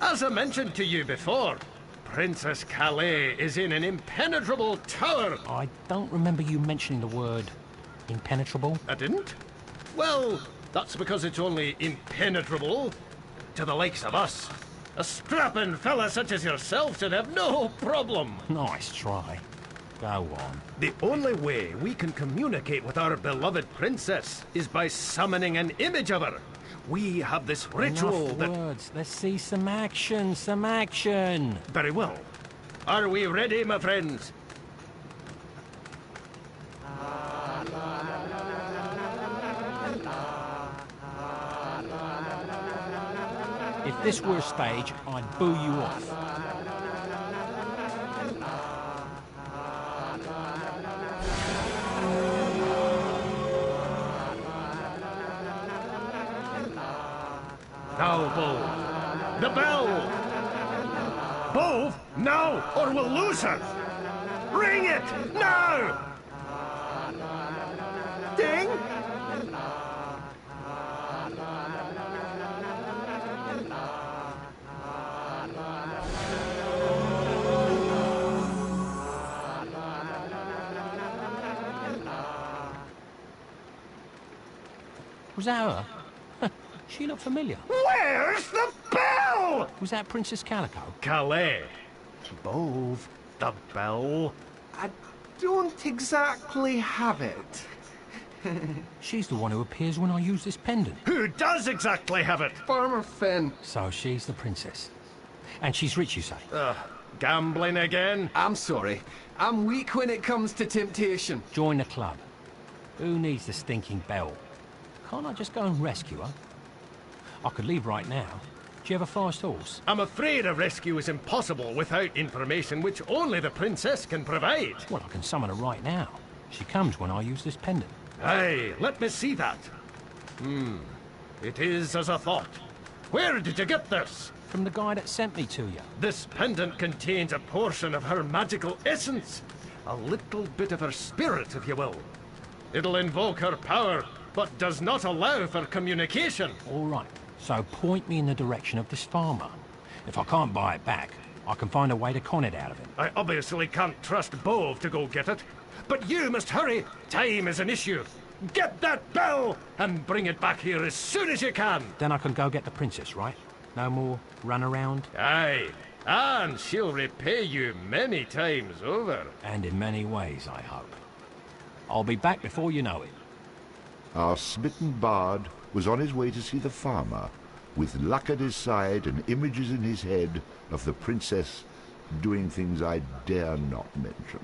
As I mentioned to you before, Princess Calais is in an impenetrable tower. I don't remember you mentioning the word impenetrable. I didn't? Well, that's because it's only impenetrable to the likes of us. A strapping fella such as yourself should have no problem. Nice try. Go on. The only way we can communicate with our beloved princess is by summoning an image of her. We have this ritual Enough that... words. Let's see some action, some action. Very well. Are we ready, my friends? If this were a stage, I'd boo you off. Now, Bove. The bell! Bove, now, or we'll lose her! Ring it! Now! Ding! Was that her? She looked familiar. Where's the bell? Was that Princess Calico? Calais. Bove, the bell. I don't exactly have it. She's the one who appears when I use this pendant. Who does exactly have it? Farmer Finn. So she's the princess. And she's rich, you say? Gambling again? I'm sorry. I'm weak when it comes to temptation. Join the club. Who needs the stinking bell? Can't I just go and rescue her? I could leave right now. Do you have a fast horse? I'm afraid a rescue is impossible without information which only the princess can provide. Well, I can summon her right now. She comes when I use this pendant. Aye, let me see that. It is as I thought. Where did you get this? From the guy that sent me to you. This pendant contains a portion of her magical essence. A little bit of her spirit, if you will. It'll invoke her power, but does not allow for communication. All right, so point me in the direction of this farmer. If I can't buy it back, I can find a way to con it out of him. I obviously can't trust Bove to go get it, but you must hurry. Time is an issue. Get that bell and bring it back here as soon as you can. Then I can go get the princess, right? No more run around? Aye, and she'll repay you many times over. And in many ways, I hope. I'll be back before you know it. Our smitten bard was on his way to see the farmer, with luck at his side and images in his head of the princess doing things I dare not mention.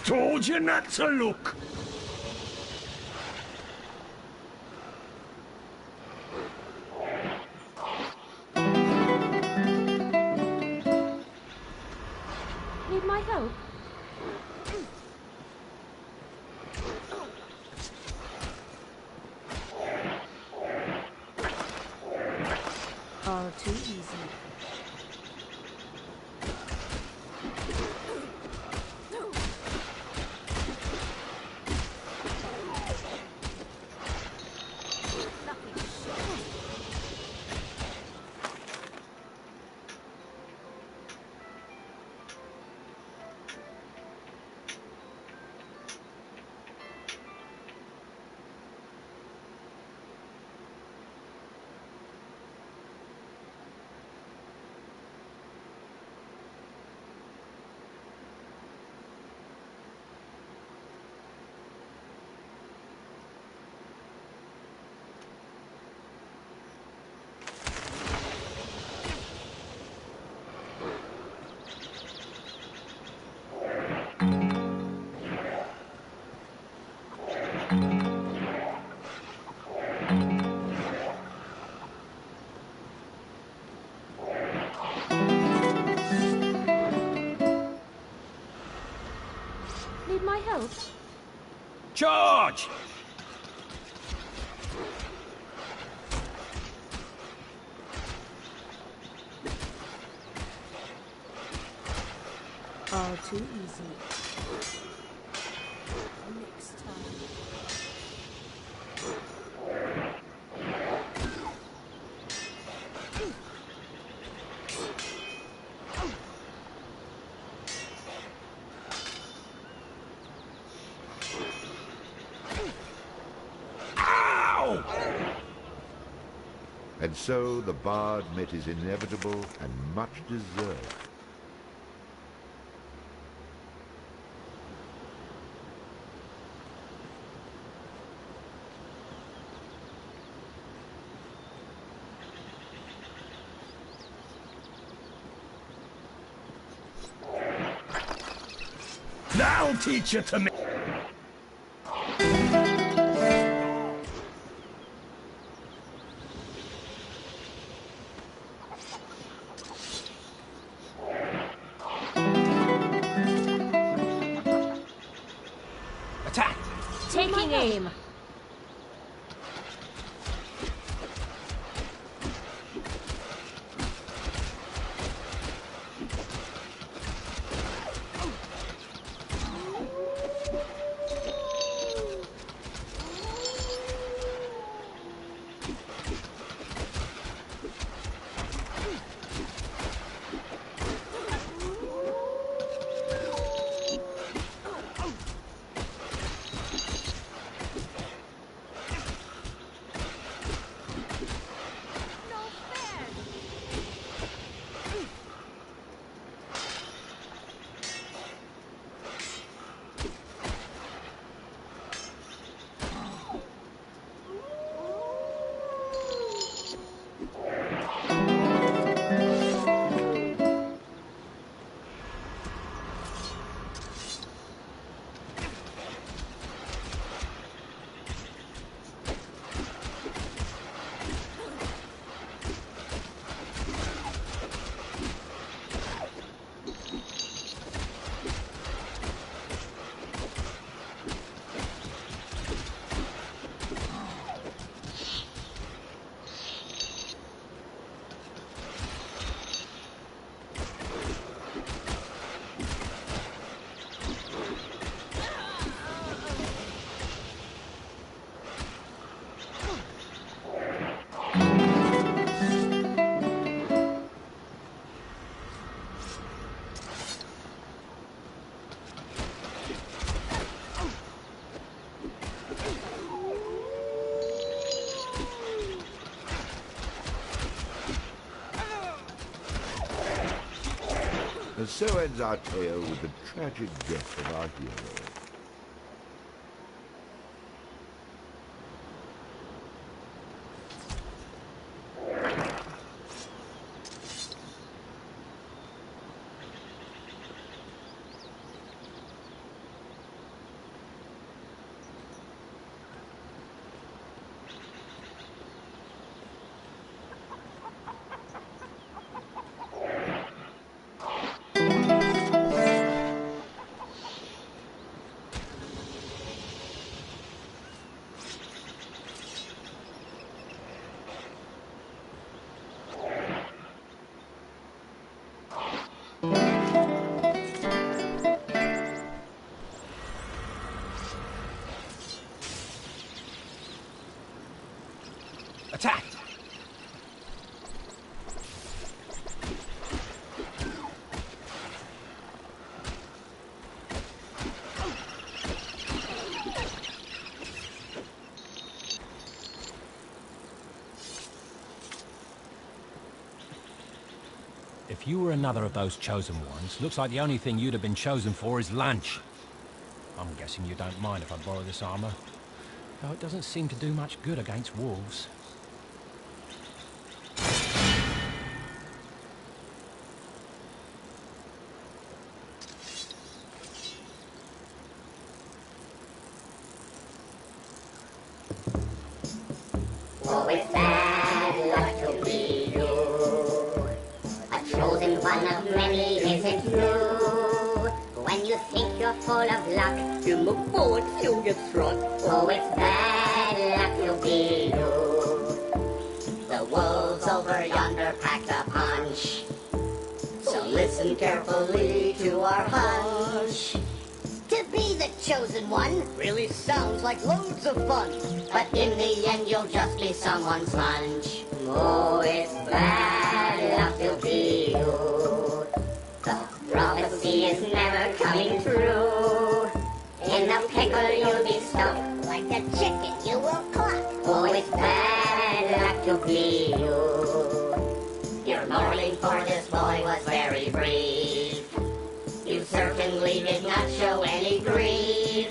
Told you not to look. Need my help? All too easy. Need my help? George! All too easy. Next time. And so the bard met his inevitable and much deserved. That'll teach you to me. Attack! Taking aim. And so ends our tale with the tragic death of our hero. Attack! If you were another of those chosen ones, looks like the only thing you'd have been chosen for is lunch. I'm guessing you don't mind if I borrow this armor, though it doesn't seem to do much good against wolves. Oh, it's bad luck to be you. A chosen one of many isn't new. When you think you're full of luck, you move forward, feel your throat. Oh, it's bad luck to be you. The wolves over yonder packed a punch. So listen carefully to our hunch. To be the the chosen one. Really sounds like loads of fun. But in the end, you'll just be someone's lunch. Oh, it's bad luck to be you. The prophecy is never coming true. In the pickle, you'll be stuck. Like a chicken, you will cluck. Oh, it's bad luck to be you. Your mourning for this boy was very brief. You certainly did not show any grief.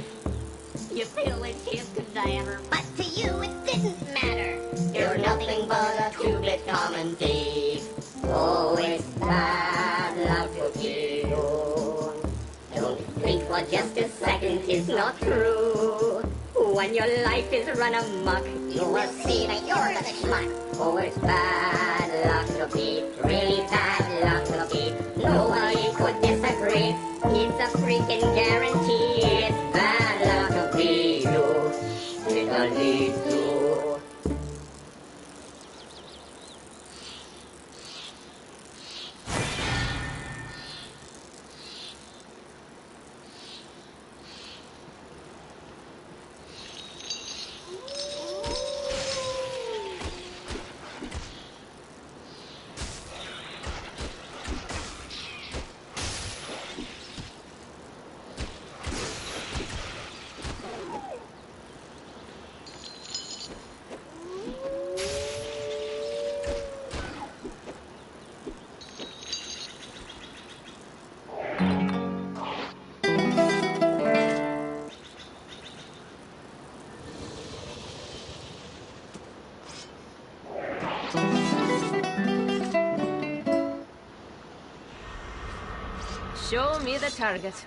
You feel like his cadaver, but to you it didn't matter. You're nothing but a two-bit common thief. Oh, it's bad luck to you. Don't think for just a second it's not true. When your life is run amok, you will see that you're the schmuck. Oh, it's bad luck to be, really bad luck to be. Nobody could disagree. It's a freaking guarantee. It's bad luck to be you. It'll lead to. Show me the target.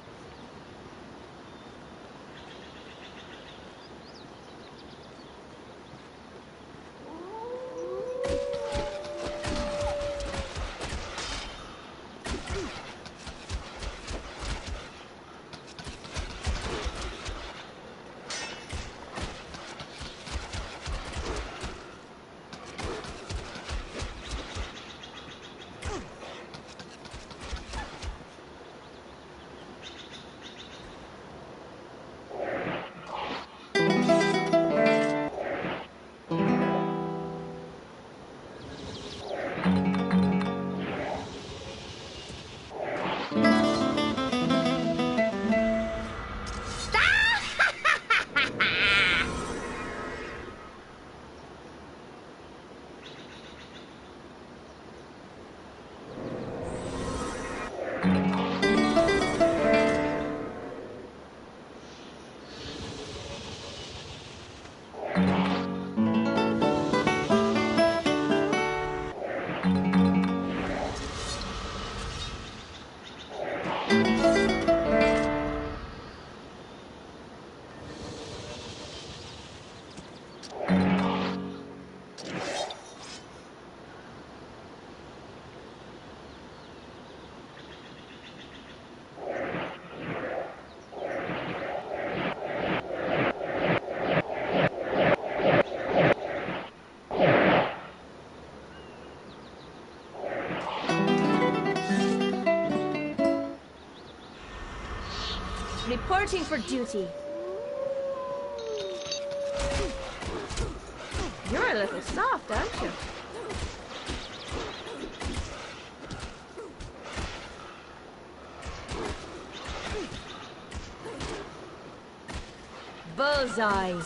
Reporting for duty. You're a little soft, aren't you? Bullseye.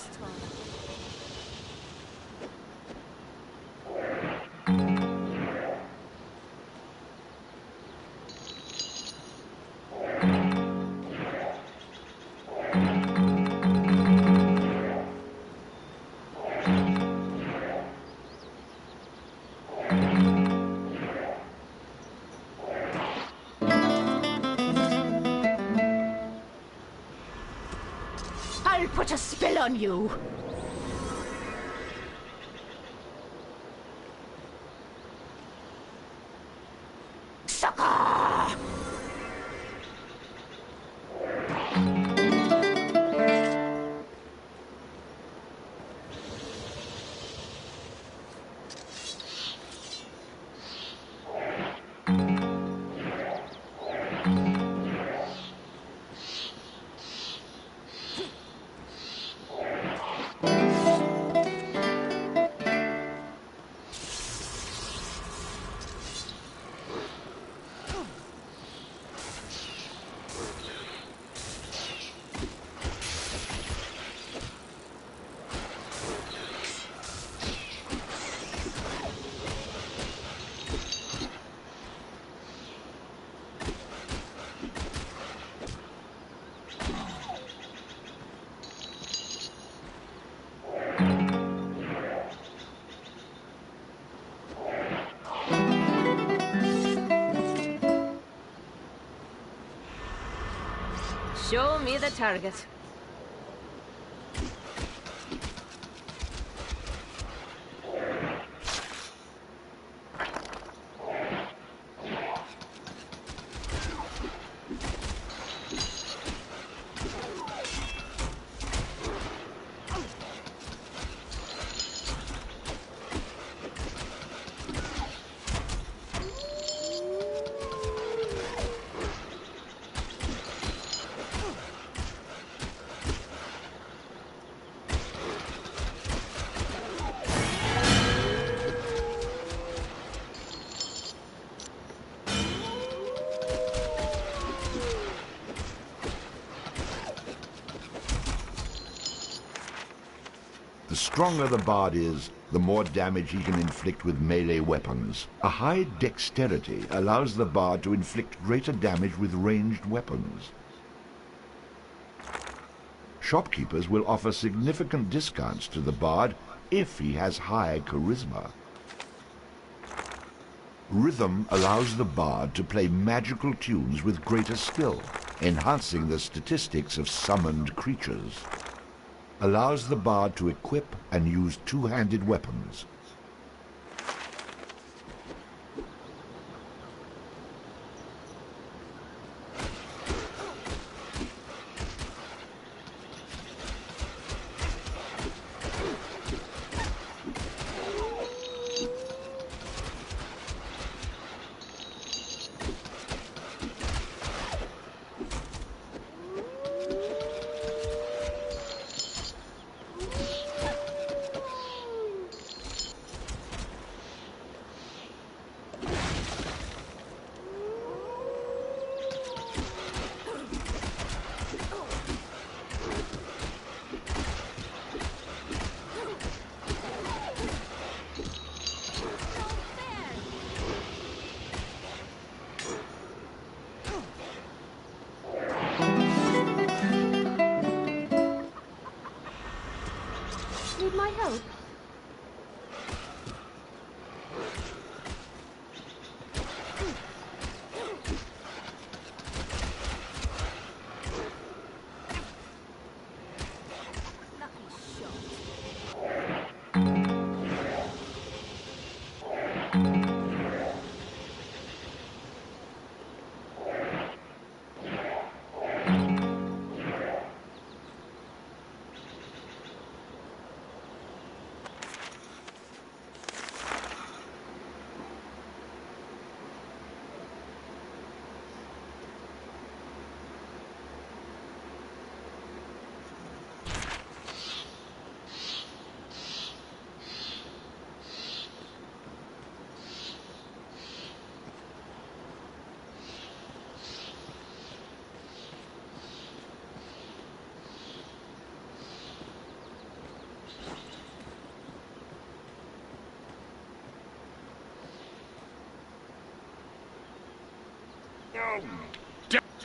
I'll put a spell on you. Sucker! Show me the target. The stronger the bard is, the more damage he can inflict with melee weapons. A high dexterity allows the bard to inflict greater damage with ranged weapons. Shopkeepers will offer significant discounts to the bard if he has high charisma. Rhythm allows the bard to play magical tunes with greater skill, enhancing the statistics of summoned creatures. Allows the bard to equip and use two-handed weapons. Need my help?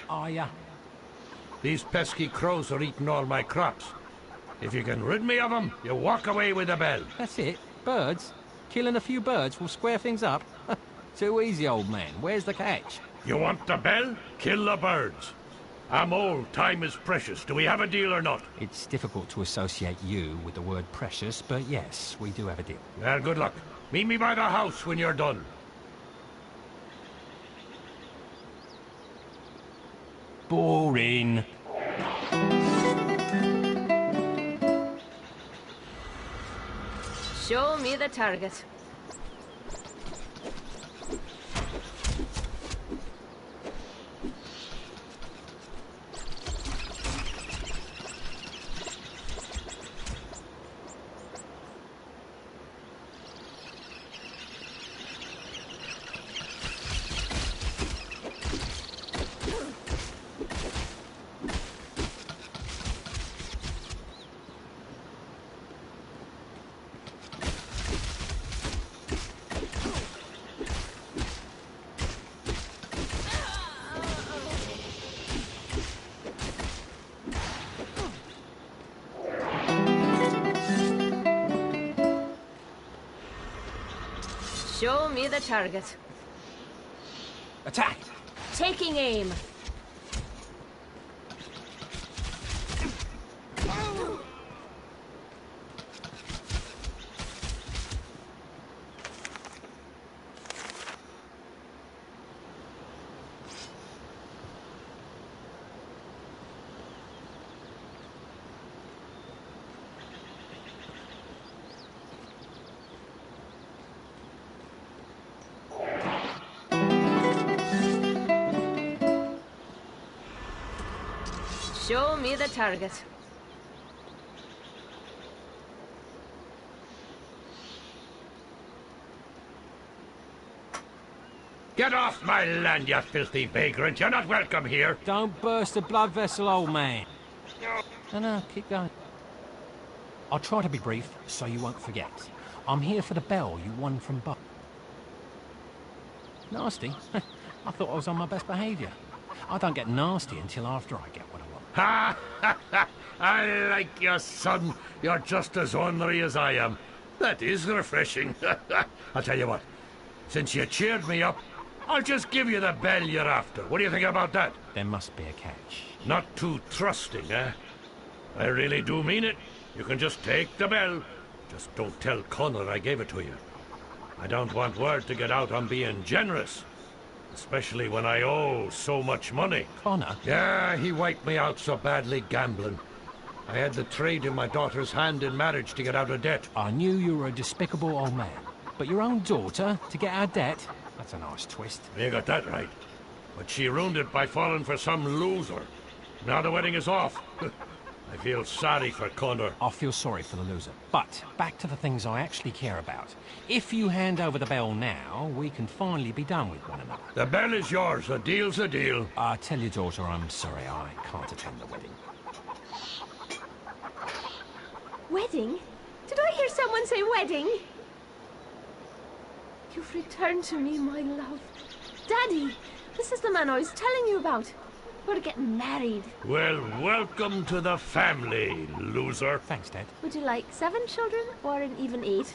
Oh, yeah. These pesky crows are eating all my crops. If you can rid me of them, you walk away with the bell. That's it. Birds. Killing a few birds will square things up. Too easy, old man. Where's the catch? You want the bell? Kill the birds. I'm old. Time is precious. Do we have a deal or not? It's difficult to associate you with the word precious, but yes, we do have a deal. Well, good luck. Meet me by the house when you're done. Boring. Show me the target. Show me the target. Attack! Taking aim. Show me the target. Get off my land, you filthy vagrant. You're not welcome here. Don't burst a blood vessel, old man. No, keep going. I'll try to be brief, so you won't forget. I'm here for the bell you won from Buck. Nasty? I thought I was on my best behaviour. I don't get nasty until after I get what I want. Ha ha ha! I like you, son. You're just as ornery as I am. That is refreshing. I'll tell you what. Since you cheered me up, I'll just give you the bell you're after. What do you think about that? There must be a catch. Not too trusting, eh? I really do mean it. You can just take the bell. Just don't tell Connor I gave it to you. I don't want word to get out I'm being generous. Especially when I owe so much money. Connor? Yeah, he wiped me out so badly gambling. I had to trade in my daughter's hand in marriage to get out of debt. I knew you were a despicable old man. But your own daughter, to get out of debt? That's a nice twist. You got that right. But she ruined it by falling for some loser. Now the wedding is off. I feel sorry for Connor. I feel sorry for the loser. But back to the things I actually care about. If you hand over the bell now, we can finally be done with one another. The bell is yours. A deal's a deal. Tell your daughter I'm sorry I can't attend the wedding. Wedding? Did I hear someone say wedding? You've returned to me, my love. Daddy, this is the man I was telling you about. We're getting married. Well, welcome to the family, loser. Thanks, Dad. Would you like 7 children or an even 8?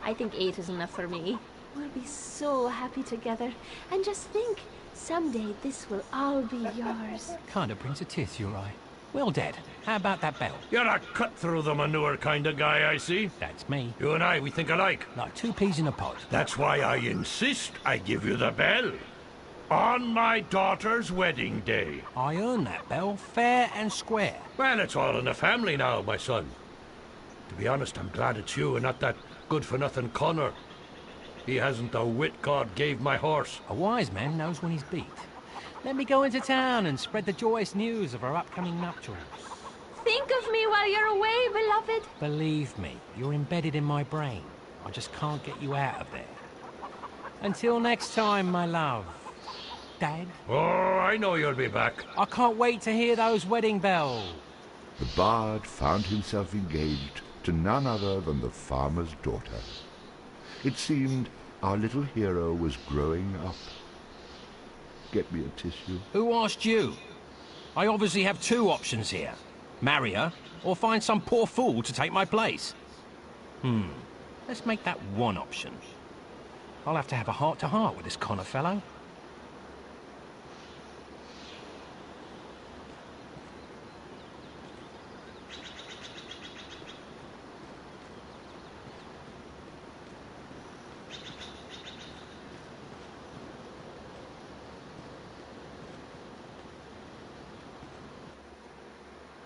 I think 8 is enough for me. We'll be so happy together. And just think, someday this will all be yours. Kind of brings a tear to your eye. Well, Dad, how about that bell? You're a cut-through-the-manure kind of guy, I see. That's me. You and I, we think alike. Like 2 peas in a pod. That's why I insist I give you the bell. On my daughter's wedding day. I earned that bell fair and square. Well, it's all in the family now, my son. To be honest, I'm glad it's you and not that good-for-nothing Connor. He hasn't the wit God gave my horse. A wise man knows when he's beat. Let me go into town and spread the joyous news of our upcoming nuptials. Think of me while you're away, beloved. Believe me, you're embedded in my brain. I just can't get you out of there. Until next time, my love. Dad? Oh, I know you'll be back. I can't wait to hear those wedding bells. The bard found himself engaged to none other than the farmer's daughter. It seemed our little hero was growing up. Get me a tissue. Who asked you? I obviously have 2 options here. Marry her, or find some poor fool to take my place. Let's make that one option. I'll have to have a heart-to-heart with this Connor fellow.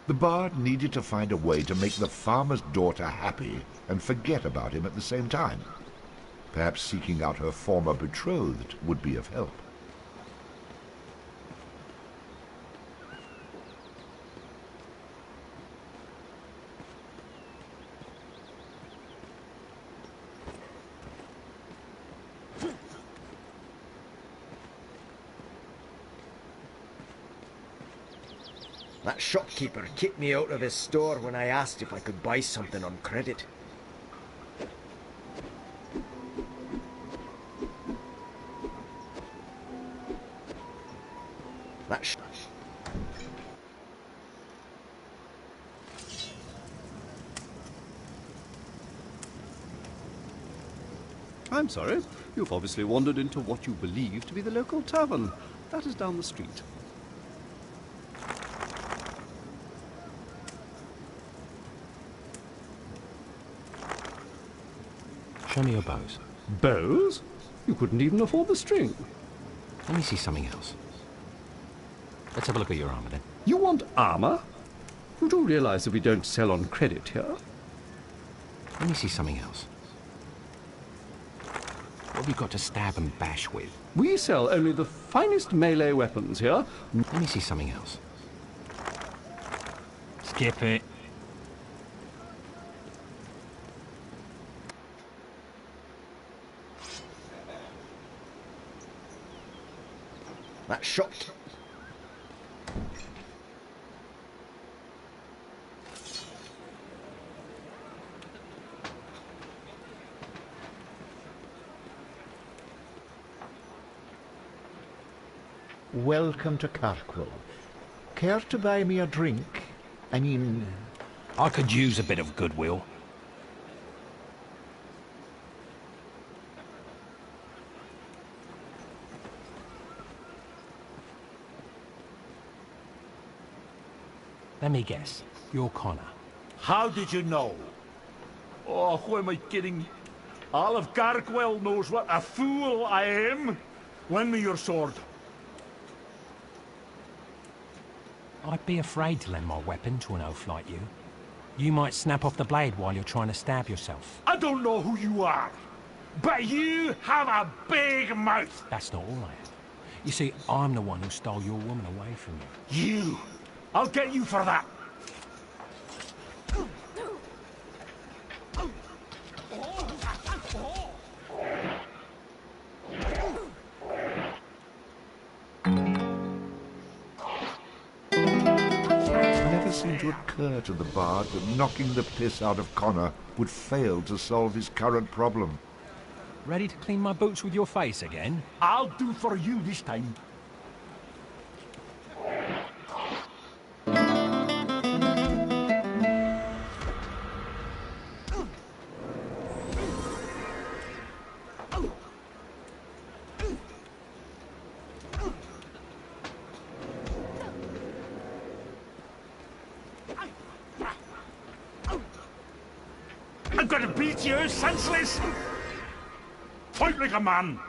The bard needed to find a way to make the farmer's daughter happy and forget about him at the same time. Perhaps seeking out her former betrothed would be of help. That shopkeeper kicked me out of his store when I asked if I could buy something on credit. I'm sorry. You've obviously wandered into what you believe to be the local tavern. That is down the street. Show me your bows. Bows? You couldn't even afford the string. Let me see something else. Let's have a look at your armor, then. You want armor? You do realize that we don't sell on credit here? Let me see something else. What have you got to stab and bash with? We sell only the finest melee weapons here. Let me see something else. Skip it. That shot. Welcome to Kirkwall. Care to buy me a drink? I mean... I could use a bit of goodwill. Let me guess. You're Connor. How did you know? Oh, who am I kidding? All of Garkwell knows what a fool I am. Lend me your sword. I'd be afraid to lend my weapon to an oaf like you. You might snap off the blade while you're trying to stab yourself. I don't know who you are, but you have a big mouth. That's not all I have. You see, I'm the one who stole your woman away from you. You! I'll get you for that. Seemed to occur to the bard that knocking the piss out of Connor would fail to solve his current problem. Ready to clean my boots with your face again? I'll do for you this time. I'm gonna beat you senseless! Fight like a man!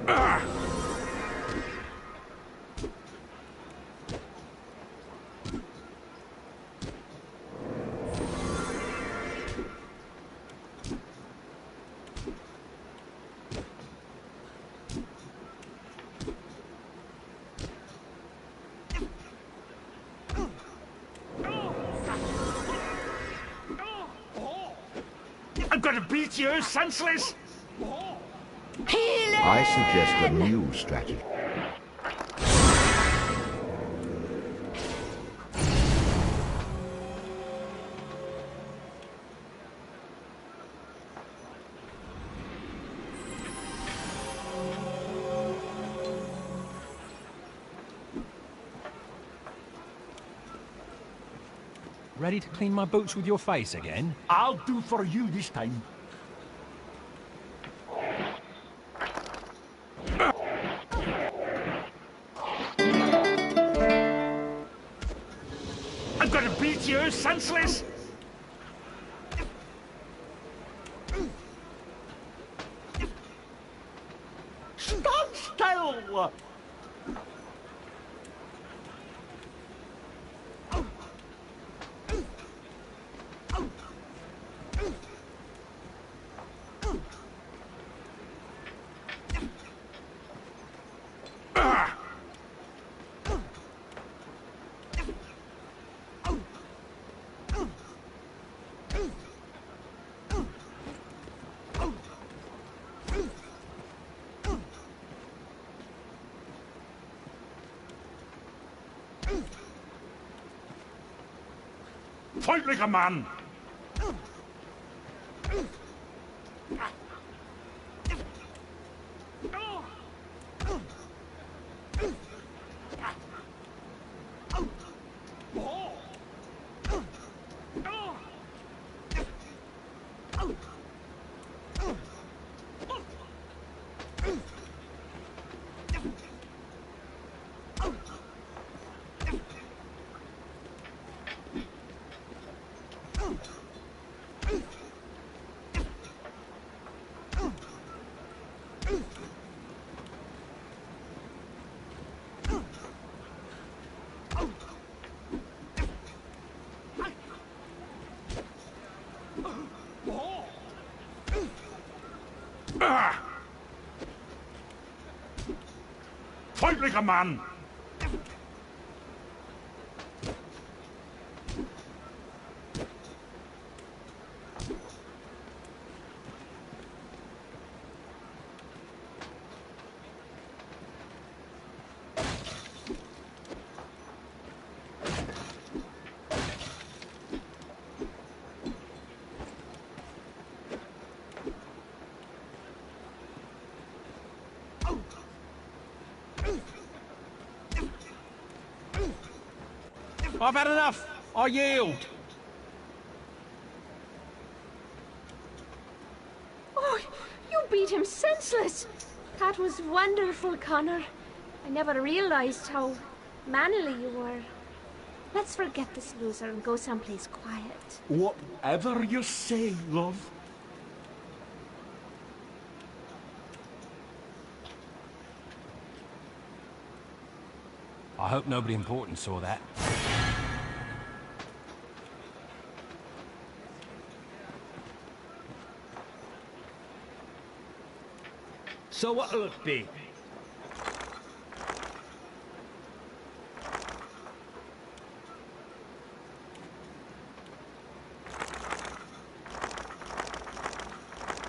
Ah! I'm gonna beat you senseless! I suggest a new strategy. Ready to clean my boots with your face again? I'll do for you this time. I'm gonna beat you senseless! Stand still! Fight like a man! Fight like a man! I've had enough. I yield. Oh, you beat him senseless. That was wonderful, Connor. I never realized how manly you were. Let's forget this loser and go someplace quiet. Whatever you say, love. I hope nobody important saw that. So what'll it be?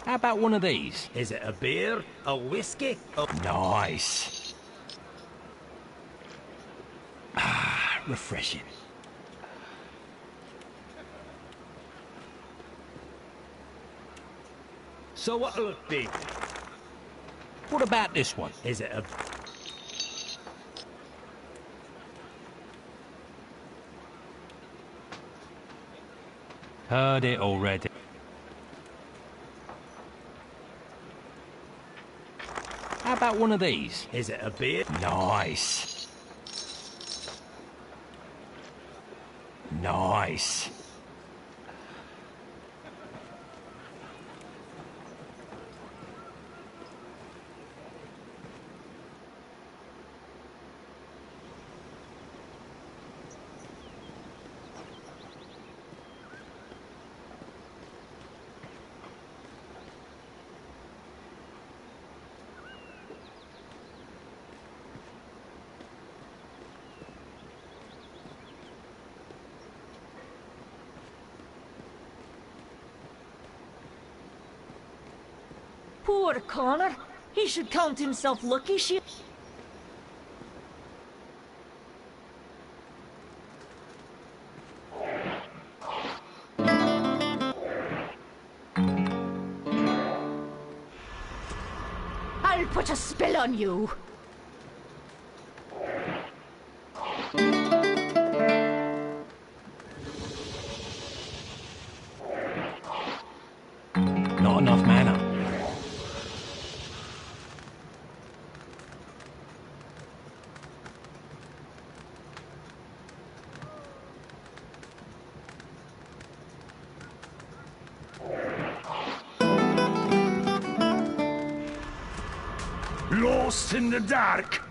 How about one of these? Is it a beer? A whiskey? Nice. Ah, refreshing. So what'll it be? What about this one? Is it a... Heard it already. How about one of these? Is it a beer? Nice. Nice. Poor Connor. He should count himself lucky she... I'll put a spell on you. Not enough mana. Lost in the dark.